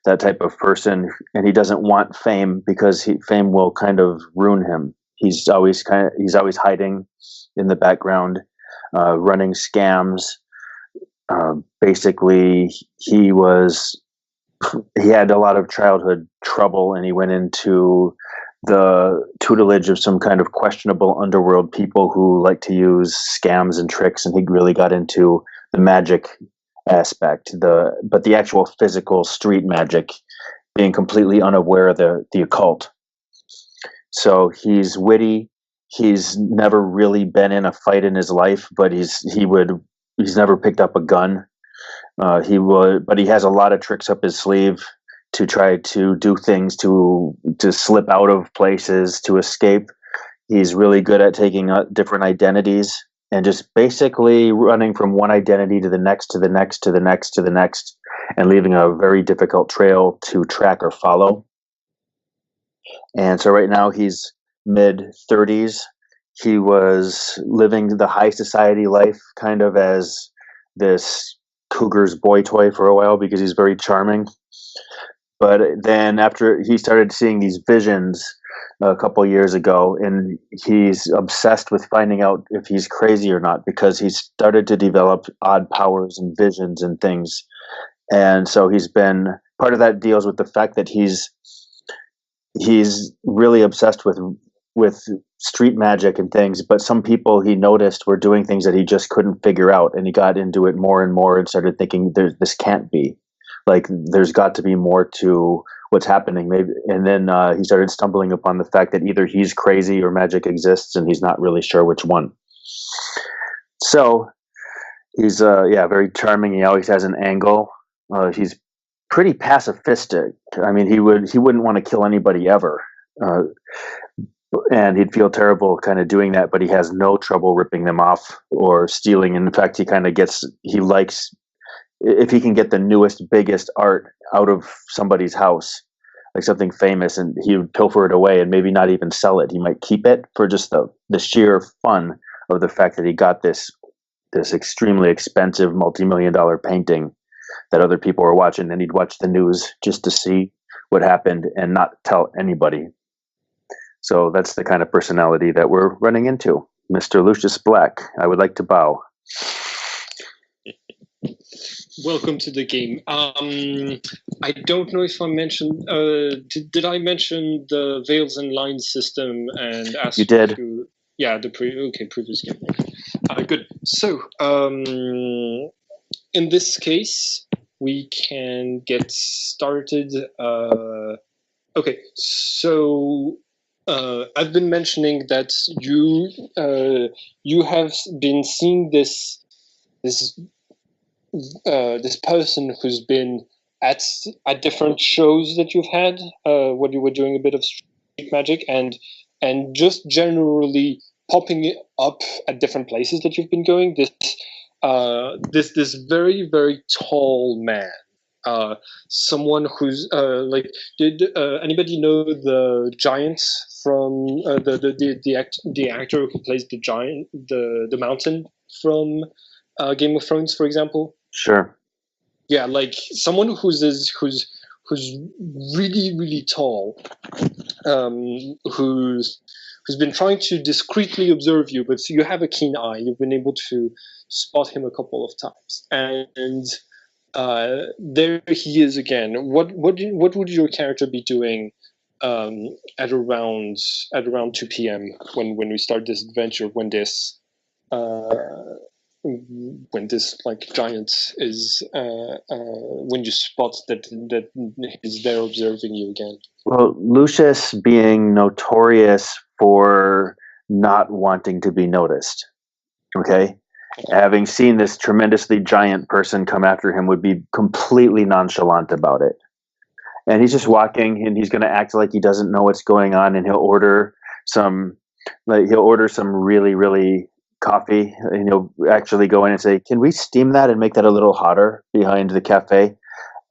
Speaker 5: that type of person. And he doesn't want fame because fame will kind of ruin him. He's always hiding in the background, running scams. Basically, he had a lot of childhood trouble, and he went into the tutelage of some kind of questionable underworld people who like to use scams and tricks, and he really got into the magic aspect, but the actual physical street magic, being completely unaware of the occult. So he's witty. He's never really been in a fight in his life, but he's never picked up a gun. But he has a lot of tricks up his sleeve to try to do things to slip out of places, to escape. He's really good at taking different identities and just basically running from one identity to the next, to the next, to the next, to the next, and leaving a very difficult trail to track or follow. And so right now he's mid-30s. He was living the high society life kind of as this cougar's boy toy for a while because he's very charming. But then after he started seeing these visions a couple years ago, and he's obsessed with finding out if he's crazy or not because he started to develop odd powers and visions and things. And so part of that deals with the fact that he's really obsessed with street magic and things, but some people he noticed were doing things that he just couldn't figure out, and he got into it more and more and started thinking this can't be. Like, there's got to be more to what's happening, maybe. And then he started stumbling upon the fact that either he's crazy or magic exists, and he's not really sure which one. So he's very charming. He always has an angle. He's pretty pacifistic. I mean, he wouldn't want to kill anybody ever, and he'd feel terrible kind of doing that. But he has no trouble ripping them off or stealing. In fact, he likes if he can get the newest, biggest art out of somebody's house, like something famous, and he would pilfer it away and maybe not even sell it. He might keep it for just the sheer fun of the fact that he got this extremely expensive multi-million-dollar painting that other people were watching. And he'd watch the news just to see what happened and not tell anybody. So that's the kind of personality that we're running into. Mr. Lucius Black, I would like to bow.
Speaker 1: Welcome to the game. I don't know if I mentioned. Did I mention the Veils and Lines system and ask
Speaker 5: You did.
Speaker 1: to? Yeah, previous game. Good. So, in this case, we can get started. Okay, so I've been mentioning that you have been seeing this person who's been at different shows that you've had when you were doing a bit of street magic and just generally popping up at different places that you've been going. This very, very tall man, someone who's did anybody know the giant from the actor who plays the giant, the mountain from Game of Thrones, for example?
Speaker 5: Sure.
Speaker 1: Yeah, like someone who's really, really tall, who's been trying to discreetly observe you, but you have a keen eye. You've been able to spot him a couple of times, and there he is again. What would your character be doing at around 2 p.m. when we start this adventure? When this like giant is when you spot that he's there observing you again?
Speaker 5: Well, Lucius being notorious for not wanting to be noticed, okay? Having seen this tremendously giant person come after him would be completely nonchalant about it. And he's just walking and he's going to act like he doesn't know what's going on, and he'll order some really, really coffee, and he'll actually go in and say, "Can we steam that and make that a little hotter behind the cafe?"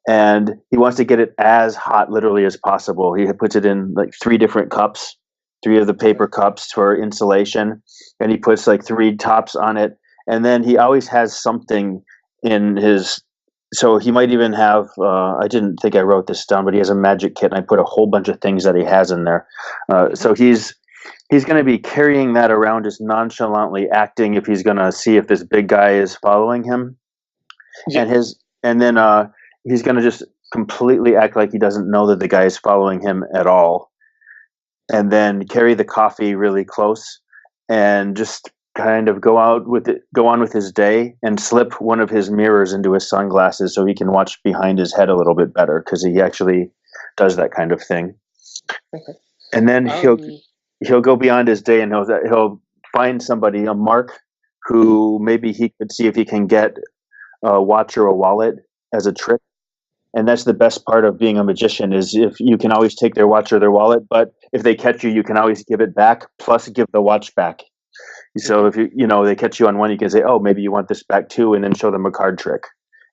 Speaker 5: And he wants to get it as hot literally as possible. He puts it in like 3 different cups, 3 of the paper cups for insulation, and he puts like 3 tops on it. And then he always has something in his, so he might even have, I didn't think I wrote this down, but he has a magic kit, and I put a whole bunch of things that he has in there. So he's going to be carrying that around, just nonchalantly acting if he's going to see if this big guy is following him. Yeah. And then he's going to just completely act like he doesn't know that the guy is following him at all. And then carry the coffee really close and just kind of go on with his day, and slip one of his mirrors into his sunglasses so he can watch behind his head a little bit better, because he actually does that kind of thing. Okay. And then he'll go beyond his day, and he'll find somebody, a mark, who maybe he could see if he can get a watch or a wallet as a trick. And that's the best part of being a magician, is if you can always take their watch or their wallet, but if they catch you can always give it back, plus give the watch back. So if they catch you on one, you can say, "Oh, maybe you want this back too," and then show them a card trick.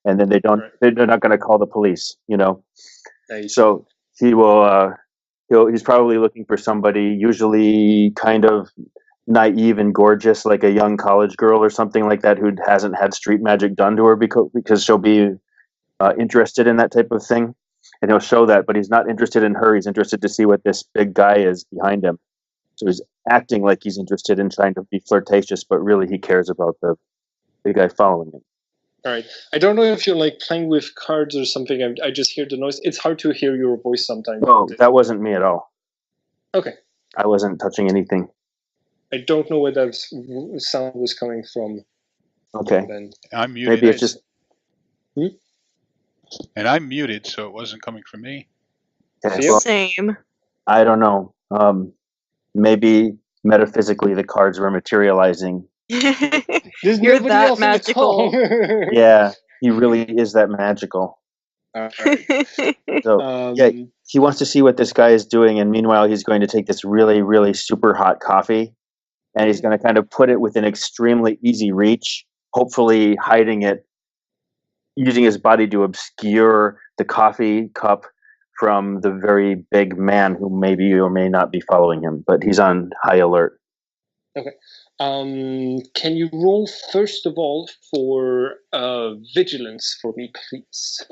Speaker 5: And then they're not going to call the police, Nice. So he will he's probably looking for somebody usually kind of naive and gorgeous, like a young college girl or something like that, who hasn't had street magic done to her because she'll be interested in that type of thing. And he'll show that, but he's not interested in her. He's interested to see what this big guy is behind him. So he's acting like he's interested in trying to be flirtatious, but really he cares about the big guy following him.
Speaker 1: All right. I don't know if you're like playing with cards or something. I just hear the noise. It's hard to hear your voice sometimes.
Speaker 5: Oh, that wasn't me at all.
Speaker 1: Okay.
Speaker 5: I wasn't touching anything.
Speaker 1: I don't know where that sound was coming from.
Speaker 5: Okay.
Speaker 1: Then.
Speaker 3: I'm muted.
Speaker 5: Maybe it's just...
Speaker 3: And I'm muted, so it wasn't coming from me.
Speaker 5: Okay, well,
Speaker 2: same.
Speaker 5: I don't know. Maybe metaphysically the cards were materializing.
Speaker 2: You're that magical.
Speaker 5: Yeah, he really is that magical.
Speaker 1: All right.
Speaker 5: So yeah, he wants to see what this guy is doing, and meanwhile, he's going to take this really, really super hot coffee, and he's going to kind of put it within extremely easy reach, hopefully hiding it, using his body to obscure the coffee cup from the very big man who maybe or may not be following him, but he's on high alert.
Speaker 1: Okay. Can you roll first of all for vigilance for me, please?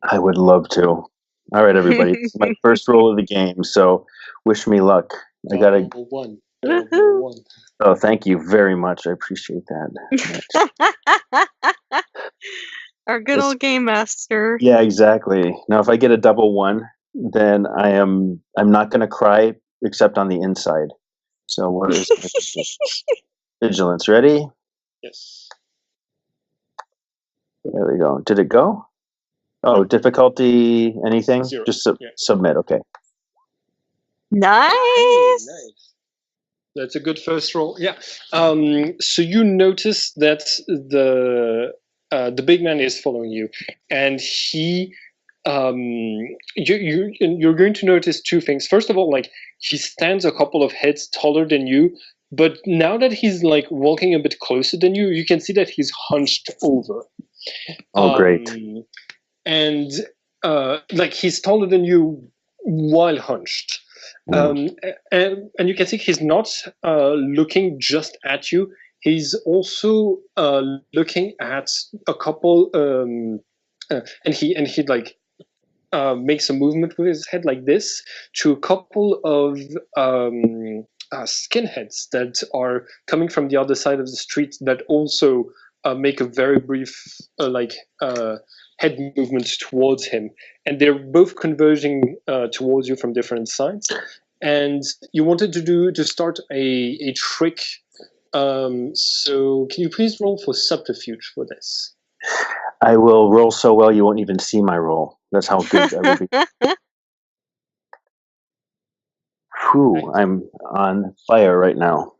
Speaker 5: I would love to. All right, everybody. It's my first roll of the game, so wish me luck. I got a
Speaker 1: one.
Speaker 2: Woohoo.
Speaker 5: Oh, thank you very much. I appreciate that.
Speaker 2: Our good old game master.
Speaker 5: Yeah, exactly. Now, if I get a double one, then I'm not going to cry except on the inside. So where is vigilance? Ready?
Speaker 1: Yes.
Speaker 5: There we go. Did it go? Oh, difficulty, anything?
Speaker 1: 0.
Speaker 5: Just
Speaker 1: Yeah.
Speaker 5: submit. Okay.
Speaker 2: Nice.
Speaker 1: Nice. That's a good first roll. Yeah. So you notice that the big man is following you, and he you're going to notice two things. First of all, like, he stands a couple of heads taller than you, but now that he's like walking a bit closer than you, you can see that he's hunched over.
Speaker 5: Oh, great.
Speaker 1: And like, he's taller than you while hunched. And you can see he's not looking just at you. He's also looking at a couple, and he like makes a movement with his head like this to a couple of skinheads that are coming from the other side of the street that also make a very brief head movement towards him, and they're both converging towards you from different sides. And you wanted to start a trick. So can you please roll for subterfuge for this?
Speaker 5: I will roll so well you won't even see my roll. That's how good I will be. Whew, I'm on fire right now.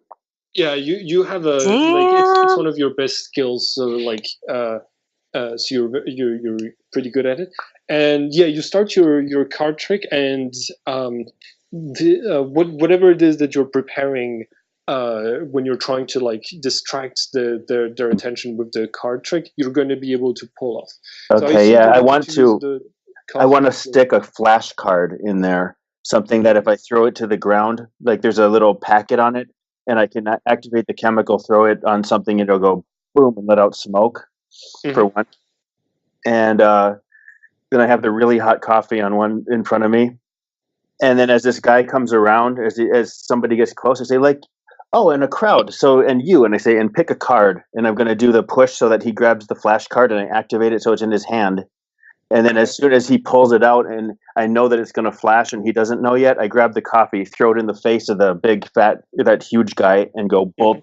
Speaker 1: Yeah, you have a it's one of your best skills. So like so you're pretty good at it. And yeah, you start your card trick, and whatever it is that you're preparing when you're trying to like distract their attention with the card trick, you're going to be able to pull off.
Speaker 5: Okay, so I want to stick a flash card in there, something that if I throw it to the ground, like there's a little packet on it, and I can activate the chemical, throw it on something, and it'll go boom and let out smoke. For one, and then I have the really hot coffee on one in front of me, and then as this guy comes around, as somebody gets close, I say like, "Oh, and a crowd." So and you, and I say, and pick a card, and I'm going to do the push so that he grabs the flash card, and I activate it so it's in his hand, and then as soon as he pulls it out, and I know that it's going to flash, and he doesn't know yet, I grab the coffee, throw it in the face of the big fat, that huge guy, and go bolt.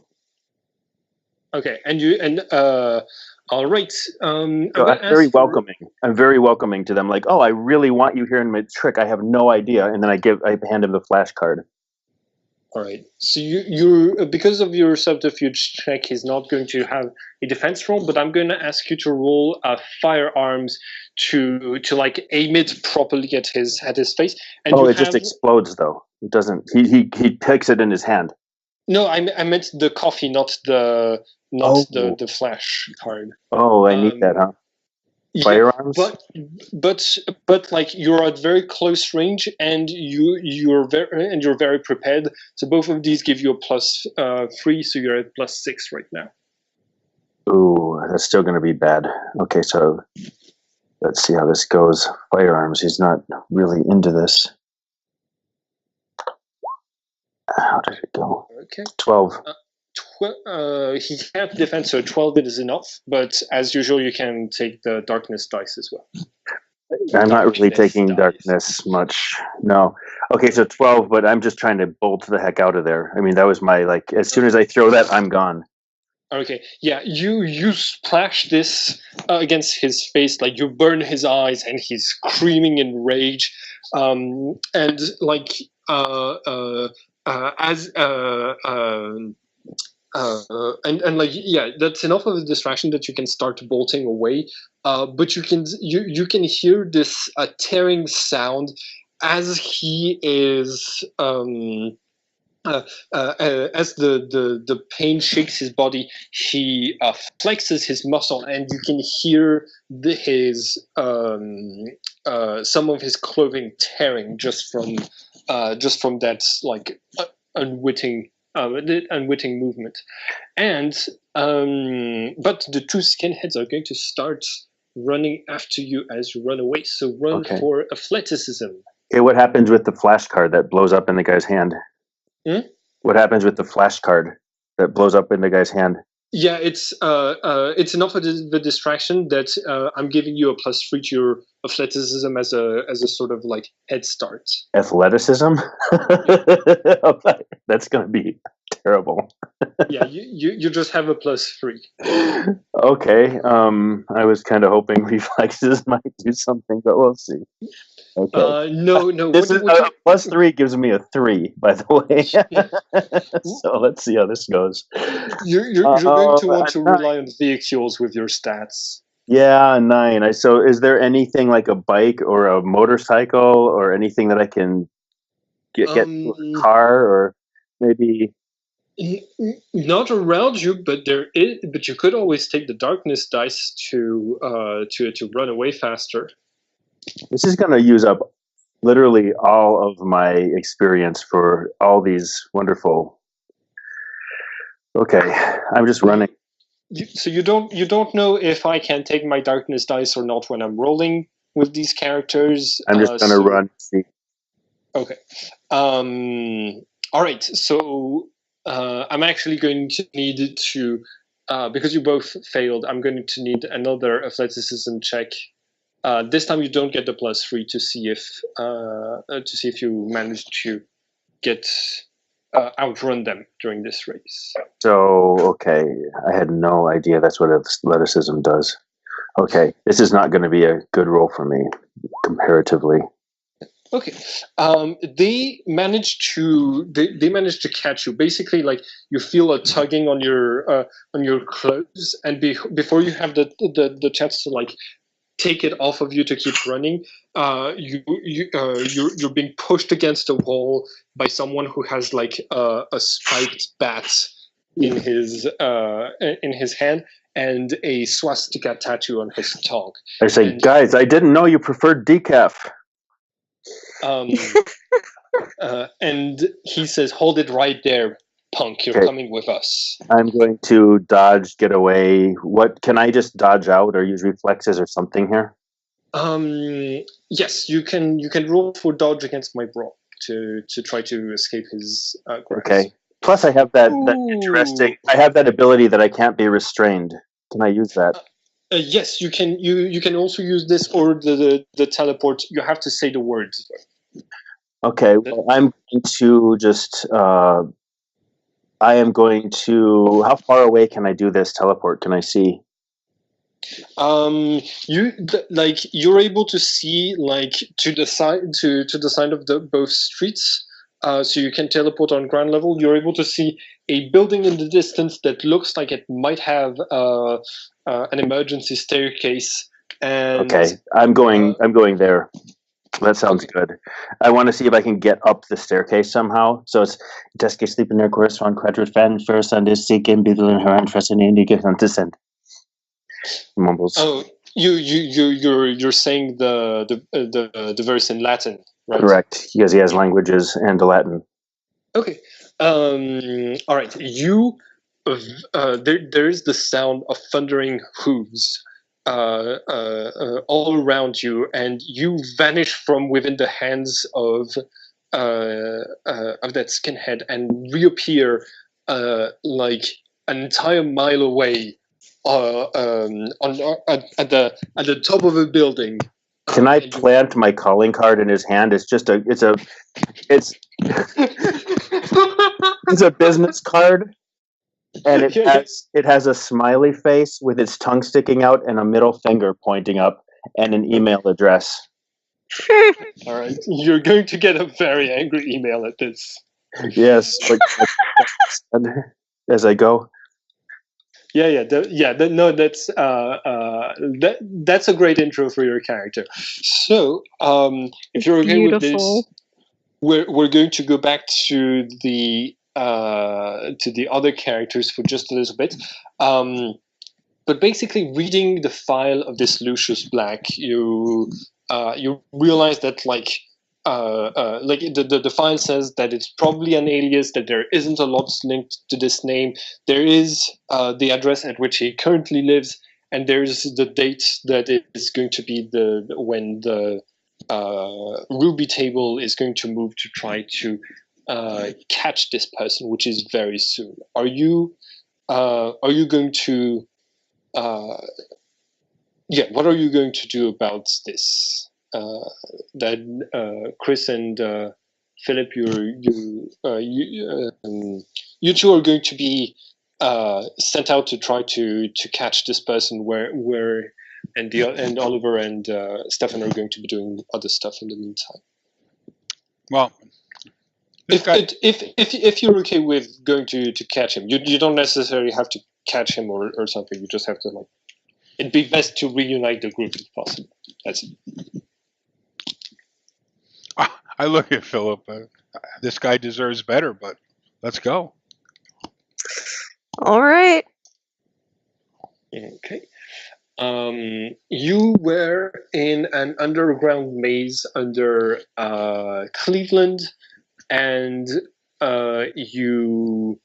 Speaker 1: Okay, and all right.
Speaker 5: So I'm very welcoming. I'm very welcoming to them. Like, oh, I really want you here in my trick. I have no idea, and then I hand him the flash card.
Speaker 1: All right. So you because of your subterfuge check, he's not going to have a defense roll, but I'm going to ask you to roll firearms to like aim it properly at his face. And
Speaker 5: it just explodes though. It doesn't. He takes it in his hand.
Speaker 1: No, I meant the coffee, not the flash card.
Speaker 5: Oh, I need that, huh? Firearms.
Speaker 1: Yeah, but like, you're at very close range, and you're very prepared. So both of these give you a +3, so you're at +6 right now.
Speaker 5: Ooh, that's still going to be bad. Okay, so let's see how this goes. Firearms. He's not really into this. How did it go?
Speaker 1: Okay.
Speaker 5: 12.
Speaker 1: He can't defend, so 12 is enough. But as usual, you can take the darkness dice as well.
Speaker 5: I'm not really taking darkness much. No. Okay, so 12, but I'm just trying to bolt the heck out of there. I mean, that was my, like, as soon as I throw that, I'm gone.
Speaker 1: Okay, yeah, you splash this against his face, like you burn his eyes, and he's screaming in rage. And like and like yeah, that's enough of a distraction that you can start bolting away. But you can hear this tearing sound as he is as the pain shakes his body. He flexes his muscle, and you can hear his some of his clothing tearing just from that like unwitting unwitting movement. And but the two skinheads are going to start running after you as you run away. So run
Speaker 5: Okay.
Speaker 1: for athleticism.
Speaker 5: Okay, what happens with the flashcard that blows up in the guy's hand? What happens with the flashcard that blows up in the guy's hand?
Speaker 1: Yeah, it's enough of the distraction that I'm giving you a +3 to your athleticism as a sort of like head start.
Speaker 5: Athleticism? That's going to be terrible.
Speaker 1: Yeah, you just have a +3.
Speaker 5: Okay. I was kind of hoping reflexes might do something, but we'll see. Okay.
Speaker 1: No.
Speaker 5: This is a +3 gives me a 3, by the way. So let's see how this goes.
Speaker 1: You're going to want to rely on vehicles with your stats.
Speaker 5: Yeah, 9. So is there anything like a bike or a motorcycle or anything that I can get to a car, or maybe?
Speaker 1: Not around you, but there is. But you could always take the darkness dice to run away faster.
Speaker 5: This is going to use up literally all of my experience for all these wonderful. Okay, I'm just running.
Speaker 1: So you don't know if I can take my darkness dice or not when I'm rolling with these characters.
Speaker 5: I'm just going to run. See.
Speaker 1: Okay. All right. So I'm actually going to need to because you both failed. I'm going to need another athleticism check. This time you don't get the +3 to see if you manage to get outrun them during this race.
Speaker 5: So, okay, I had no idea that's what athleticism does. Okay, this is not going to be a good roll for me, comparatively.
Speaker 1: Okay, they managed to catch you. Basically, like you feel a tugging on your clothes, and before you have the chance to like take it off of you to keep running, you're being pushed against a wall by someone who has like a spiked bat in his hand and a swastika tattoo on his tongue.
Speaker 5: I say, guys, I didn't know you preferred decaf.
Speaker 1: And he says, "Hold it right there, punk. You're coming with us."
Speaker 5: I'm going to dodge, get away. What can I just dodge out or use reflexes or something here?
Speaker 1: Yes, you can roll for dodge against my brawl to try to escape his grasp.
Speaker 5: Okay. Plus, I have that interesting. I have that ability that I can't be restrained. Can I use that?
Speaker 1: Yes, you can. You can also use this or the teleport. You have to say the words.
Speaker 5: Okay, well, I'm going to just. I am going to. How far away can I do this teleport? Can I see?
Speaker 1: You're able to see like to the side of the both streets. So you can teleport on ground level. You're able to see a building in the distance that looks like it might have an emergency staircase. And
Speaker 5: okay, I'm going there. That sounds good. I want to see if I can get up the staircase somehow. So it's Deske sleeping there, correspond quadrant fan first and is seeking people in her interest in India get on descent. Mumbles.
Speaker 1: Oh, you're saying the verse in Latin, right?
Speaker 5: Correct, because he has languages and Latin.
Speaker 1: Okay. All right. There is the sound of thundering hooves all around you, and you vanish from within the hands of that skinhead and reappear like an entire mile away at the top of a building.
Speaker 5: Can I plant my calling card in his hand? It's a business card, and it has a smiley face with its tongue sticking out and a middle finger pointing up and an email address.
Speaker 1: All right, you're going to get a very angry email at this.
Speaker 5: Yes. as I go?
Speaker 1: Yeah. That's a great intro for your character. So, if you're okay with this,
Speaker 2: Beautiful.
Speaker 1: we're going to go back to the other characters for just a little bit. But basically, reading the file of this Lucius Black, you realize that like the file says that it's probably an alias, that there isn't a lot linked to this name. There is the address at which he currently lives, and there's the date that is going to be when the Ruby table is going to move to try to catch this person, which is very soon. Are you going to what are you going to do about this? Chris and Philip, you two are going to be sent out to try to catch this person. And Oliver and Stefan are going to be doing other stuff in the meantime.
Speaker 3: Well,
Speaker 1: if you're okay with going to catch him, you don't necessarily have to catch him or something. You just have to like. It'd be best to reunite the group if possible. That's it.
Speaker 3: I look at Philip. This guy deserves better, but let's go.
Speaker 2: All right.
Speaker 1: Okay. You were in an underground maze under Cleveland, and you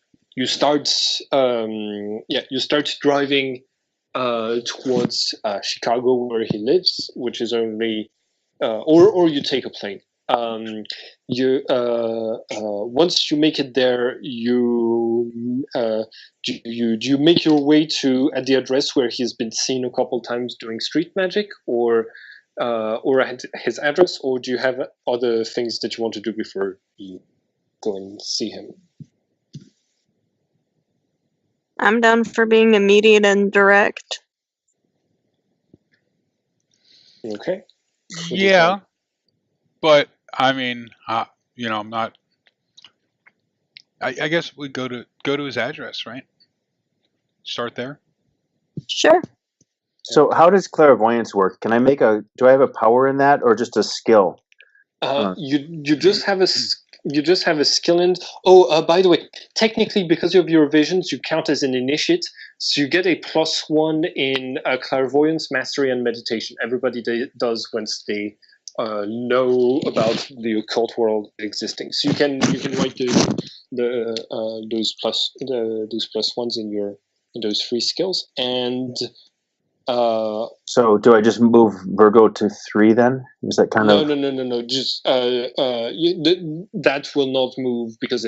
Speaker 1: start driving towards Chicago, where he lives, which is only or you take a plane. Once you make it there, do you make your way to at the address where he's been seen a couple times doing street magic, or at his address, or do you have other things that you want to do before you go and see him?
Speaker 2: I'm down for being immediate and direct.
Speaker 1: Okay.
Speaker 3: Yeah, but I mean, I'm not. I guess we go to his address, right? Start there.
Speaker 2: Sure.
Speaker 5: So how does clairvoyance work? Can I do I have a power in that, or just a skill?
Speaker 1: You just have a skill in. By the way, technically, because of your visions, you count as an initiate, so you get a +1 in clairvoyance, mastery, and meditation. Everybody does once they know about the occult world existing. So you can write those +1s in those free skills. And
Speaker 5: so do I just move Virgo to 3 then? Is that kind of
Speaker 1: no? Just that will not move because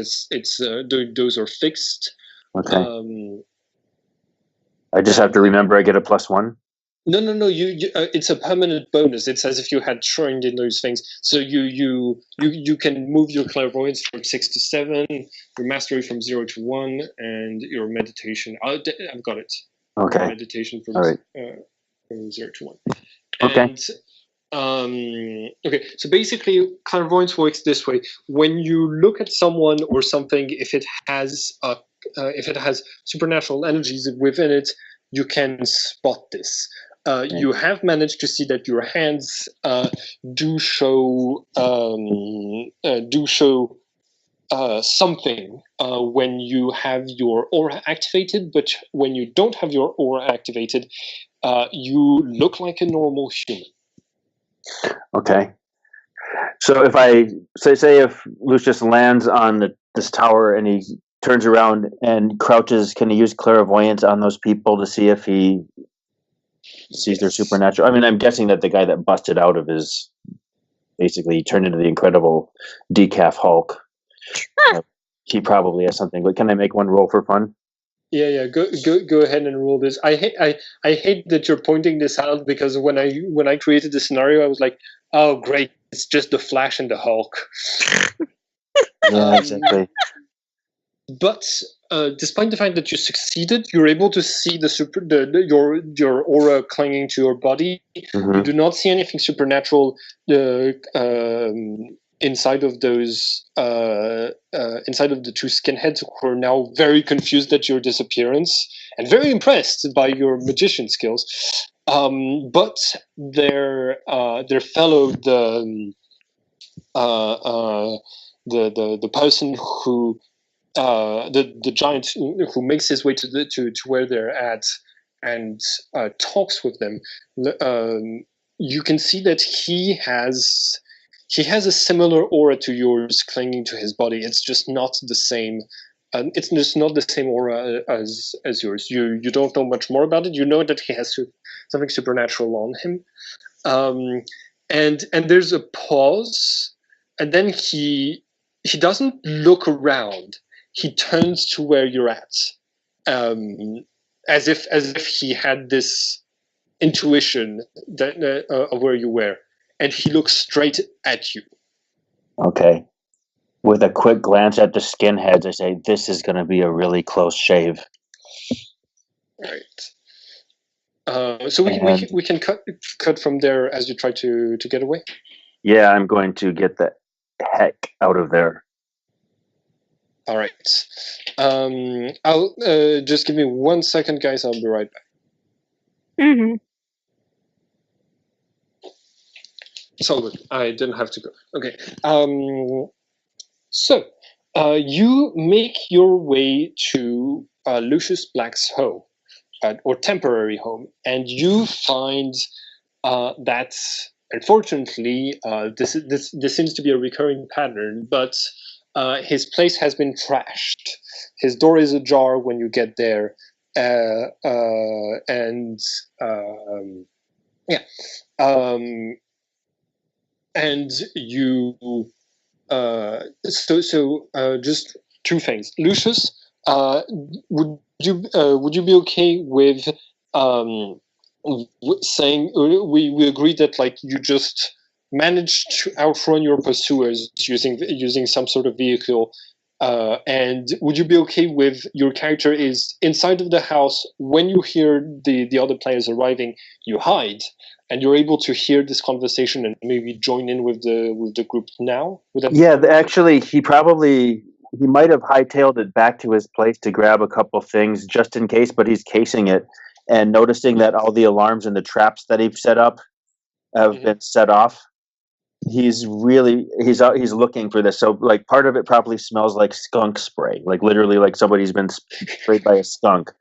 Speaker 1: those are fixed.
Speaker 5: Okay. I just have to remember I get a +1.
Speaker 1: No. You it's a permanent bonus. It's as if you had trained in those things. So you can move your clairvoyance from 6 to 7, your mastery from 0 to 1, and your meditation. I've got it.
Speaker 5: Okay.
Speaker 1: Meditation from, from 0 to 1.
Speaker 5: Okay.
Speaker 1: And, okay, so basically, clairvoyance works this way: when you look at someone or something, if it has supernatural energies within it, you can spot this. You have managed to see that your hands do show something when you have your aura activated, but when you don't have your aura activated, you look like a normal human.
Speaker 5: Okay. So if I say if Lucius lands on this tower and he turns around and crouches, can he use clairvoyance on those people to see if he sees their supernatural? I mean, I'm guessing that the guy that busted out of his basically turned into the Incredible Decaf Hulk. He probably has something, but can I make one roll for fun?
Speaker 1: Yeah. Go ahead and roll this. I hate that you're pointing this out, because when I created the scenario, I was like, oh great, it's just the Flash and the Hulk.
Speaker 5: Yeah, exactly.
Speaker 1: But despite the fact that you succeeded, you're able to see your aura clinging to your body.
Speaker 5: Mm-hmm.
Speaker 1: You do not see anything supernatural. inside of those inside of the two skinheads who are now very confused at your disappearance and very impressed by your magician skills. But their fellow the person who the giant who makes his way to where they're at and talks with them, you can see that he has a similar aura to yours clinging to his body. It's just not the same. It's just not the same aura as yours. You don't know much more about it. You know that he has something supernatural on him. And there's a pause, and then he doesn't look around. He turns to where you're at, as if he had this intuition that of where you were, and he looks straight at you.
Speaker 5: Okay. With a quick glance at the skinheads, I say, "This is going to be a really close shave."
Speaker 1: Right. So we can cut from there as you try to get away.
Speaker 5: Yeah, I'm going to get the heck out of there.
Speaker 1: All right. I'll just give me 1 second, guys. I'll be right back.
Speaker 2: Mm-hmm.
Speaker 1: It's all good. I didn't have to go. Okay. So you make your way to Lucius Black's home, or temporary home, and you find that, unfortunately, this seems to be a recurring pattern, but his place has been trashed. His door is ajar when you get there, and you. Just two things, Lucius. Would you be okay with saying we agree that like you just managed to outrun your pursuers using some sort of vehicle, and would you be okay with your character is inside of the house when you hear the other players arriving, you hide, and you're able to hear this conversation and maybe join in with the group now?
Speaker 5: Actually, he might have hightailed it back to his place to grab a couple things just in case, but he's casing it and noticing that all the alarms and the traps that he's set up have been set off. He's looking for this. So like part of it probably smells like skunk spray, like literally like somebody's been sprayed by a skunk.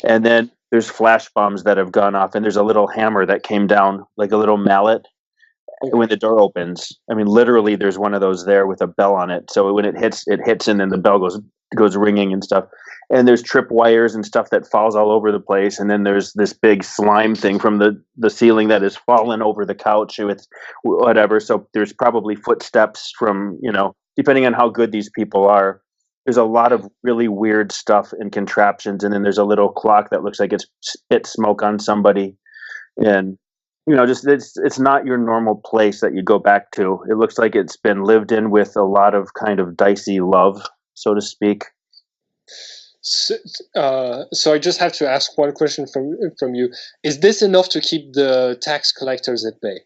Speaker 5: And then there's flash bombs that have gone off, and there's a little hammer that came down, like a little mallet, when the door opens. I mean, literally, there's one of those there with a bell on it. So when it hits, and then the bell goes ringing and stuff. And there's trip wires and stuff that falls all over the place. And then there's this big slime thing from the ceiling that has fallen over the couch with whatever. So there's probably footsteps from, depending on how good these people are. There's a lot of really weird stuff and contraptions, and then there's a little clock that looks like it's spit smoke on somebody, and just it's not your normal place that you go back to. It looks like it's been lived in with a lot of kind of dicey love, so to speak.
Speaker 1: So I just have to ask one question from you: is this enough to keep the tax collectors at bay?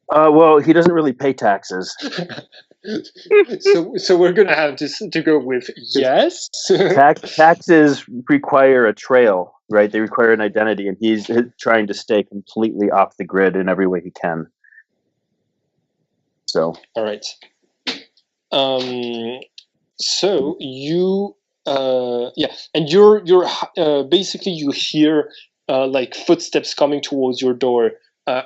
Speaker 5: Well, he doesn't really pay taxes.
Speaker 1: So we're gonna have to go with yes.
Speaker 5: Taxes require a trail, right? They require an identity, and he's trying to stay completely off the grid in every way he can. So
Speaker 1: all right. So you and you're basically you hear like footsteps coming towards your door.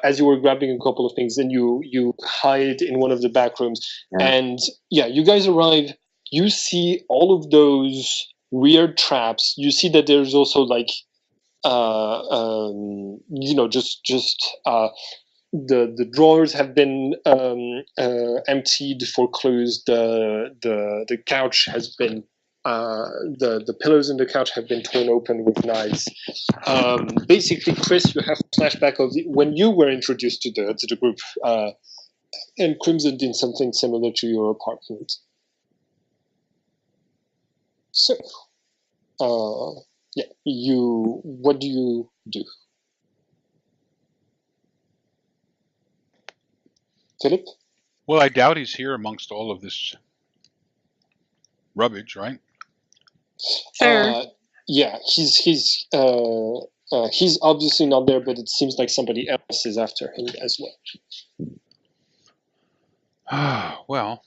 Speaker 1: As you were grabbing a couple of things, and you hide in one of the back rooms, and you guys arrive. You see all of those weird traps. You see that there's also like, the drawers have been emptied for clues. The couch has been. The pillows in the couch have been torn open with knives. Basically, Chris, you have a flashback of when you were introduced to the group, and Crimson did something similar to your apartment. So, what do you do, Philip?
Speaker 3: Well, I doubt he's here amongst all of this rubbish, right?
Speaker 2: Fair.
Speaker 1: Yeah, he's obviously not there, but it seems like somebody else is after him as well.
Speaker 3: Well,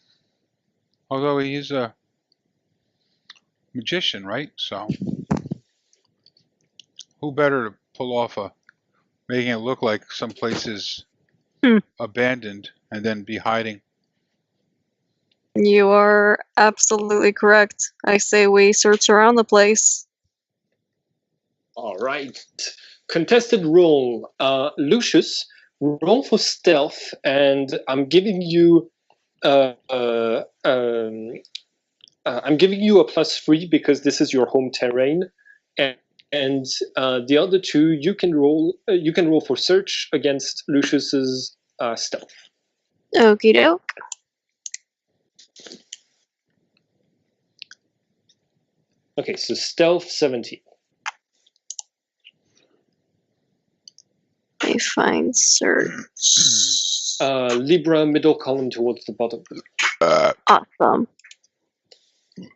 Speaker 3: although he is a magician, right? So, who better to pull off making it look like some place is abandoned and then be hiding?
Speaker 2: You are absolutely correct. I say we search around the place.
Speaker 1: All right. Contested roll. Lucius, roll for stealth, and I'm giving you a +3 because this is your home terrain, and the other two you can roll. You can roll for search against Lucius's stealth.
Speaker 2: Okie doke.
Speaker 1: Okay, so stealth 17.
Speaker 2: I find search.
Speaker 1: Libra, middle column towards the bottom.
Speaker 2: Awesome.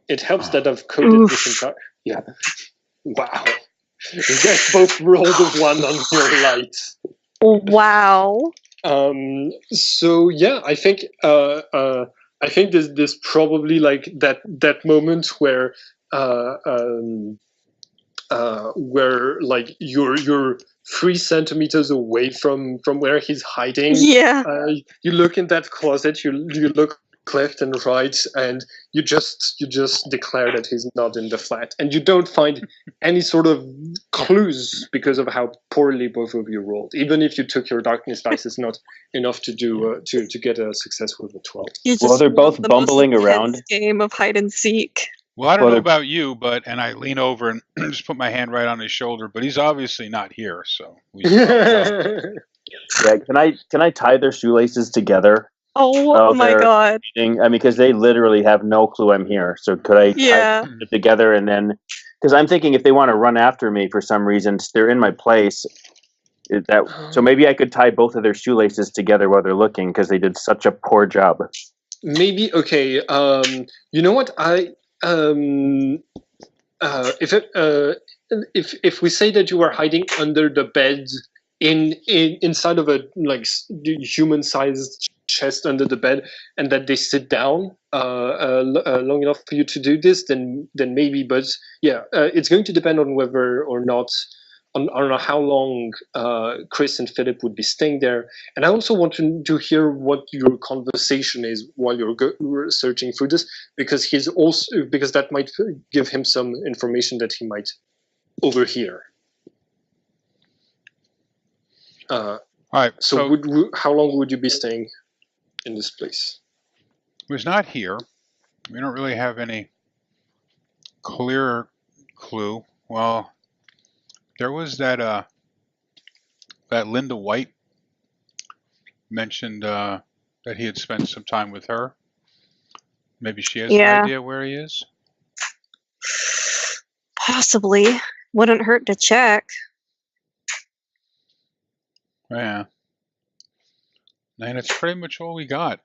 Speaker 1: It helps that I've coded this entire. Yeah. Wow. You guys both rolled a 1 on your lights.
Speaker 2: Wow.
Speaker 1: So yeah, I think there's probably like that moment where like you're 3 centimeters away from where he's hiding.
Speaker 2: Yeah.
Speaker 1: You look in that closet. You look left and right, and you just declare that he's not in the flat, and you don't find any sort of clues because of how poorly both of you rolled. Even if you took your darkness dice, it's not enough to do to get a success with a 12.
Speaker 5: Well, they're both bumbling around.
Speaker 2: Game of hide and seek.
Speaker 3: Well, I don't know about you, and I lean over and just put my hand right on his shoulder, but he's obviously not here, so we
Speaker 5: Yeah, can I tie their shoelaces together?
Speaker 2: Oh my god.
Speaker 5: I mean, because they literally have no clue I'm here. So could I tie them together and then... Because I'm thinking if they want to run after me for some reason, they're in my place. So maybe I could tie both of their shoelaces together while they're looking, because they did such a poor job.
Speaker 1: Maybe, okay. You know what? If we say that you are hiding under the bed inside of a like human-sized chest under the bed, and that they sit down long enough for you to do this, then maybe. But yeah, it's going to depend on whether or not on how long Chris and Philip would be staying there. And I also want to hear what your conversation is while you're searching through this, because that might give him some information that he might overhear. All right. So how long would you be staying in this place?
Speaker 3: He was not here. We don't really have any clear clue. Well, there was that Linda White mentioned that he had spent some time with her. Maybe she has an idea where he is?
Speaker 2: Possibly. Wouldn't hurt to check.
Speaker 3: Yeah. And it's pretty much all we got. I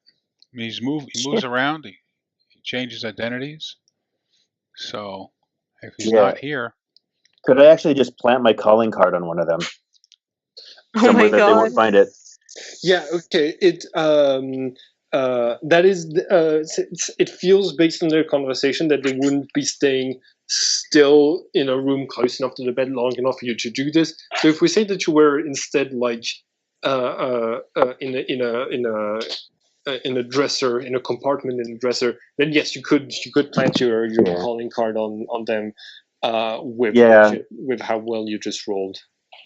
Speaker 3: mean, he moves around, he changes identities. So if he's not here...
Speaker 5: Could I actually just plant my calling card on one of them?
Speaker 2: Somewhere
Speaker 5: that they won't find it.
Speaker 1: Yeah, okay. That is, it feels based on their conversation that they wouldn't be staying still in a room close enough to the bed long enough for you to do this. So if we say that you were instead like in a dresser, in a compartment in a dresser, then yes, you could plant your calling card on them with how well you just rolled.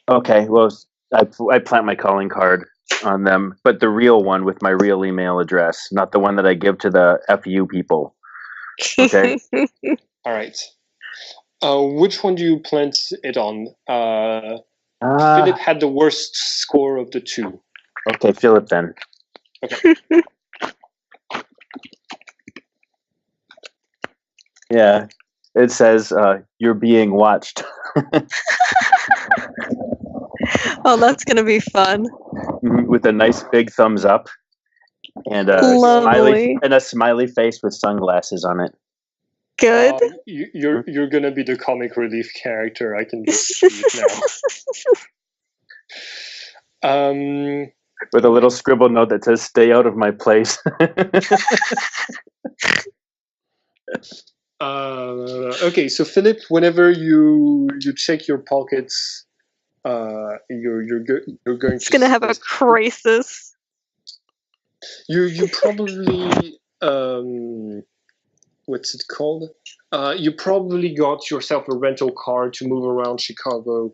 Speaker 5: Okay, well, I plant my calling card on them, but the real one with my real email address, not the one that I give to the FU people. Okay.
Speaker 1: All right. Which one do you plant it on? Philip had the worst score of the two.
Speaker 5: Okay, Philip then.
Speaker 1: Okay.
Speaker 5: Yeah, it says you're being watched.
Speaker 2: Oh, that's gonna be fun.
Speaker 5: With a nice big thumbs up. and a
Speaker 2: Lovely.
Speaker 5: smiley face with sunglasses on it.
Speaker 2: Good.
Speaker 1: You're gonna be the comic relief character. I can just see it now.
Speaker 5: With a little scribble note that says "Stay out of my place."
Speaker 1: Okay, so Philip, whenever you check your pockets, you're going
Speaker 2: It's gonna have a crisis.
Speaker 1: You probably what's it called? You probably got yourself a rental car to move around Chicago.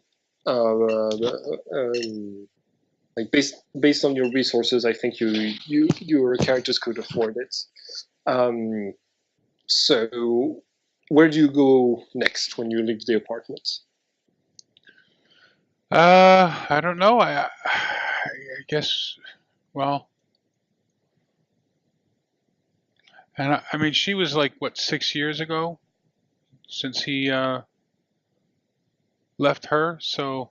Speaker 1: Like based on your resources, I think your characters could afford it. So, where do you go next when you leave the apartment?
Speaker 3: I don't know. I guess. Well, and I mean, she was like what 6 years ago since he left her. So,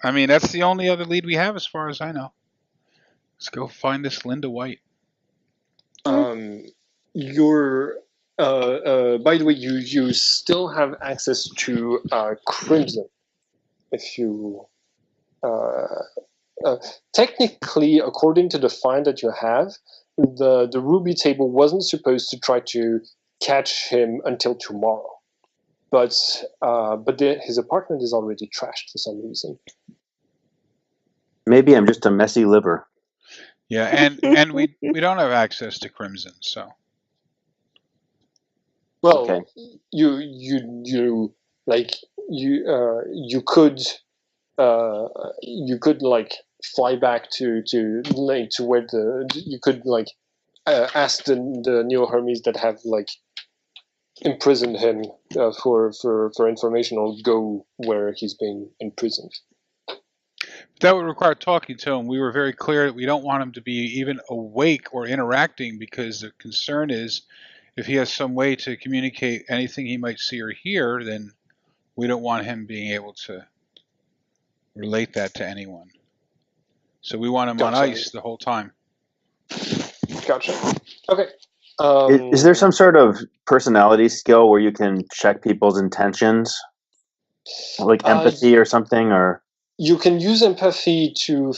Speaker 3: I mean, that's the only other lead we have, as far as I know. Let's go find this Linda White.
Speaker 1: You're. By the way, you still have access to Crimson. If you technically, according to the find that you have, the Ruby table wasn't supposed to try to catch him until tomorrow, but his apartment is already trashed for some reason.
Speaker 5: Maybe I'm just a messy liver.
Speaker 3: Yeah, and we don't have access to Crimson, so.
Speaker 1: Well,
Speaker 5: Okay.
Speaker 1: you could like fly back to where you could like ask the Neo Hermes that have like imprisoned him for information, or go where he's being imprisoned.
Speaker 3: That would require talking to him. We were very clear that we don't want him to be even awake or interacting, because the concern is if he has some way to communicate anything he might see or hear, then we don't want him being able to relate that to anyone. So we want him on ice the whole time.
Speaker 1: Gotcha. Okay.
Speaker 5: Is there some sort of personality skill where you can check people's intentions, like empathy or something, or?
Speaker 1: You can use empathy to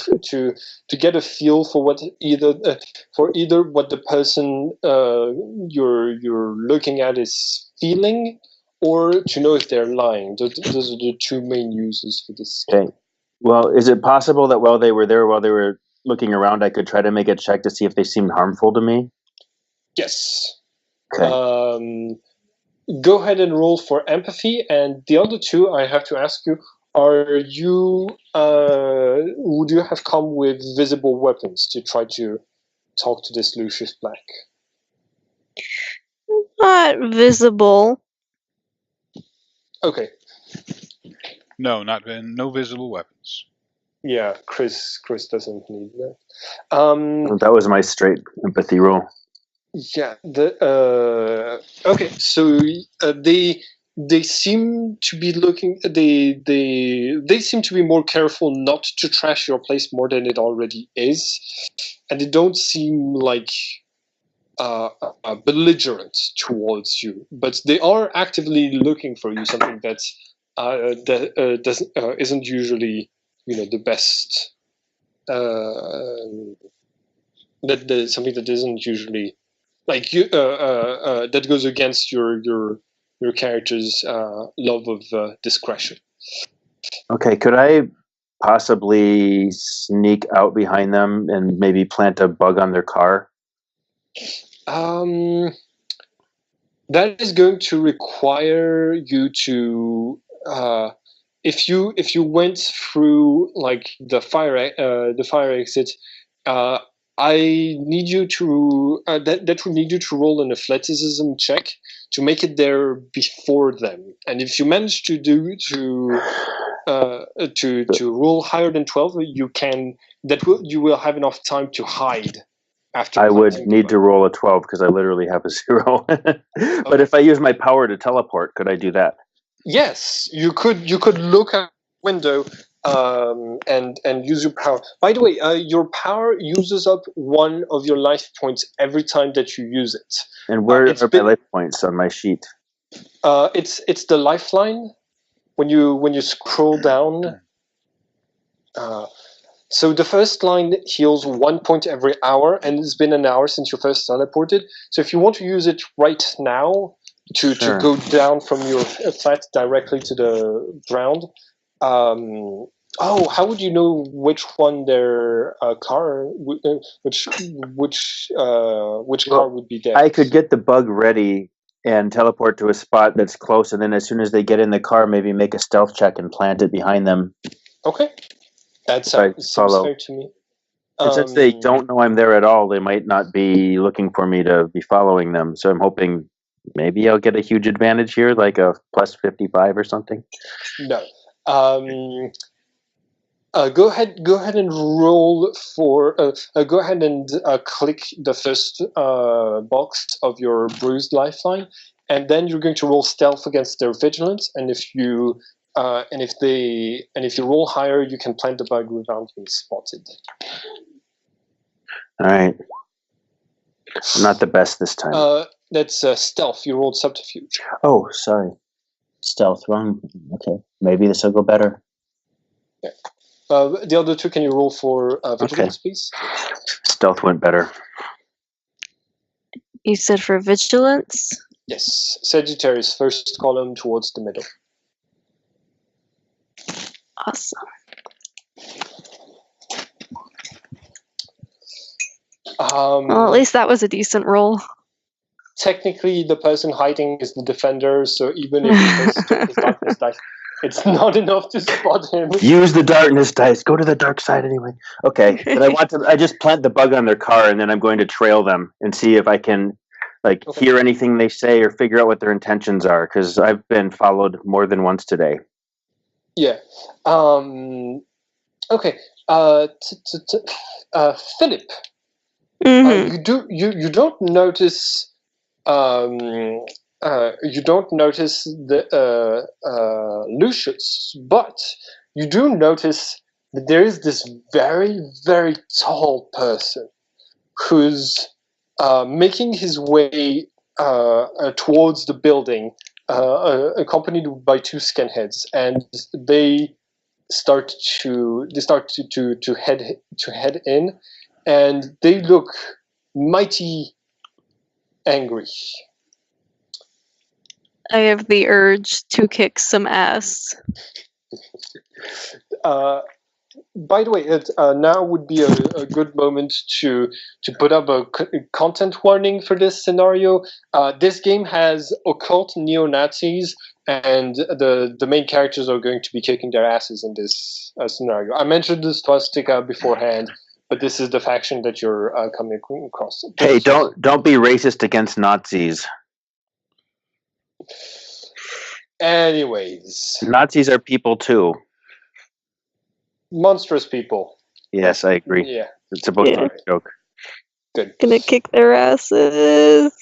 Speaker 1: get a feel for what either what the person you're looking at is feeling, or to know if they're lying. Those are the two main uses for this.
Speaker 5: Okay. Well, is it possible that while they were there, while they were looking around, I could try to make a check to see if they seemed harmful to me?
Speaker 1: Yes.
Speaker 5: Okay.
Speaker 1: Go ahead and roll for empathy, and the other two, I have to ask you. Would you have come with visible weapons to try to talk to this Lucius Black?
Speaker 2: Not visible.
Speaker 1: Okay.
Speaker 3: No, no visible weapons.
Speaker 1: Yeah, Chris doesn't need that.
Speaker 5: That was my straight empathy roll.
Speaker 1: Yeah. Okay. So they seem to be looking. They seem to be more careful not to trash your place more than it already is, and they don't seem like belligerent towards you. But they are actively looking for you. Something that's isn't usually the best. Something that isn't usually like you that goes against your character's love of discretion.
Speaker 5: Okay, could I possibly sneak out behind them and maybe plant a bug on their car?
Speaker 1: That is going to require you to if you went through like the fire exit. I need you to that would need you to roll an athleticism check to make it there before them. And if you manage to roll higher than 12, you will have enough time to hide. After
Speaker 5: I would need to roll a 12 because I literally have a 0. But if I use my power to teleport, could I do that?
Speaker 1: Yes, you could look out the window and use your power. By the way, your power uses up 1 of your life points every time that you use it.
Speaker 5: And where are my life points on my sheet?
Speaker 1: It's the lifeline. When you scroll down, so the first line heals 1 point every hour, and it's been an hour since you first teleported. So if you want to use it right now to go down from your flat directly to the ground, how would you know which one their car, which car would be there?
Speaker 5: I could get the bug ready and teleport to a spot that's close, and then as soon as they get in the car, maybe make a stealth check and plant it behind them.
Speaker 1: Okay, that sounds fair to me.
Speaker 5: And since they don't know I'm there at all, they might not be looking for me to be following them. So I'm hoping maybe I'll get a huge advantage here, like a plus 55 or something.
Speaker 1: No. Go ahead and roll for. Go ahead and click the first box of your bruised lifeline, and then you're going to roll stealth against their vigilance. And if you roll higher, you can plant the bug without being spotted.
Speaker 5: All right. I'm not the best this time.
Speaker 1: That's stealth. You rolled subterfuge.
Speaker 5: Oh, sorry. Stealth. Wrong. Okay. Maybe this will go better.
Speaker 1: Yeah. The other 2, can you roll for vigilance, please?
Speaker 5: Stealth went better.
Speaker 2: You said for vigilance?
Speaker 1: Yes. Sagittarius, first column towards the middle.
Speaker 2: Awesome. Well, at least that was a decent roll.
Speaker 1: Technically, the person hiding is the defender, so even if he took his darkness dice, it's not enough to spot him.
Speaker 5: Use the darkness dice. Go to the dark side anyway. Okay, but I just plant the bug on their car, and then I'm going to trail them and see if I can, hear anything they say or figure out what their intentions are, because I've been followed more than once today.
Speaker 1: Yeah. Okay. Philip.
Speaker 2: Mm-hmm.
Speaker 1: You don't notice. You don't notice the Lucius, but you do notice that there is this very, very tall person who's making his way towards the building, accompanied by 2 skinheads, and they start to head in, and they look mighty angry.
Speaker 2: I have the urge to kick some ass.
Speaker 1: By the way, now would be a good moment to put up a content warning for this scenario. This game has occult neo-Nazis, and the main characters are going to be kicking their asses in this scenario. I mentioned the swastika beforehand, but this is the faction that you're coming across.
Speaker 5: Hey, don't be racist against Nazis.
Speaker 1: Anyways.
Speaker 5: Nazis are people too.
Speaker 1: Monstrous people.
Speaker 5: Yes, I agree.
Speaker 1: Yeah.
Speaker 5: It's supposed to be a joke.
Speaker 1: Good.
Speaker 2: Gonna kick their asses.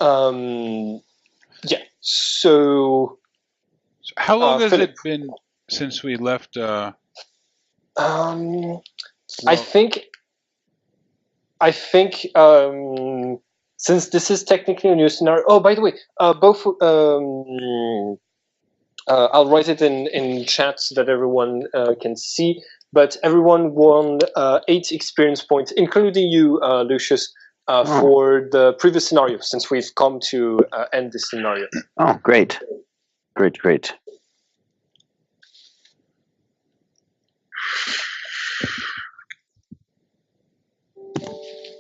Speaker 1: Yeah. So
Speaker 3: how long has it been since we left?
Speaker 1: I think since this is technically a new scenario. Oh, by the way, both. I'll write it in chat so that everyone can see. But everyone won 8 experience points, including you, Lucius, for the previous scenario, since we've come to end this scenario.
Speaker 5: Oh, great. Great.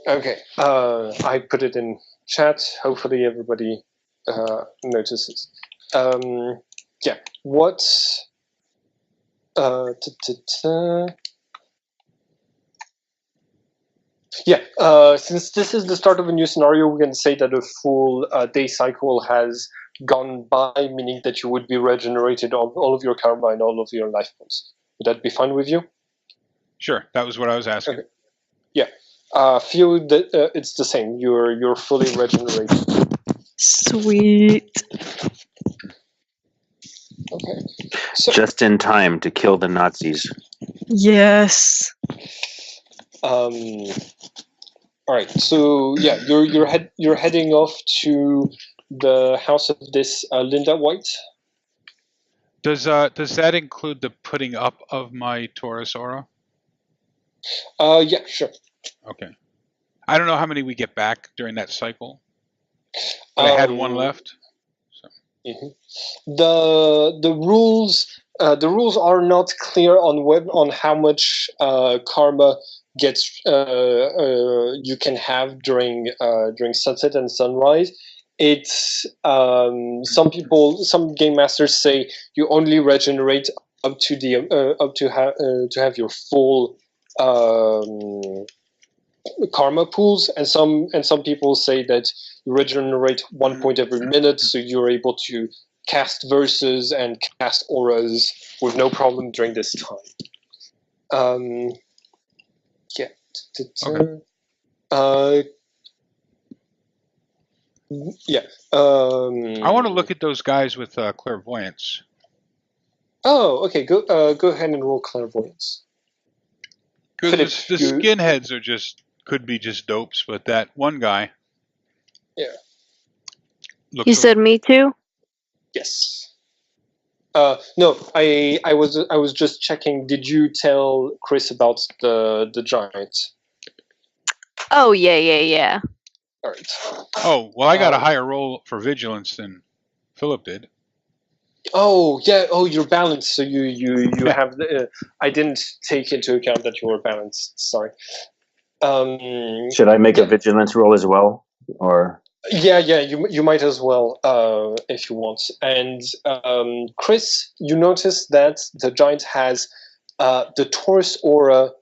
Speaker 1: Okay, I put it in chat. Hopefully everybody notices. Yeah, what... Yeah, since this is the start of a new scenario, we can say that a full day cycle has gone by, meaning that you would be regenerated on all of your karma and all of your life points. Would that be fine with you?
Speaker 3: Sure, that was what I was asking.
Speaker 1: Okay. Yeah, feel that it's the same. You're fully regenerated.
Speaker 2: Sweet.
Speaker 1: Okay. So,
Speaker 5: Just in time to kill the Nazis.
Speaker 2: Yes.
Speaker 1: all right. So yeah, you're heading off to the house of this Linda White.
Speaker 3: Does that include the putting up of my Taurus aura?
Speaker 1: Yeah, sure.
Speaker 3: Okay. I don't know how many we get back during that cycle, but I had one left. So.
Speaker 1: The rules are not clear on how much karma gets you can have during sunset and sunrise. It's some game masters say you only regenerate up to to have your full karma pools, and some people say that you regenerate 1 point every minute, so you're able to cast verses and cast auras with no problem during this time. Yeah.
Speaker 3: Okay.
Speaker 1: Yeah.
Speaker 3: I want to look at those guys with clairvoyance.
Speaker 1: Oh, okay. Go ahead and roll clairvoyance.
Speaker 3: Because the skinheads could be just dopes, but that one guy.
Speaker 1: Yeah.
Speaker 2: You said me too?
Speaker 1: Yes. No, I was just checking. Did you tell Chris about the giant?
Speaker 2: Oh yeah.
Speaker 1: All right.
Speaker 3: Oh well, I got a higher roll for vigilance than Philip did.
Speaker 1: Oh yeah. Oh, you're balanced. So you have the. I didn't take into account that you were balanced. Sorry.
Speaker 5: Should I make a vigilance roll as well, or?
Speaker 1: Yeah. You might as well if you want. And Chris, you notice that the giant has the Taurus aura,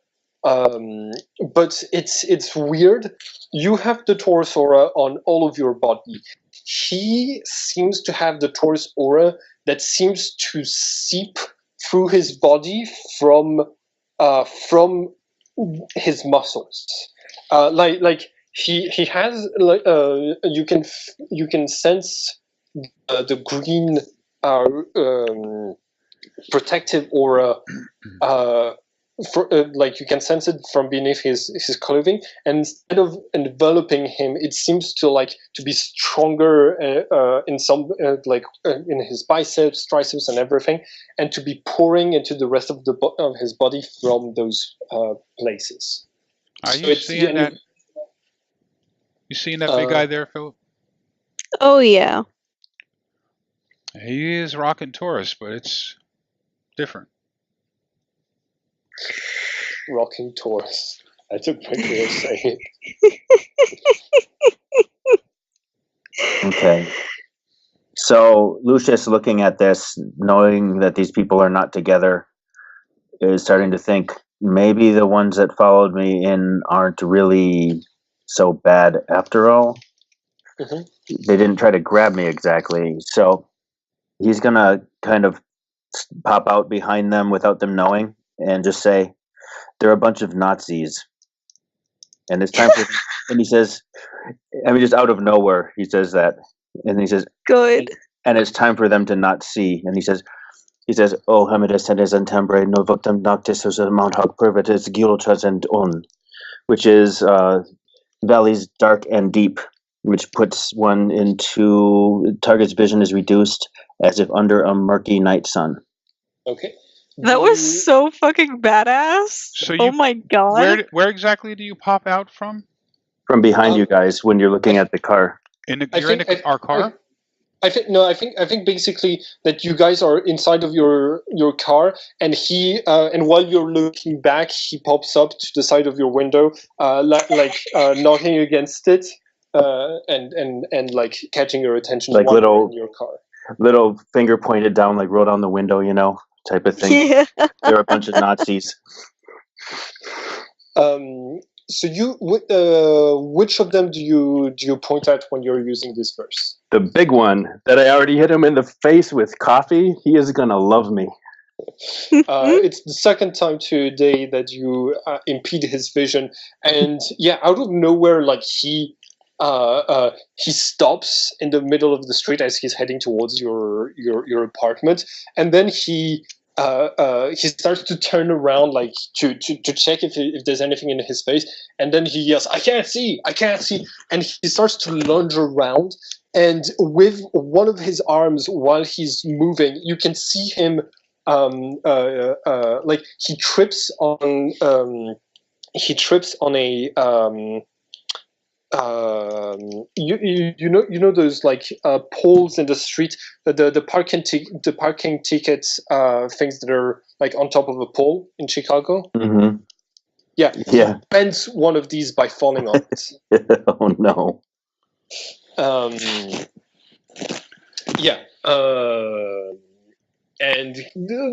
Speaker 1: but it's weird. You have the Taurus aura on all of your body. He seems to have the Taurus aura that seems to seep through his body from his muscles. Like he has like you can sense the green protective aura. Like you can sense it from beneath his clothing, and instead of enveloping him, it seems to be stronger in some in his biceps, triceps, and everything, and to be pouring into the rest of of his body from those places.
Speaker 3: Are you seeing that? You seeing that big guy there, Philip?
Speaker 2: Oh yeah.
Speaker 3: He is rocking Taurus, but it's different.
Speaker 1: Rocking Taurus. That's a quick way of saying it.
Speaker 5: Okay. So Lucius, looking at this, knowing that these people are not together, is starting to think maybe the ones that followed me in aren't really so bad after all.
Speaker 1: Mm-hmm.
Speaker 5: They didn't try to grab me exactly. So he's going to kind of pop out behind them without them knowing and just say, they're a bunch of Nazis. And it's time for, and he says, I mean, just out of nowhere, he says that. And he says,
Speaker 2: good.
Speaker 5: And it's time for them to not see. And he says, O Hamidas and Antembre, no voctum noctis as a Mount Hog pervitus, gulchas and on, which is valleys dark and deep, which puts one into target's vision is reduced as if under a murky night sun.
Speaker 1: Okay.
Speaker 2: That was so fucking badass.
Speaker 3: So
Speaker 2: oh my god.
Speaker 3: Where exactly do you pop out from?
Speaker 5: From behind you guys when you're looking at the car.
Speaker 3: You're in our car?
Speaker 1: I think basically that you guys are inside of your car, and he and while you're looking back, he pops up to the side of your window, knocking against it, and like catching your attention
Speaker 5: like
Speaker 1: while you're in your car.
Speaker 5: Little finger pointed down, like roll down the window, type of thing.
Speaker 2: Yeah.
Speaker 5: They're a bunch of Nazis.
Speaker 1: So which of them do you point at when you're using this verse?
Speaker 5: The big one that I already hit him in the face with coffee. He is gonna love me.
Speaker 1: It's the second time today that you impede his vision, and yeah, out of nowhere, like he he stops in the middle of the street as he's heading towards your apartment, and then he starts to turn around like to check if there's anything in his face, and then he yells, I can't see, and he starts to lunge around, and with one of his arms while he's moving, you can see him like he trips on a you know those like poles in the street, the parking tickets things that are like on top of a pole in Chicago.
Speaker 5: Mm-hmm.
Speaker 1: Yeah,
Speaker 5: Yeah.
Speaker 1: he bends one of these by falling on it.
Speaker 5: Oh no.
Speaker 1: Yeah. And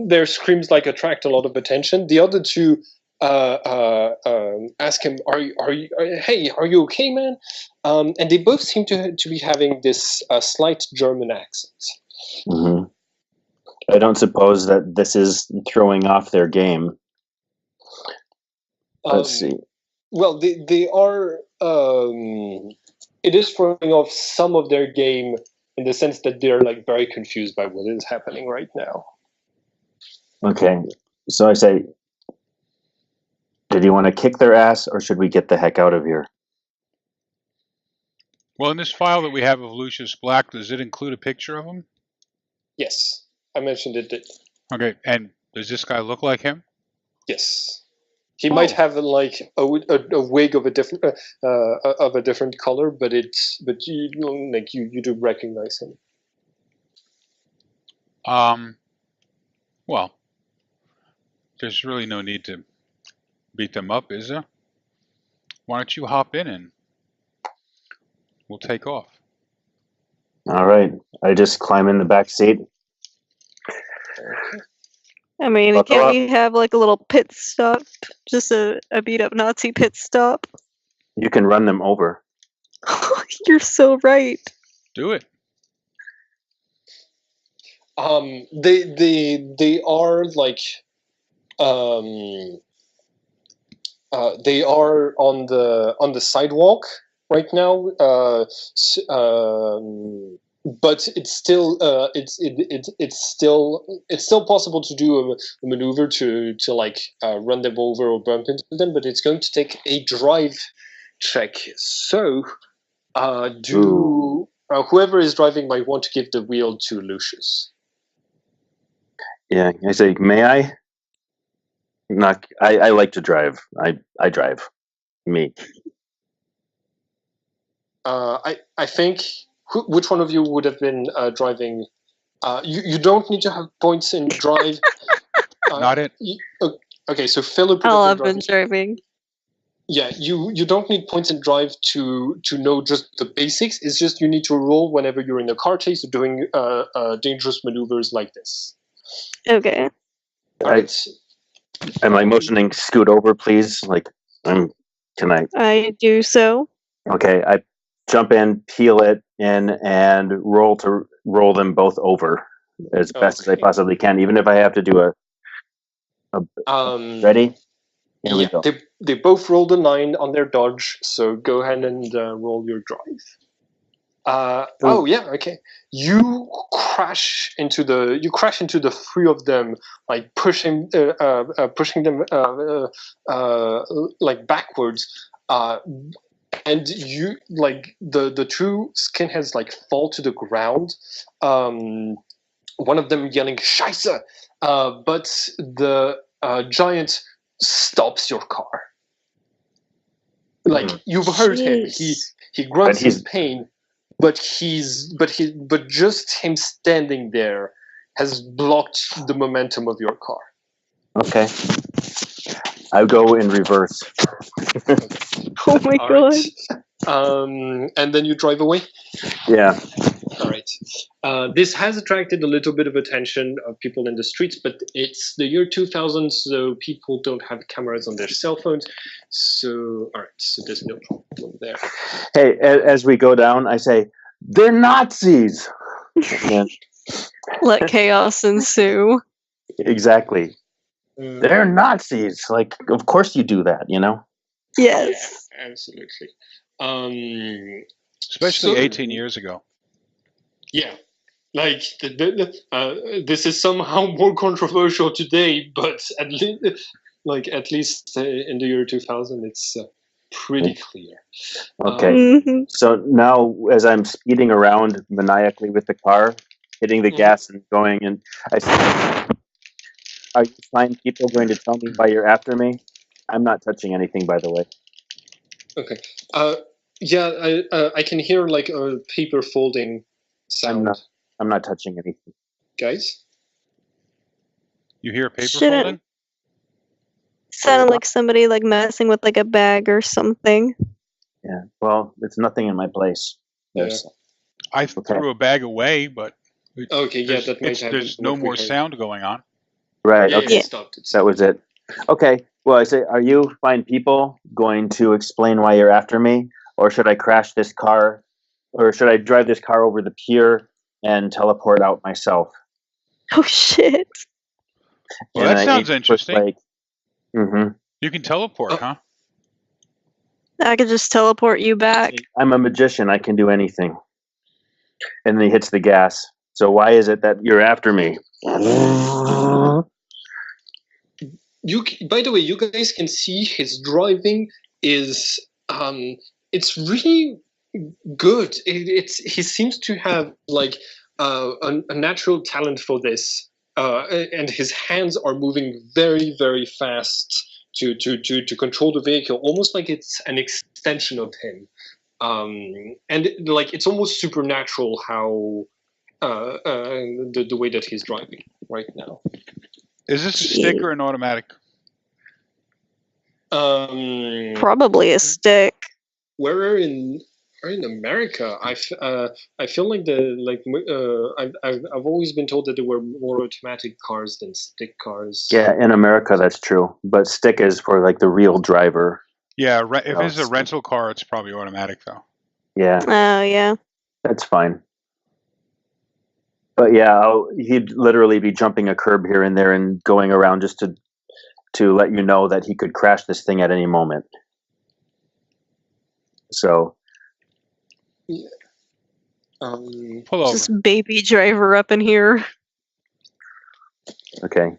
Speaker 1: their screams like attract a lot of attention. The other two ask him, "Hey, are you okay, man?" And they both seem to be having this slight German accent.
Speaker 5: Mm-hmm. I don't suppose that this is throwing off their game. Let's see.
Speaker 1: Well, they are. It is throwing off some of their game in the sense that they're like very confused by what is happening right now.
Speaker 5: Okay, so I say, did you want to kick their ass, or should we get the heck out of here?
Speaker 3: Well, in this file that we have of Lucius Black, does it include a picture of him?
Speaker 1: Yes, I mentioned it did.
Speaker 3: Okay, and does this guy look like him?
Speaker 1: Yes, he might have like a wig of a different color, but you do recognize him.
Speaker 3: Well, there's really no need to beat them up, is there? Why don't you hop in and we'll take off.
Speaker 5: All right, I just climb in the back seat.
Speaker 2: I mean,
Speaker 5: Buckle
Speaker 2: can't
Speaker 5: up.
Speaker 2: we have like a little pit stop? Just a beat up Nazi pit stop?
Speaker 5: You can run them over.
Speaker 2: You're so right.
Speaker 3: Do it.
Speaker 1: They are like they are on the sidewalk right now, but it's still it's still possible to do a maneuver to like run them over or bump into them, but it's going to take a drive check. So whoever is driving might want to give the wheel to Lucius.
Speaker 5: Yeah, I say, may I? Not. I like to drive. I drive. Me.
Speaker 1: I think which one of you would have been driving? You don't need to have points in drive.
Speaker 3: Not it.
Speaker 1: Okay, so Philip.
Speaker 2: I'll have been driving.
Speaker 1: Yeah, you don't need points in drive to know just the basics. It's just you need to roll whenever you're in a car chase or doing dangerous maneuvers like this.
Speaker 2: Okay.
Speaker 5: I'm like motioning, scoot over, please. Like, can I?
Speaker 2: I do so.
Speaker 5: Okay, I jump in, peel it in, and roll them both over as best as I possibly can, even if I have to do a ready? Here we go.
Speaker 1: They both rolled a 9 on their dodge, so go ahead and roll your drive. Oh yeah, okay. You crash into the three of them, like pushing them like backwards, and you like the two skinheads like fall to the ground. One of them yelling "Scheiße," but the giant stops your car. Like you've heard him, he grunts in pain. But just him standing there has blocked the momentum of your car.
Speaker 5: Okay. I go in reverse.
Speaker 2: Oh my god.
Speaker 1: Right. And then you drive away?
Speaker 5: Yeah.
Speaker 1: All right. This has attracted a little bit of attention of people in the streets, but it's the year 2000, so people don't have cameras on their cell phones. So, all right, so there's no problem there.
Speaker 5: Hey, as we go down, I say, they're Nazis!
Speaker 2: Let chaos ensue.
Speaker 5: Exactly. They're Nazis. Like, of course you do that, you know?
Speaker 2: Yes.
Speaker 1: Yeah, absolutely.
Speaker 3: especially
Speaker 1: So-
Speaker 3: 18 years ago.
Speaker 1: Yeah, like this is somehow more controversial today, but at least in the year 2000, it's pretty clear.
Speaker 5: Okay.
Speaker 2: Mhm.
Speaker 5: So now, as I'm speeding around maniacally with the car, hitting the gas and going, and I say, "Are you fine people going to tell me why you're after me?" I'm not touching anything, by the way.
Speaker 1: Okay. Yeah, I can hear like a paper folding sound.
Speaker 5: I'm not touching anything.
Speaker 1: Guys?
Speaker 3: You hear paper
Speaker 2: Shouldn't-
Speaker 3: folding?
Speaker 2: Sounded like somebody like messing with like a bag or something.
Speaker 5: Yeah. Well, there's nothing in my place. There's,
Speaker 3: I threw a bag away, but
Speaker 1: Okay, yeah, that might have
Speaker 3: there's
Speaker 1: been
Speaker 3: no
Speaker 1: what we
Speaker 3: more
Speaker 1: heard.
Speaker 3: sound going on.
Speaker 5: Right.
Speaker 1: Yeah,
Speaker 5: Okay.
Speaker 1: it stopped. It
Speaker 5: That
Speaker 1: stopped.
Speaker 5: was it. Okay. Well, I say, are you fine people going to explain why you're after me, or should I crash this car, or should I drive this car over the pier and teleport out myself?
Speaker 2: Oh shit!
Speaker 3: Well,
Speaker 5: And
Speaker 3: that
Speaker 5: I
Speaker 3: sounds
Speaker 5: aim
Speaker 3: interesting.
Speaker 5: Like, mm-hmm.
Speaker 3: You can teleport,
Speaker 1: Oh.
Speaker 3: huh?
Speaker 2: I could just teleport you back.
Speaker 5: I'm a magician. I can do anything. And then he hits the gas. So why is it that you're after me?
Speaker 1: By the way, you guys can see his driving is it's really good. He seems to have like a natural talent for this, and his hands are moving very very fast to control the vehicle, almost like it's an extension of him. And like it's almost supernatural how the way that he's driving right now.
Speaker 3: Is this a stick or an automatic?
Speaker 2: Probably a stick.
Speaker 1: We're in America. I feel like I've always been told that there were more automatic cars than stick cars.
Speaker 5: Yeah, in America that's true. But stick is for like the real driver.
Speaker 3: Yeah, if it's a rental car, it's probably automatic, though.
Speaker 5: Yeah,
Speaker 2: Oh yeah.
Speaker 5: that's fine. But yeah, he'd literally be jumping a curb here and there and going around just to let you know that he could crash this thing at any moment. So,
Speaker 3: Pull over.
Speaker 2: Just baby driver up in here.
Speaker 5: okay.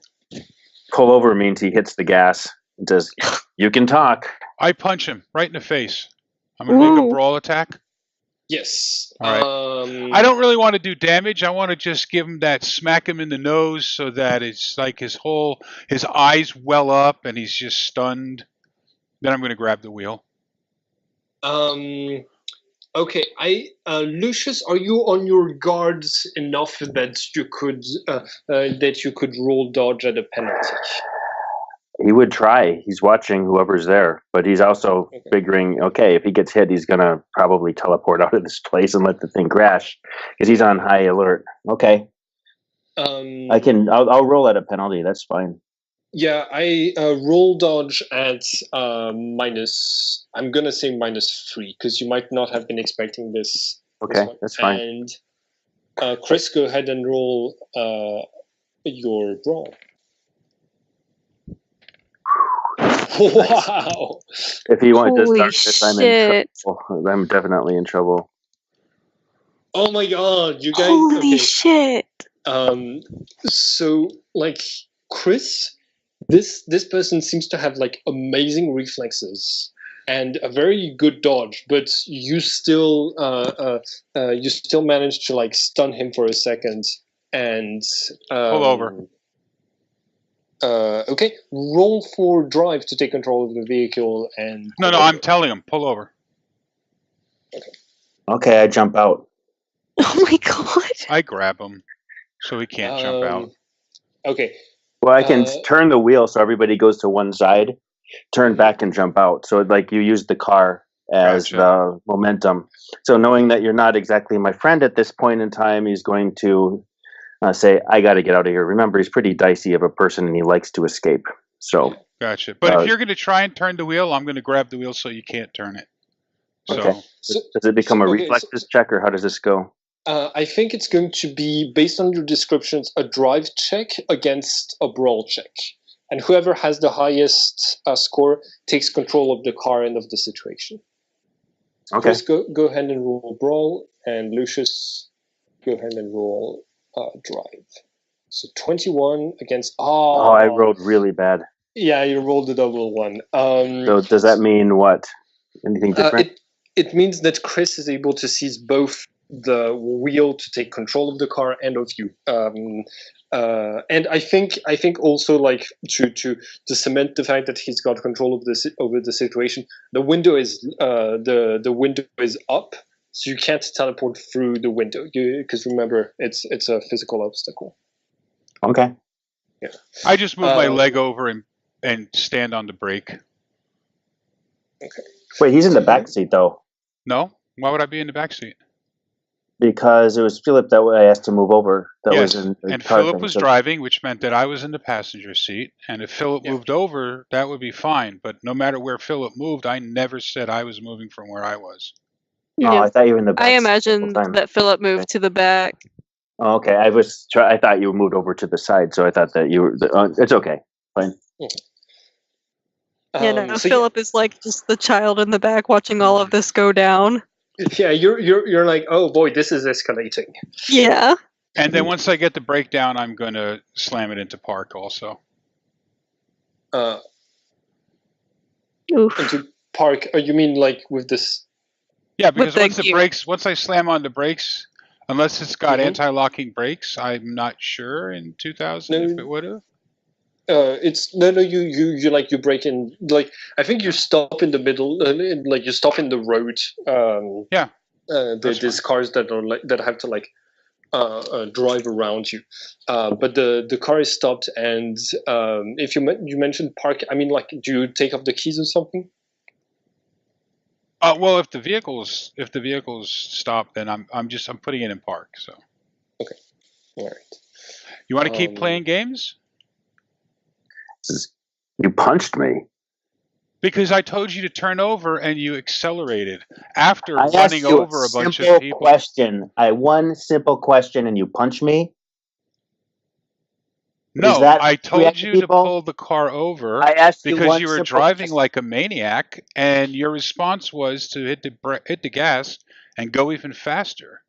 Speaker 5: Pull over means he hits the gas and says, "You can talk."
Speaker 3: I punch him right in the face. I'm going to make a
Speaker 2: Ooh.
Speaker 3: brawl attack.
Speaker 1: Yes.
Speaker 3: All right. I don't really want to do damage. I want to just give him that, smack him in the nose so that it's like his eyes well up and he's just stunned. Then I'm going to grab the wheel.
Speaker 1: Okay. Lucius, are you on your guards enough that you could roll dodge at a penalty?
Speaker 5: He would try. He's watching whoever's there, but he's also figuring, okay, if he gets hit, he's going to probably teleport out of this place and let the thing crash because he's on high alert. Okay. I'll roll at a penalty. That's fine.
Speaker 1: Yeah, I roll dodge at minus. I'm gonna say -3 because you might not have been expecting this.
Speaker 5: Okay, that's fine.
Speaker 1: And Chris, go ahead and roll your brawl. Wow!
Speaker 5: If he wanted to
Speaker 2: Holy
Speaker 5: start this, I'm in
Speaker 2: shit.
Speaker 5: trouble. I'm definitely in trouble.
Speaker 1: Oh my god, you guys!
Speaker 2: Holy
Speaker 1: okay.
Speaker 2: shit!
Speaker 1: So like Chris, this person seems to have like amazing reflexes and a very good dodge, but you still manage to like stun him for a second and
Speaker 3: Pull over.
Speaker 1: Okay, roll for drive to take control of the vehicle and.
Speaker 3: No, I'm telling him, pull over.
Speaker 5: Okay, I jump out.
Speaker 2: Oh my god!
Speaker 3: I grab him so he can't jump out.
Speaker 1: Okay.
Speaker 5: Well, I can turn the wheel so everybody goes to one side, turn back and jump out. So like you use the car as the momentum. So knowing that you're not exactly my friend at this point in time, he's going to say, "I got to get out of here." Remember, he's pretty dicey of a person and he likes to escape. So
Speaker 3: Gotcha. But if you're going to try and turn the wheel, I'm going to grab the wheel so you can't turn it.
Speaker 5: okay. Does it become a reflexes check or how does this go?
Speaker 1: I think it's going to be, based on your descriptions, a drive check against a brawl check. And whoever has the highest score takes control of the car and of the situation.
Speaker 5: Okay.
Speaker 1: Chris, go ahead and roll brawl, and Lucius, go ahead and roll drive. So 21 against.
Speaker 5: Oh, I rolled really bad.
Speaker 1: Yeah, you rolled a double one.
Speaker 5: So does that mean what? Anything different?
Speaker 1: It means that Chris is able to seize both the wheel to take control of the car and of you. And I think also like to cement the fact that he's got control of over the situation. The window is the window is up, so you can't teleport through the window because remember it's a physical obstacle.
Speaker 5: Okay.
Speaker 1: Yeah.
Speaker 3: I just move my leg over and stand on the brake.
Speaker 1: Okay.
Speaker 5: Wait, he's in the back seat though.
Speaker 3: No? Why would I be in the back seat?
Speaker 5: Because it was Philip that I asked to move over. That
Speaker 3: Yes,
Speaker 5: was in the
Speaker 3: and
Speaker 5: car
Speaker 3: Philip
Speaker 5: thing,
Speaker 3: was
Speaker 5: so-
Speaker 3: driving, which meant that I was in the passenger seat. And if Philip
Speaker 1: Yeah.
Speaker 3: moved over, that would be fine. But no matter where Philip moved, I never said I was moving from where I was.
Speaker 5: Oh,
Speaker 2: Yeah.
Speaker 5: I thought you were in the back
Speaker 2: I
Speaker 5: seat the whole
Speaker 2: imagined
Speaker 5: time.
Speaker 2: that Philip moved to the back.
Speaker 5: Oh, okay, I thought you moved over to the side, so I thought that you were. It's okay. Fine.
Speaker 2: Yeah, no,
Speaker 1: So
Speaker 2: Philip is like just the child in the back watching all of this go down.
Speaker 1: yeah, you're like, oh boy, this is escalating.
Speaker 2: Yeah.
Speaker 3: And then once I get the breakdown, I'm going to slam it into park also.
Speaker 2: Oof.
Speaker 1: Into park? You mean like with this?
Speaker 3: Yeah, because
Speaker 2: the gear.
Speaker 3: once I slam on the brakes, unless it's got
Speaker 1: Mhm.
Speaker 3: anti-locking brakes, I'm not sure in 2000
Speaker 1: No.
Speaker 3: if it would have.
Speaker 1: It's no. You like you break in. Like I think you stop in the middle. Like you stop in the road.
Speaker 3: Yeah,
Speaker 1: There's cars that are like that have to like drive around you. But the car is stopped, and if you mentioned park, I mean, like, do you take off the keys or something?
Speaker 3: Well, if the vehicles stop, then I'm putting it in park. So
Speaker 1: All right.
Speaker 3: you want to keep playing games?
Speaker 5: You punched me.
Speaker 3: Because I told you to turn over and you accelerated after
Speaker 5: I asked
Speaker 3: running
Speaker 5: you
Speaker 3: over a bunch
Speaker 5: simple
Speaker 3: of people.
Speaker 5: question. One simple question, and you punch me.
Speaker 3: No,
Speaker 5: that
Speaker 3: I told you to
Speaker 5: people?
Speaker 3: pull the car over
Speaker 5: I asked you
Speaker 3: because
Speaker 5: one
Speaker 3: you were
Speaker 5: simple
Speaker 3: driving
Speaker 5: question.
Speaker 3: like a maniac, and your response was to hit the gas and go even faster.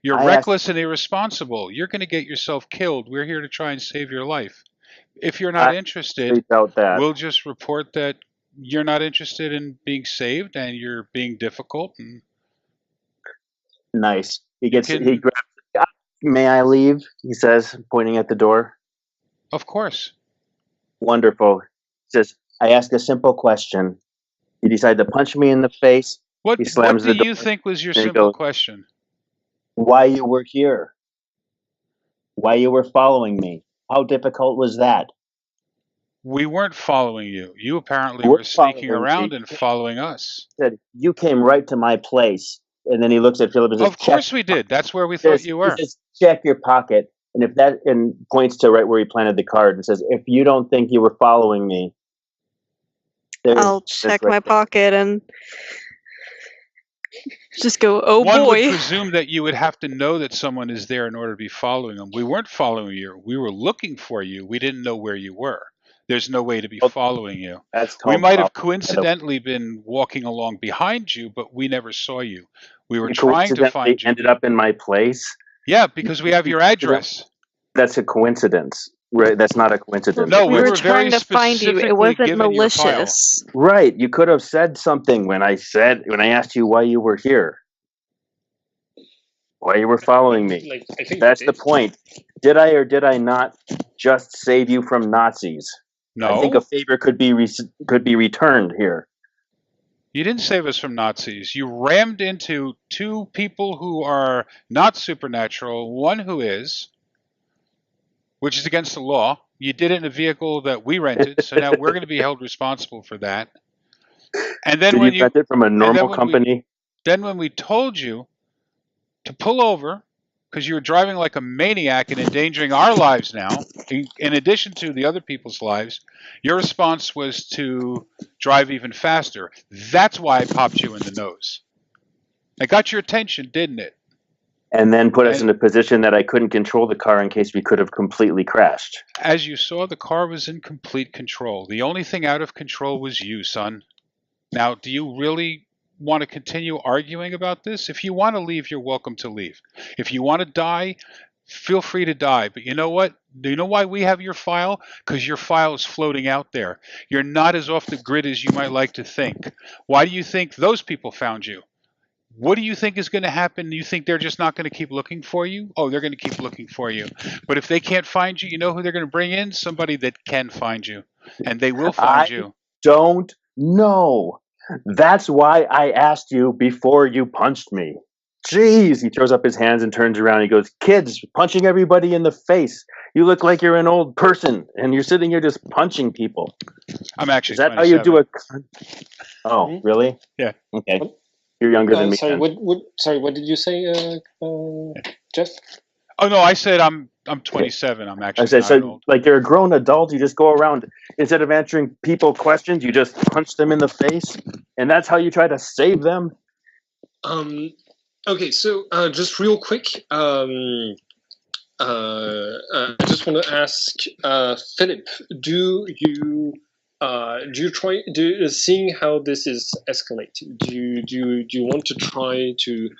Speaker 3: You're
Speaker 5: I
Speaker 3: reckless and irresponsible. You're going to get yourself killed. We're here to try and save your life. If you're not interested,
Speaker 5: Felt that.
Speaker 3: we'll just report that you're not interested in being saved and you're being difficult. And
Speaker 5: Nice. He
Speaker 3: You
Speaker 5: gets. He
Speaker 3: can-
Speaker 5: grabs. May I leave? He says, pointing at the door.
Speaker 3: of course.
Speaker 5: Wonderful. He says, I ask a simple question. You decide to punch me in the face.
Speaker 3: What
Speaker 5: He slams
Speaker 3: do
Speaker 5: the door.
Speaker 3: you think was your
Speaker 5: There you
Speaker 3: simple
Speaker 5: go.
Speaker 3: question?
Speaker 5: Why you were here? Why you were following me? How difficult was that?
Speaker 3: We weren't following you. You apparently
Speaker 5: We're
Speaker 3: were sneaking
Speaker 5: following
Speaker 3: around
Speaker 5: me.
Speaker 3: and following us.
Speaker 5: He said, you came right to my place. And then he looks at Philip and says,
Speaker 3: Of course we did. That's where we thought you were.
Speaker 5: He says, check your pocket. And points to right where he planted the card and says, if you don't think you were following me,
Speaker 2: I'll check my pocket and just go, oh
Speaker 3: One
Speaker 2: boy.
Speaker 3: would presume that you would have to know that someone is there in order to be following them. We weren't following you. We were looking for you. We didn't know where you were. There's no way to be following you.
Speaker 5: That's
Speaker 3: We
Speaker 5: called
Speaker 3: might have
Speaker 5: following.
Speaker 3: coincidentally been walking along behind you, but we never saw you. We were
Speaker 5: You
Speaker 3: trying to
Speaker 5: coincidentally
Speaker 3: find you.
Speaker 5: ended up in my place.
Speaker 3: Yeah, because we have your address.
Speaker 5: That's a coincidence, right? That's not a coincidence.
Speaker 3: No,
Speaker 2: we
Speaker 3: we
Speaker 2: were
Speaker 3: were
Speaker 2: trying
Speaker 3: very
Speaker 2: to find you. It
Speaker 3: specifically
Speaker 2: wasn't
Speaker 3: given your file.
Speaker 2: malicious.
Speaker 5: Right. You could have said something when I asked you why you were here, why you were following me.
Speaker 1: Like, I think
Speaker 5: That's
Speaker 1: you
Speaker 5: the
Speaker 1: did.
Speaker 5: point. Did I or did I not just save you from Nazis?
Speaker 3: No,
Speaker 5: I think a favor could be returned here.
Speaker 3: you didn't save us from Nazis. You rammed into two people who are not supernatural, one who is, which is against the law. You did it in a vehicle that we rented, so now we're going to be held responsible for that. And then
Speaker 5: Did you rent it from a normal company?
Speaker 3: Then when we told you to pull over because you were driving like a maniac and endangering our lives now, in addition to the other people's lives, your response was to drive even faster. That's why I popped you in the nose. I got your attention, didn't it?
Speaker 5: And then put us in a position that I couldn't control the car in case we could have completely crashed.
Speaker 3: As you saw, the car was in complete control. The only thing out of control was you, son. Now, do you really want to continue arguing about this. If you want to leave, you're welcome to leave. If you want to die, feel free to die. But you know what? Do you know why we have your file? Because your file is floating out there. You're not as off the grid as you might like to think. Why do you think those people found you? What do you think is going to happen? You think they're just not going to keep looking for you? Oh, they're going to keep looking for you. But if they can't find you, you know who they're going to bring in? Somebody that can find you. And they will find you.
Speaker 5: Don't know. That's why I asked you before you punched me. Jeez, he throws up his hands and turns around. He goes, kids, punching everybody in the face. You look like you're an old person, and you're sitting here just punching people.
Speaker 3: I'm actually
Speaker 5: Is that
Speaker 3: 27.
Speaker 5: how you do it? Oh, really?
Speaker 3: Yeah.
Speaker 5: Okay. You're younger than me.
Speaker 1: Sorry,
Speaker 5: then.
Speaker 1: what did you say, Jeff?
Speaker 3: Oh no, I said I'm 27. I'm actually
Speaker 5: I said,
Speaker 3: not
Speaker 5: so
Speaker 3: old.
Speaker 5: like you're a grown adult, you just go around, instead of answering people questions, you just punch them in the face, and that's how you try to save them?
Speaker 1: Okay, so just real quick, I just want to ask Philip, do you try seeing how this is escalating? Do you want to try to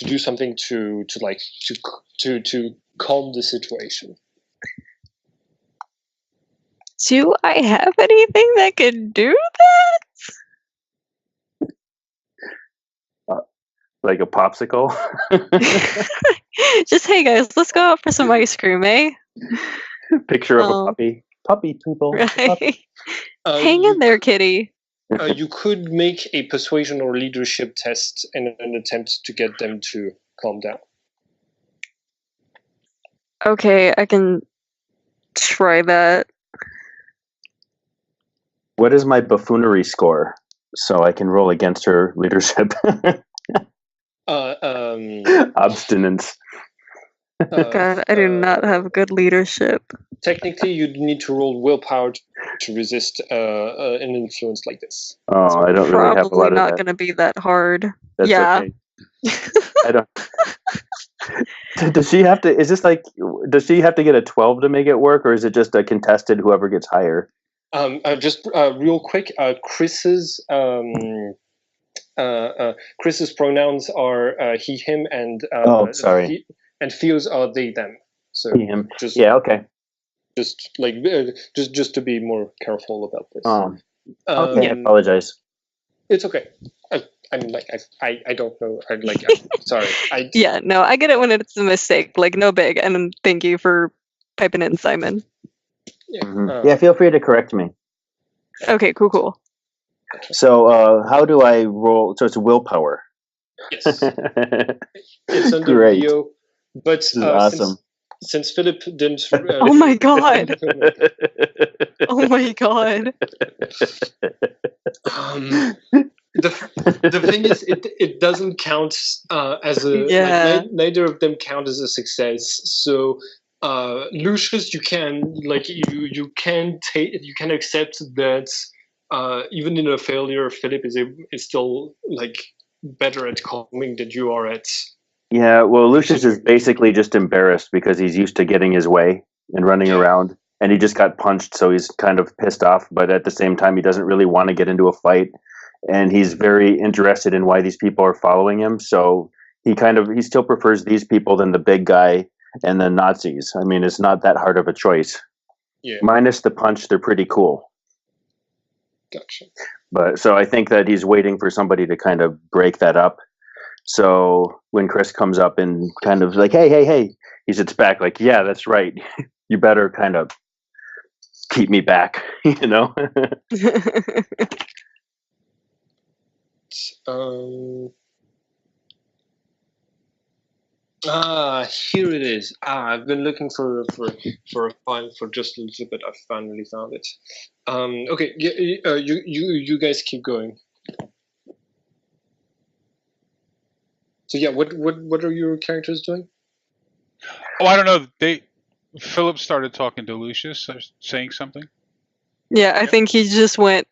Speaker 1: do something to calm the situation?
Speaker 2: Do I have anything that could do that?
Speaker 5: Like a popsicle?
Speaker 2: Just, hey guys, let's go out for some ice cream, eh?
Speaker 5: Picture of a puppy. Puppy people.
Speaker 2: Right.
Speaker 5: Puppy.
Speaker 2: Hang in there, kitty.
Speaker 1: You could make a persuasion or leadership test in an attempt to get them to calm down.
Speaker 2: Okay, I can try that.
Speaker 5: What is my buffoonery score? So I can roll against her leadership. Obstinance.
Speaker 2: God, I do not have good leadership.
Speaker 1: Technically, you'd need to roll willpower to resist an influence like this.
Speaker 5: Oh, I don't really have a lot
Speaker 2: Probably
Speaker 5: of
Speaker 2: not
Speaker 5: that.
Speaker 2: going to be that hard.
Speaker 5: That's
Speaker 2: yeah.
Speaker 5: okay. I don't. Does she have to? Is this like? Does she have to get a 12 to make it work, or is it just a contested whoever gets higher?
Speaker 1: Just real quick, Chris's pronouns are he, him, and
Speaker 5: sorry.
Speaker 1: And Theo's are they, them. So
Speaker 5: He, him.
Speaker 1: just
Speaker 5: Yeah. Okay.
Speaker 1: just like just to be more careful about this.
Speaker 5: Okay. I apologize.
Speaker 1: It's okay. I'm like I don't know. I'm sorry.
Speaker 2: Yeah, no, I get it when it's a mistake. Like, no big. And thank you for piping in, Simon.
Speaker 1: Yeah.
Speaker 5: Mm-hmm. Yeah. Feel free to correct me.
Speaker 2: Okay. Cool.
Speaker 5: So, how do I roll? So it's willpower.
Speaker 1: Yes. It's under
Speaker 5: Great.
Speaker 1: Leo, but
Speaker 5: This is awesome.
Speaker 1: Since Philip didn't.
Speaker 2: Oh my god! Oh my god!
Speaker 1: The thing is, it doesn't count as a.
Speaker 2: Yeah.
Speaker 1: Neither of them count as a success. So, Lucius, you can you can accept that even in a failure, Philip is still better at calming than you are at.
Speaker 5: Yeah, well, Lucius is basically just embarrassed because he's used to getting his way and running around, and he just got punched, so he's kind of pissed off, but at the same time, he doesn't really want to get into a fight, and he's very interested in why these people are following him, so he still prefers these people than the big guy and the Nazis. I mean, it's not that hard of a choice.
Speaker 1: Yeah.
Speaker 5: Minus the punch, they're pretty cool.
Speaker 1: Gotcha.
Speaker 5: But so I think that he's waiting for somebody to kind of break that up. So when Chris comes up and kind of like, hey, he sits back like, yeah, that's right. You better kind of keep me back, you know?
Speaker 1: Here it is. I've been looking for a file for just a little bit. I finally found it. Okay, you guys keep going. So yeah, what are your characters doing?
Speaker 3: Oh, I don't know. Philip started talking to Lucius, saying something.
Speaker 2: Yeah, I think he just went,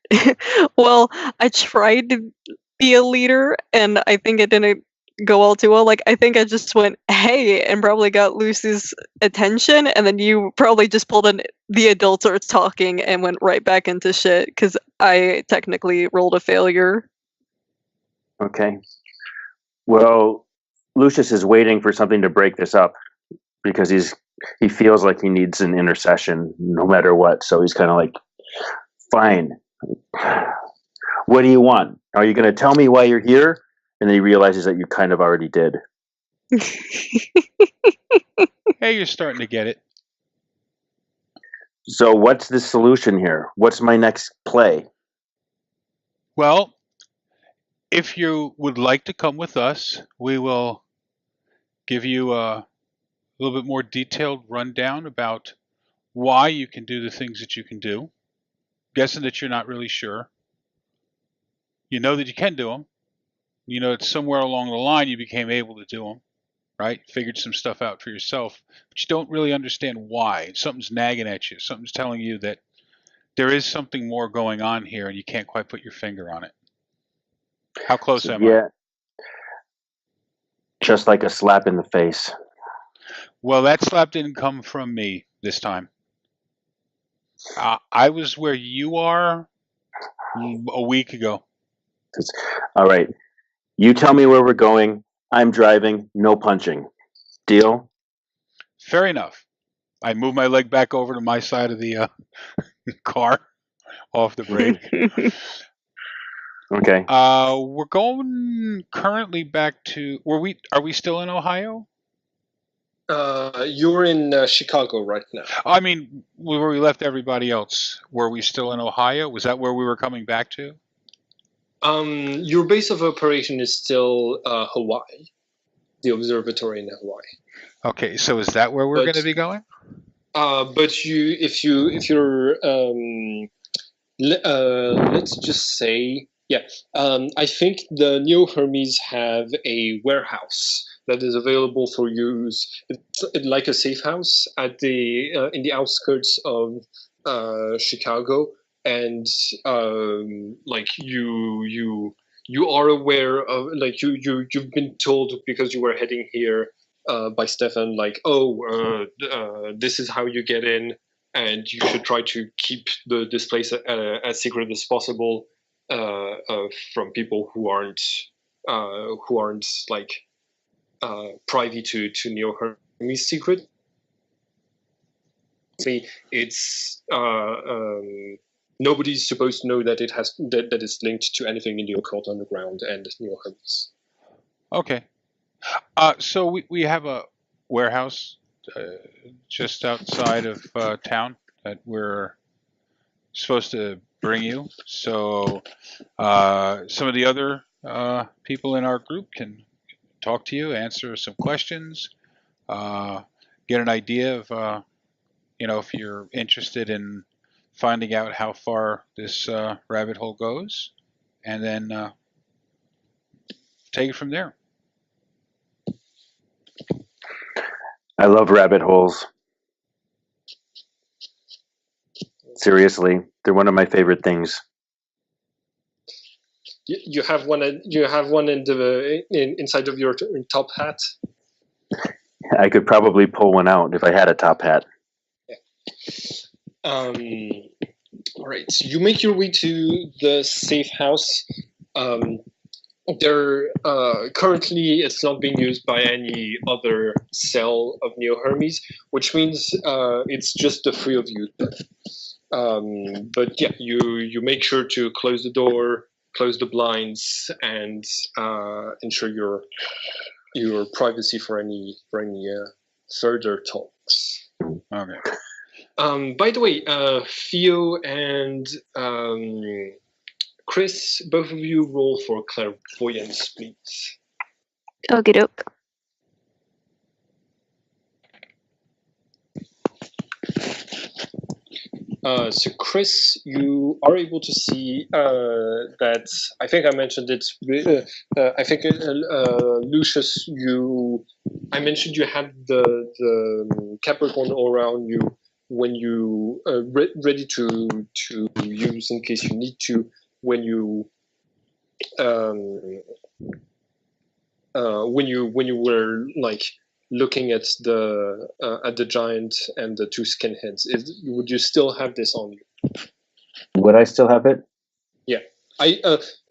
Speaker 2: well, I tried to be a leader, and I think it didn't go all too well. Like, I think I just went, hey, and probably got Lucy's attention, and then you probably just pulled in the adults are talking and went right back into shit, because I technically rolled a failure.
Speaker 5: Okay. Well, Lucius is waiting for something to break this up because he feels like he needs an intercession no matter what. So he's kind of like, fine. What do you want? Are you going to tell me why you're here? And then he realizes that you kind of already did.
Speaker 3: Hey, you're starting to get it.
Speaker 5: So what's the solution here? What's my next play?
Speaker 3: Well, if you would like to come with us, we will give you a little bit more detailed rundown about why you can do the things that you can do. Guessing that you're not really sure. You know that you can do them. You know that somewhere along the line you became able to do them, right? Figured some stuff out for yourself, but you don't really understand why. Something's nagging at you. Something's telling you that there is something more going on here and you can't quite put your finger on it. How close am I?
Speaker 5: Yeah. Just like a slap in the face.
Speaker 3: Well, that slap didn't come from me this time. I was where you are a week ago.
Speaker 5: All right. You tell me where we're going. I'm driving. No punching. Deal?
Speaker 3: Fair enough. I move my leg back over to my side of the car, off the brake.
Speaker 5: Okay.
Speaker 3: We're going currently back to. Are we still in Ohio?
Speaker 1: You're in Chicago right now.
Speaker 3: I mean, where we left everybody else. Were we still in Ohio? Was that where we were coming back to?
Speaker 1: Your base of operation is still Hawaii, the observatory in Hawaii.
Speaker 3: Okay, so is that where we're going to be going?
Speaker 1: But if you're let's just say, I think the Neo Hermes have a warehouse that is available for use. It's like a safe house at the in the outskirts of Chicago, and like you are aware of, like you've been told because you were heading here by Stefan, like, this is how you get in, and you should try to keep this place as secret as possible from people who aren't like privy to Neo Hermes' secret. It's nobody's supposed to know that it has that it's linked to anything in the occult underground and Neo Hermes.
Speaker 3: Okay. So we have a warehouse just outside of town that we're supposed to bring you. So some of the other people in our group can talk to you, answer some questions, get an idea of, if you're interested in finding out how far this rabbit hole goes, and then take it from there.
Speaker 5: I love rabbit holes. Seriously, they're one of my favorite things.
Speaker 1: You have one. You have one inside of your top hat.
Speaker 5: I could probably pull one out if I had a top hat.
Speaker 1: Yeah. All right. So you make your way to the safe house. There currently it's not being used by any other cell of Neo Hermes, which means it's just the three of you. But yeah, you make sure to close the door, close the blinds, and ensure your privacy for any further talks.
Speaker 3: Okay.
Speaker 1: By the way, Theo and Chris, both of you roll for clairvoyance, please.
Speaker 2: Okie doke.
Speaker 1: So Chris, you are able to see that. I think I mentioned it. I think Lucius, I mentioned you had the Capricorn aura on you when you ready to use in case you need to, when you were like looking at the giant and the two skinheads. Would you still have this on you?
Speaker 5: Would I still have it?
Speaker 1: Yeah.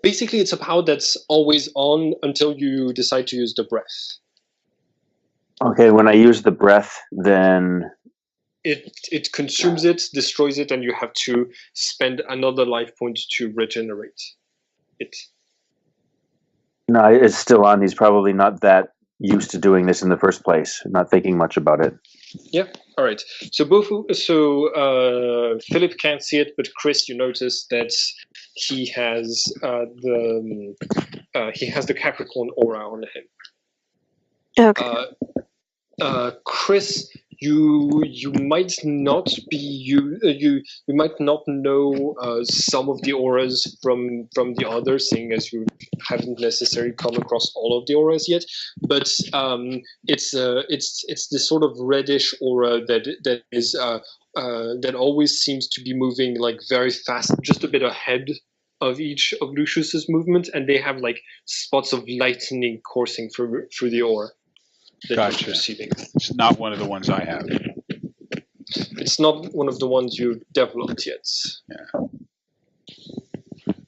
Speaker 1: Basically, it's a power that's always on until you decide to use the breath.
Speaker 5: Okay, when I use the breath, then
Speaker 1: It consumes it, destroys it, and you have to spend another life point to regenerate it.
Speaker 5: no, it's still on. He's probably not that used to doing this in the first place. Not thinking much about it.
Speaker 1: Yeah. All right. So Philip can't see it, but Chris, you notice that he has the Capricorn aura on him.
Speaker 2: Okay.
Speaker 1: Chris, you might not be you might not know some of the auras from the others, seeing as you haven't necessarily come across all of the auras yet. But it's this sort of reddish aura that is that always seems to be moving like very fast, just a bit ahead of each of Lucius's movement, and they have like spots of lightning coursing through the aura.
Speaker 3: Gotcha.
Speaker 1: Receiving.
Speaker 3: It's not one of the ones I have.
Speaker 1: It's not one of the ones you've developed yet.
Speaker 3: Yeah.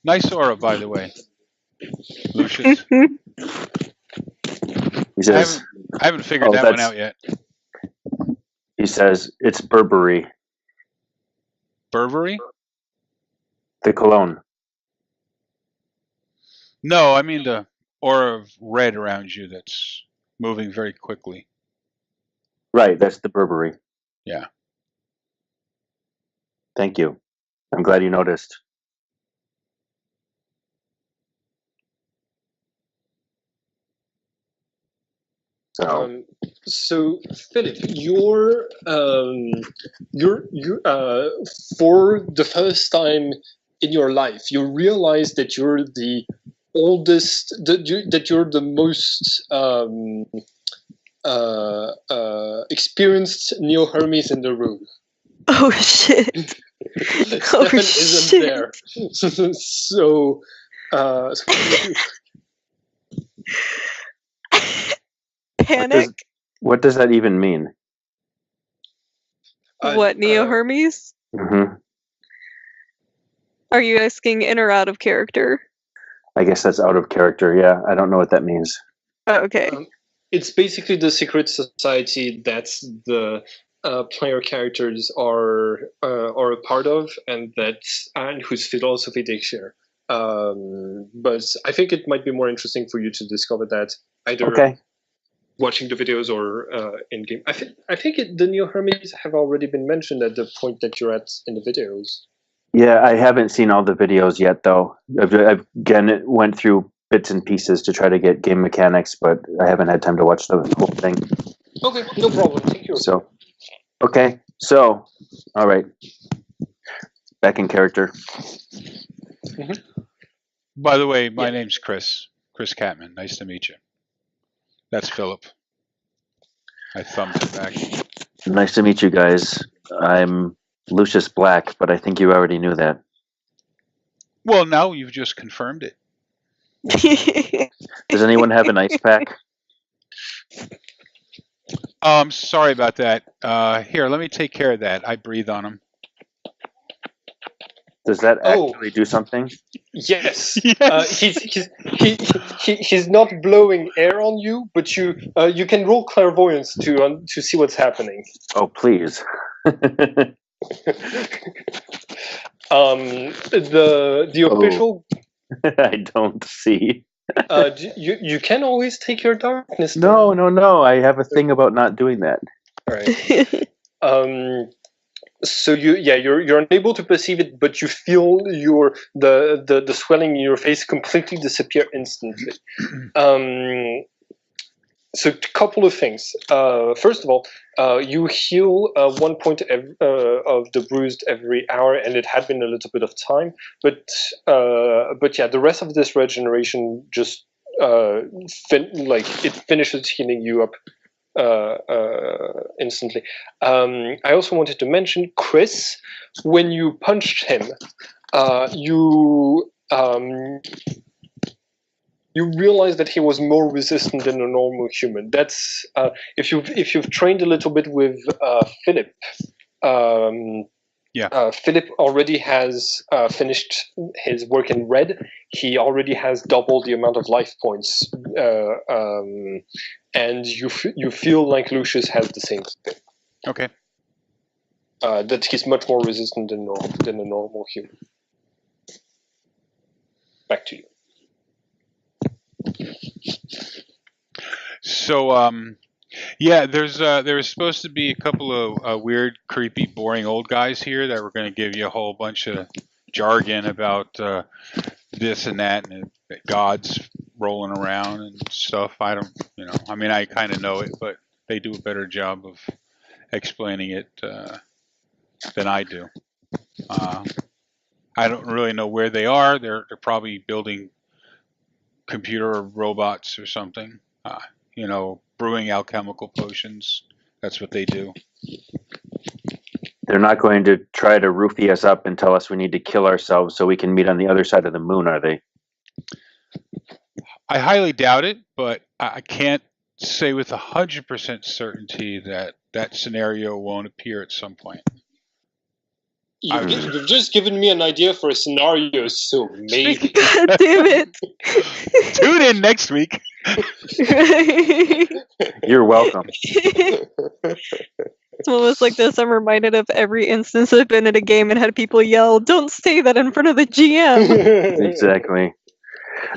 Speaker 3: Nice aura, by the way, Lucius.
Speaker 5: He says,
Speaker 3: I haven't figured that one out yet.
Speaker 5: He says, it's Burberry.
Speaker 3: Burberry?
Speaker 5: The cologne.
Speaker 3: No, I mean the aura of red around you that's moving very quickly.
Speaker 5: Right, that's the Burberry.
Speaker 3: Yeah.
Speaker 5: Thank you. I'm glad you noticed.
Speaker 1: So Philip, for the first time in your life, you realize that you're the oldest, that you're the most experienced Neo-Hermes in the room.
Speaker 2: Oh shit!
Speaker 1: Stefan isn't there, so.
Speaker 2: Panic?
Speaker 5: What does that even mean?
Speaker 2: What, Neo-Hermes?
Speaker 5: Mm-hmm.
Speaker 2: Are you asking in or out of character?
Speaker 5: I guess that's out of character, yeah. I don't know what that means.
Speaker 2: Oh, okay.
Speaker 1: It's basically the secret society that the player characters are a part of, and whose philosophy they share. But I think it might be more interesting for you to discover that either watching the videos or in game. I think the Neo-Hermes have already been mentioned at the point that you're at in the videos.
Speaker 5: Yeah, I haven't seen all the videos yet, though. I've again went through bits and pieces to try to get game mechanics, but I haven't had time to watch the whole thing.
Speaker 1: Okay, no problem. Thank you.
Speaker 5: So, all right. Back in character.
Speaker 1: Mm-hmm.
Speaker 3: By the way, my name's Chris Catman. Nice to meet you. That's Philip. I thumbed it back.
Speaker 5: Nice to meet you guys. I'm Lucius Black, but I think you already knew that.
Speaker 3: Well, now you've just confirmed it.
Speaker 5: Does anyone have an ice pack?
Speaker 3: Sorry about that. Here, let me take care of that. I breathe on him.
Speaker 5: Does that actually do something?
Speaker 1: Yes.
Speaker 3: Yes.
Speaker 1: He's not blowing air on you, but you can roll clairvoyance to see what's happening.
Speaker 5: Oh, please.
Speaker 1: The official.
Speaker 5: I don't see.
Speaker 1: You can always take your darkness.
Speaker 5: No. I have a thing about not doing that.
Speaker 1: All right. So you're unable to perceive it, but you feel the swelling in your face completely disappear instantly. So a couple of things. First of all, you heal 1 point of the bruised every hour, and it had been a little bit of time, but the rest of this regeneration just it finishes healing you up instantly. I also wanted to mention Chris. When you punched him, you realize that he was more resistant than a normal human. That's if you've trained a little bit with Philip. Philip already has finished his work in red. He already has double the amount of life points, and you feel like Lucius has the same thing.
Speaker 3: Okay.
Speaker 1: That he's much more resistant than a normal human. Back to you.
Speaker 3: So, yeah, there's supposed to be a couple of weird, creepy, boring old guys here that were going to give you a whole bunch of jargon about this and that and gods rolling around and stuff. I don't, I mean, I kind of know it, but they do a better job of explaining it than I do. I don't really know where they are. They're probably building computer robots or something. Brewing alchemical potions. That's what they do.
Speaker 5: They're not going to try to roofie us up and tell us we need to kill ourselves so we can meet on the other side of the moon, are they?
Speaker 3: I highly doubt it, but I can't say with 100% certainty that scenario won't appear at some point.
Speaker 1: You've just given me an idea for a scenario, so maybe.
Speaker 2: God damn it!
Speaker 3: Tune in next week.
Speaker 5: You're welcome.
Speaker 2: It's almost like this. I'm reminded of every instance I've been in a game and had people yell, "Don't say that in front of the GM."
Speaker 5: Exactly.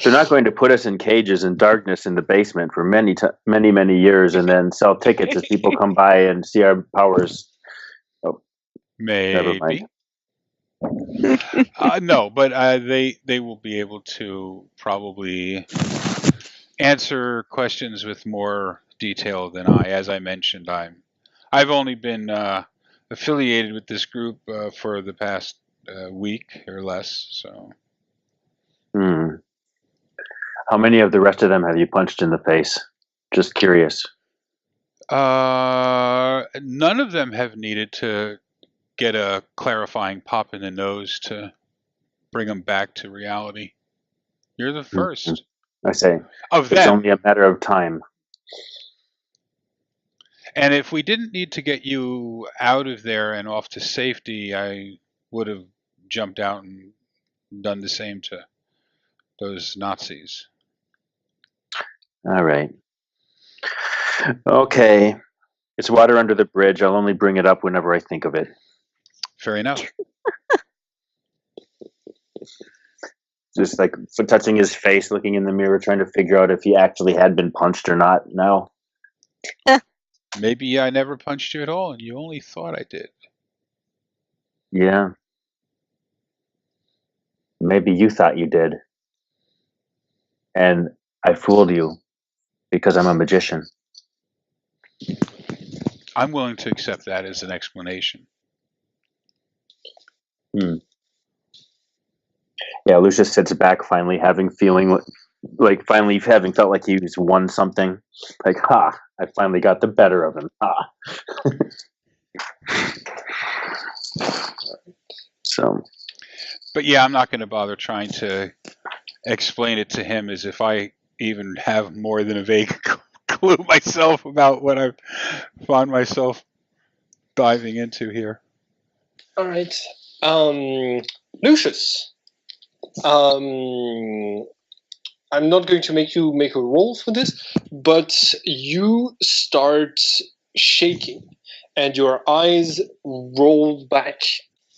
Speaker 5: They're not going to put us in cages in darkness in the basement for many years and then sell tickets as people come by and see our powers. Oh, never
Speaker 3: Maybe.
Speaker 5: mind.
Speaker 3: No, but they will be able to probably answer questions with more detail than I. As I mentioned, I've only been affiliated with this group for the past week or less. So.
Speaker 5: How many of the rest of them have you punched in the face? Just curious.
Speaker 3: None of them have needed to get a clarifying pop in the nose to bring them back to reality. You're the first.
Speaker 5: I say.
Speaker 3: Of
Speaker 5: It's
Speaker 3: them.
Speaker 5: only a matter of time.
Speaker 3: And if we didn't need to get you out of there and off to safety, I would have jumped out and done the same to those Nazis.
Speaker 5: All right. Okay. It's water under the bridge. I'll only bring it up whenever I think of it.
Speaker 3: Fair enough.
Speaker 5: Just like touching his face, looking in the mirror, trying to figure out if he actually had been punched or not. No.
Speaker 3: Maybe I never punched you at all and you only thought I did.
Speaker 5: Yeah. Maybe you thought you did. And I fooled you because I'm a magician.
Speaker 3: I'm willing to accept that as an explanation.
Speaker 5: Yeah, Lucius sits back, finally having felt like he's won something. Like, ha! I finally got the better of him. Ha! So.
Speaker 3: But yeah, I'm not going to bother trying to explain it to him as if I even have more than a vague clue myself about what I've found myself diving into here.
Speaker 1: All right. Lucius. I'm not going to make you make a roll for this, but you start shaking and your eyes roll back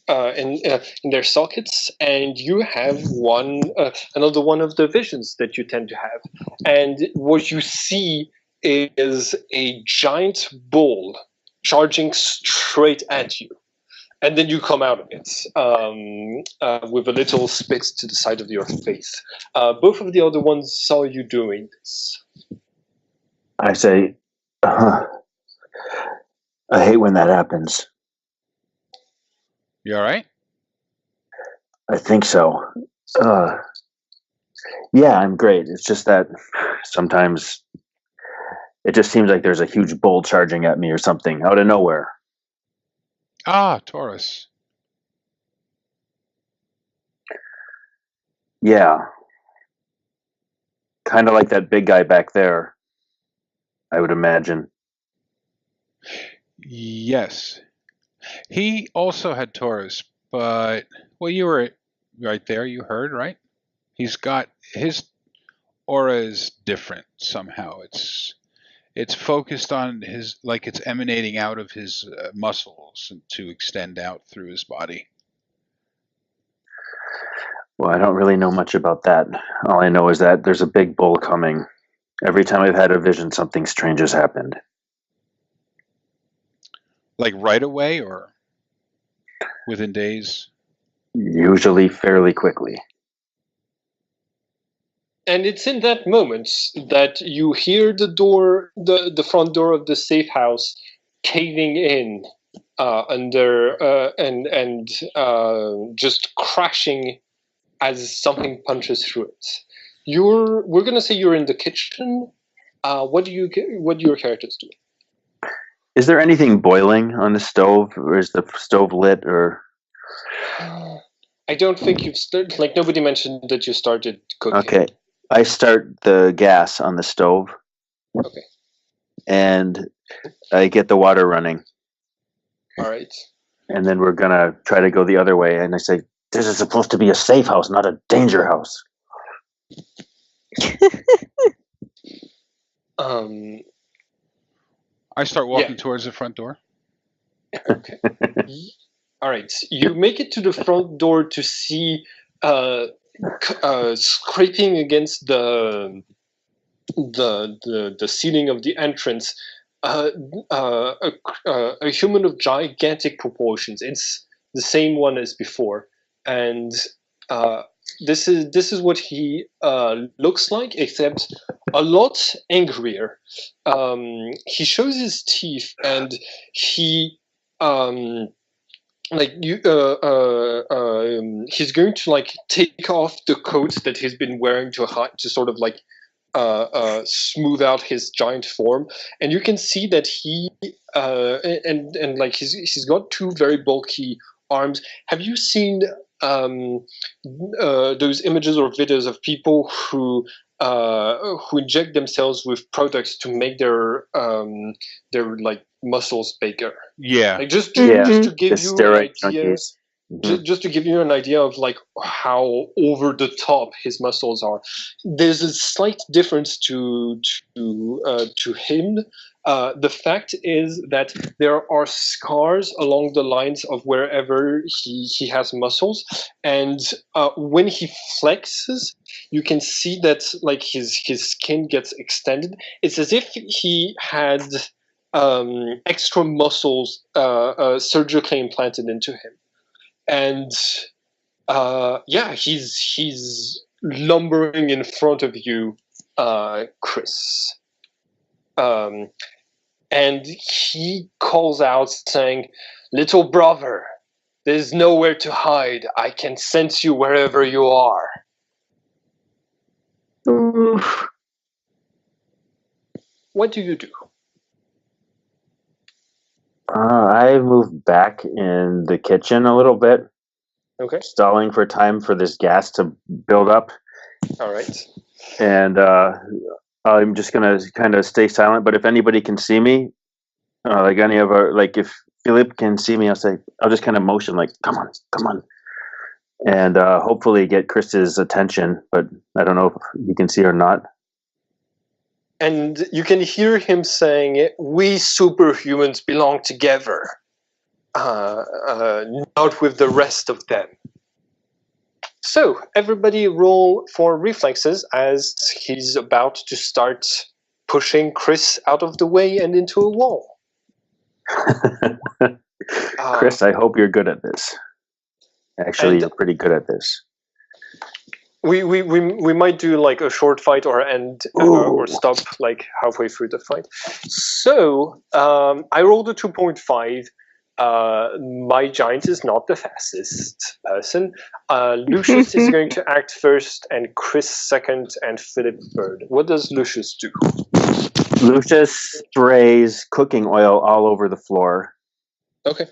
Speaker 1: in their sockets, and you have another one of the visions that you tend to have. And what you see is a giant bull charging straight at you. And then you come out of it with a little spit to the side of your face. Both of the other ones saw you doing this.
Speaker 5: I say, I hate when that happens.
Speaker 3: You all right?
Speaker 5: I think so. Yeah, I'm great. It's just that sometimes it just seems like there's a huge bull charging at me or something out of nowhere.
Speaker 3: Ah, Taurus.
Speaker 5: Yeah. Kind of like that big guy back there, I would imagine.
Speaker 3: Yes. He also had Taurus, but well, you were right there. You heard, right? He's got his aura is different somehow. It's focused on his, like it's emanating out of his muscles to extend out through his body.
Speaker 5: Well, I don't really know much about that. All I know is that there's a big bull coming. Every time I've had a vision, something strange has happened.
Speaker 3: Like right away or within days?
Speaker 5: Usually fairly quickly.
Speaker 1: And it's in that moment that you hear the front door of the safe house caving in and just crashing as something punches through it. We're gonna say you're in the kitchen. What do your characters do?
Speaker 5: Is there anything boiling on the stove, or is the stove lit, or?
Speaker 1: I don't think you've started. Like nobody mentioned that you started cooking.
Speaker 5: Okay, I start the gas on the stove.
Speaker 1: Okay.
Speaker 5: And I get the water running.
Speaker 1: All right.
Speaker 5: And then we're gonna try to go the other way. And I say, "This is supposed to be a safe house, not a danger house."
Speaker 3: I start walking towards the front door.
Speaker 1: Okay. All right. You make it to the front door to see scraping against the ceiling of the entrance a human of gigantic proportions. It's the same one as before, and this is what he looks like, except a lot angrier. He shows his teeth, and he he's going to like take off the coat that he's been wearing to sort of like smooth out his giant form, and you can see that he and like he's got two very bulky arms. Have you seen those images or videos of people who inject themselves with products to make their like muscles bigger?
Speaker 3: Yeah.
Speaker 1: Like just to give
Speaker 5: The
Speaker 1: you an
Speaker 5: steroid
Speaker 1: idea.
Speaker 5: junkies.
Speaker 1: Just to give you an idea of like how over the top his muscles are, there's a slight difference to him. The fact is that there are scars along the lines of wherever he has muscles, and when he flexes, you can see that like his skin gets extended. It's as if he had extra muscles surgically implanted into him. And he's lumbering in front of you, Chris. And he calls out saying, "Little brother, there's nowhere to hide. I can sense you wherever you are."
Speaker 2: Oof.
Speaker 1: What do you do?
Speaker 5: I moved back in the kitchen a little bit,
Speaker 1: Okay.
Speaker 5: stalling for time for this gas to build up.
Speaker 1: All right.
Speaker 5: And I'm just gonna kind of stay silent. But if anybody can see me, like any of our, like if Philip can see me, I'll just kind of motion like, "Come on, come on," and hopefully get Chris's attention. But I don't know if you can see or not.
Speaker 1: And you can hear him saying, "We superhumans belong together, not with the rest of them." So everybody roll for reflexes as he's about to start pushing Chris out of the way and into a wall.
Speaker 5: Chris, I hope you're good at this. Actually, you're pretty good at this.
Speaker 1: We might do like a short fight or end or stop like halfway through the fight. So I rolled a 2.5. My giant is not the fastest person. Lucius is going to act first, and Chris second, and Philip third. What does Lucius do?
Speaker 5: Lucius sprays cooking oil all over the floor.
Speaker 1: Okay.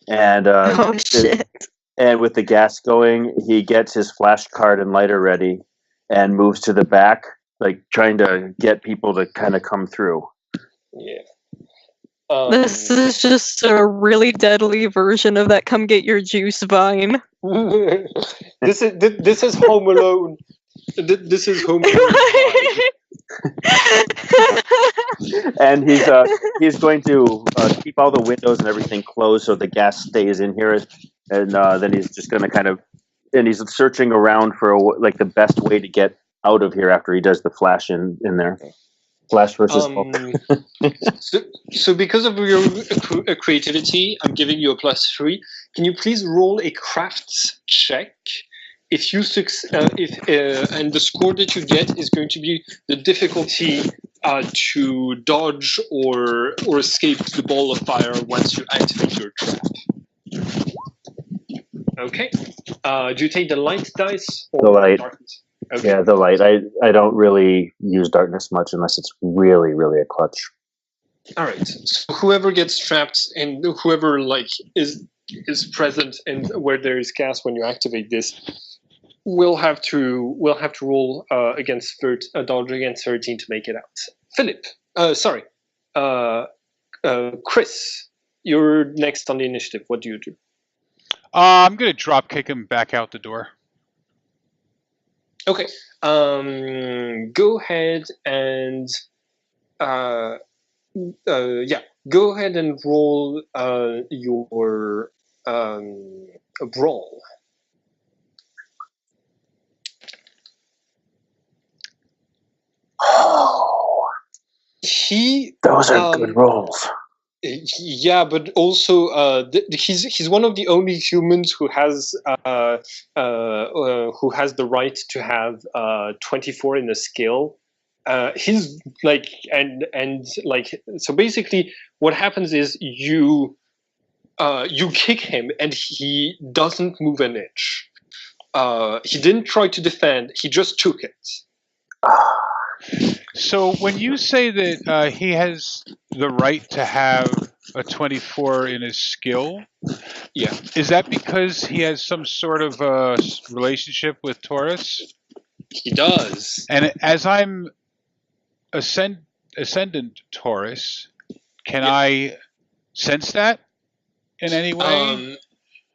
Speaker 5: And
Speaker 2: Oh shit.
Speaker 5: and with the gas going, he gets his flashcard and lighter ready and moves to the back, like trying to get people to kind of come through.
Speaker 1: Yeah.
Speaker 2: This is just a really deadly version of that "come get your juice" vine.
Speaker 1: This is Home Alone. This is Home Alone.
Speaker 5: And he's going to keep all the windows and everything closed so the gas stays in here, and then he's just going to and he's searching around for like the best way to get out of here after he does the flash in there. Flash versus Hulk.
Speaker 1: So because of your creativity, I'm giving you a +3. Can you please roll a crafts check? If you and the score that you get is going to be the difficulty to dodge or escape the ball of fire once you activate your trap. Okay. Do you take the light dice or
Speaker 5: The light.
Speaker 1: darkness? Okay.
Speaker 5: Yeah, the light. I don't really use darkness much unless it's really, really a clutch.
Speaker 1: All right. So whoever gets trapped and whoever is present and where there is gas when you activate this will have to roll against dodge against 13 to make it out. Philip, Chris, you're next on the initiative. What do you do?
Speaker 3: I'm going to drop kick him back out the door.
Speaker 1: Okay. Go ahead and go ahead and roll your brawl.
Speaker 5: Oh, those are good rolls.
Speaker 1: Yeah, but also he's one of the only humans who has the right to have 24 in the skill. He's so basically what happens is you kick him and he doesn't move an inch. He didn't try to defend, he just took it.
Speaker 3: So when you say that he has the right to have a 24 in his skill,
Speaker 1: Yeah,
Speaker 3: is that because he has some sort of relationship with Taurus?
Speaker 1: he does.
Speaker 3: And as I'm ascendant Taurus, can I sense that in any way?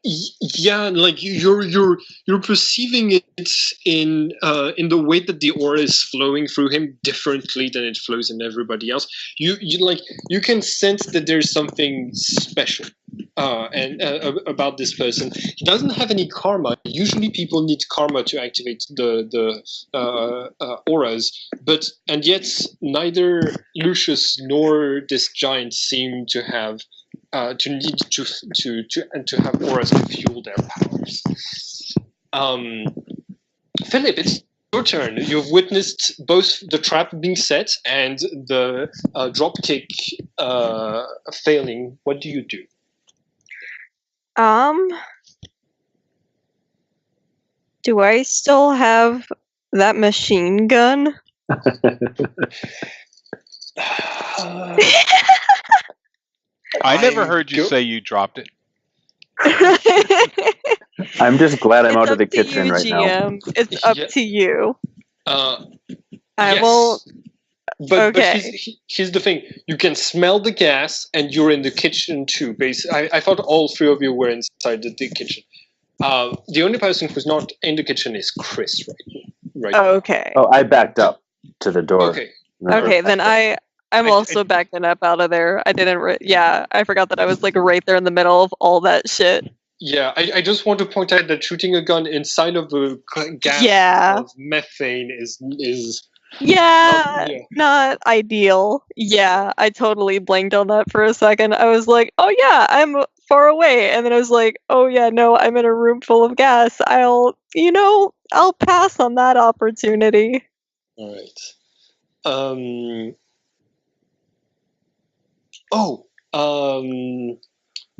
Speaker 1: Yeah, like you're perceiving it in the way that the aura is flowing through him differently than it flows in everybody else. You can sense that there's something special about this person. He doesn't have any karma. Usually, people need karma to activate the auras, and yet neither Lucius nor this giant seem to have. To need to have auras to fuel their powers. Philip, it's your turn. You've witnessed both the trap being set and the dropkick failing. What do you do?
Speaker 2: Do I still have that machine gun?
Speaker 3: I never heard you say you dropped it.
Speaker 5: I'm just glad I'm
Speaker 2: It's
Speaker 5: out of the
Speaker 2: up to
Speaker 5: kitchen
Speaker 2: you,
Speaker 5: right now.
Speaker 2: GM. It's up to you.
Speaker 1: I
Speaker 2: I won't.
Speaker 1: But
Speaker 2: Okay.
Speaker 1: here's the thing: you can smell the gas, and you're in the kitchen too. Basically, I thought all three of you were inside the kitchen. The only person who's not in the kitchen is Chris, right?
Speaker 2: Okay.
Speaker 5: Oh, I backed up to the door.
Speaker 1: Okay.
Speaker 2: Okay, then I'm also backing up out of there. I didn't. I forgot that I was like right there in the middle of all that shit.
Speaker 1: Yeah, I just want to point out that shooting a gun inside of a gas of methane is
Speaker 2: not ideal. Yeah, I totally blanked on that for a second. I was like, oh yeah, I'm far away, and then I was like, oh yeah, no, I'm in a room full of gas. I'll pass on that opportunity.
Speaker 1: All right.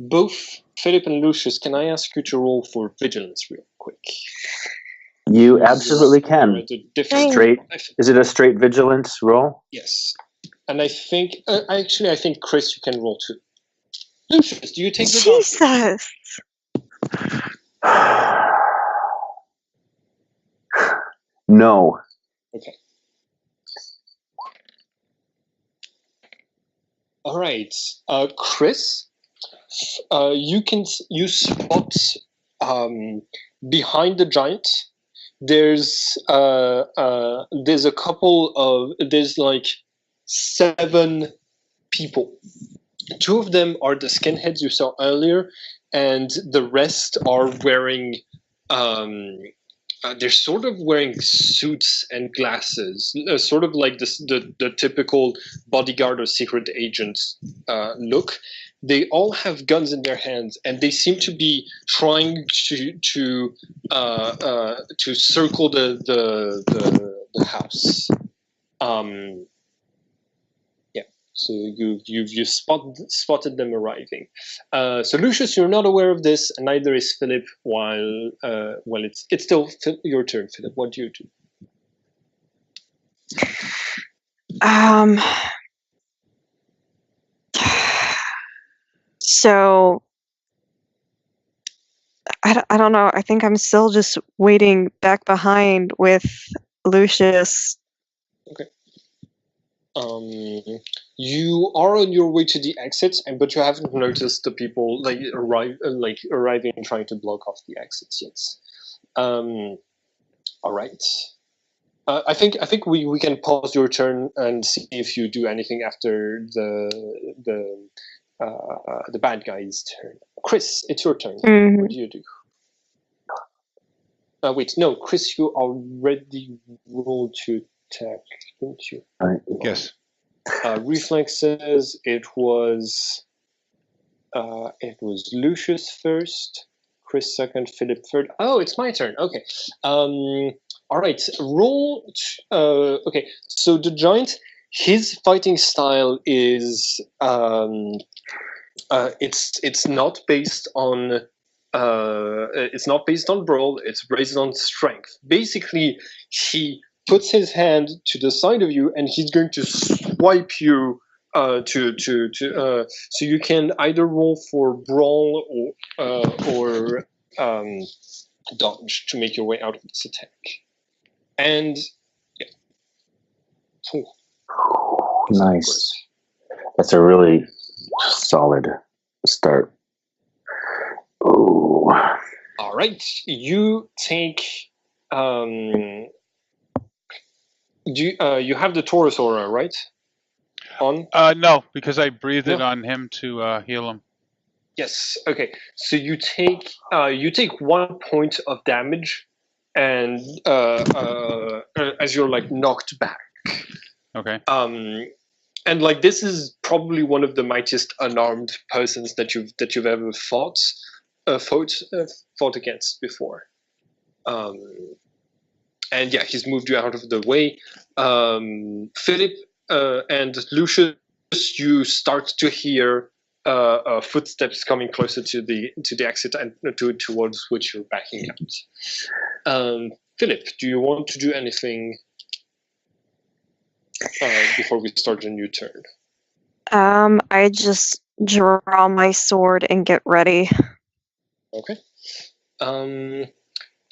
Speaker 1: Both Philip and Lucius, can I ask you to roll for vigilance real quick?
Speaker 5: You absolutely can.
Speaker 1: Straight.
Speaker 5: Is it a straight vigilance roll?
Speaker 1: Yes. And I think, I think Chris, you can roll too. Lucius, do you take the
Speaker 2: Jesus.
Speaker 1: All right, Chris. You spot behind the giant. There's like 7 people. 2 of them are the skinheads you saw earlier, and the rest are wearing they're sort of wearing suits and glasses, sort of like the typical bodyguard or secret agent look. They all have guns in their hands, and they seem to be trying to circle the house. So you've spotted them arriving. So Lucius, you're not aware of this, and neither is Philip. While it's still your turn, Philip. What do you do?
Speaker 2: So I don't know. I think I'm still just waiting back behind with Lucius.
Speaker 1: Okay. You are on your way to the exits, but you haven't noticed the people arriving and trying to block off the exits yet. All right. I think we can pause your turn and see if you do anything after the bad guy's turn. Chris, it's your turn.
Speaker 2: Mm-hmm.
Speaker 1: What do you do? Wait, no, Chris, you already rolled to attack, didn't you?
Speaker 3: Yes.
Speaker 1: Reflexes. It was Lucius first, Chris second, Philip third. Oh, it's my turn. Okay. All right. Roll. Okay. So the giant, his fighting style is it's not based on brawl. It's based on strength. Basically, he puts his hand to the side of you, and he's going to swipe you so you can either roll for brawl or dodge to make your way out of this attack. And yeah.
Speaker 5: Nice. That's a really solid start. Ooh.
Speaker 1: All right, you take. You have the Taurus aura, right? On?
Speaker 3: No, because I breathed it on him to heal him.
Speaker 1: Yes. Okay. So you take 1 point of damage, and as you're like knocked back.
Speaker 3: Okay.
Speaker 1: And like this is probably one of the mightiest unarmed persons that you've ever fought against before. And yeah, he's moved you out of the way. Philip and Lucius, you start to hear footsteps coming closer to the exit and towards which you're backing out. Philip, do you want to do anything before we start a new turn?
Speaker 2: I just draw my sword and get ready.
Speaker 1: Okay.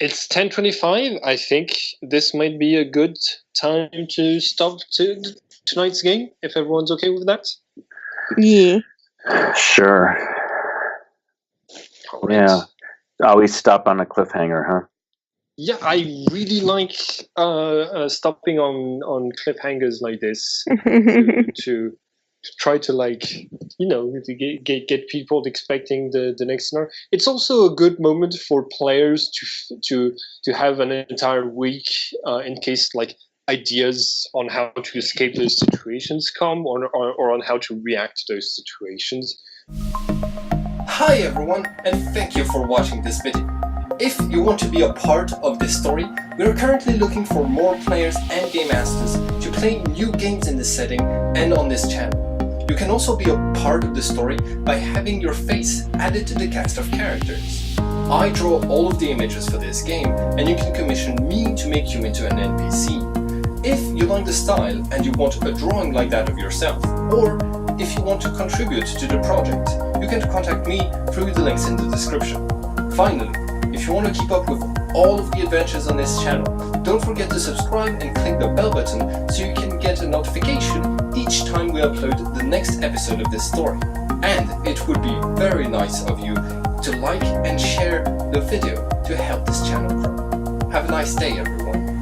Speaker 1: It's 10:25. I think this might be a good time to stop tonight's game, if everyone's okay with that.
Speaker 2: Yeah.
Speaker 5: Sure.
Speaker 1: All right.
Speaker 5: Yeah. Always stop on a cliffhanger, huh?
Speaker 1: Yeah, I really like stopping on cliffhangers like this to try to get people expecting the next scenario. It's also a good moment for players to have an entire week in case ideas on how to escape those situations come or on how to react to those situations.
Speaker 6: Hi everyone, and thank you for watching this video. If you want to be a part of this story, we are currently looking for more players and game masters to play new games in this setting and on this channel. You can also be a part of the story by having your face added to the cast of characters. I draw all of the images for this game, and you can commission me to make you into an NPC. If you like the style and you want a drawing like that of yourself, or if you want to contribute to the project, you can contact me through the links in the description. Finally, if you want to keep up with all of the adventures on this channel, don't forget to subscribe and click the bell button so you can get a notification each time we upload the next episode of this story. And it would be very nice of you to like and share the video to help this channel grow. Have a nice day, everyone.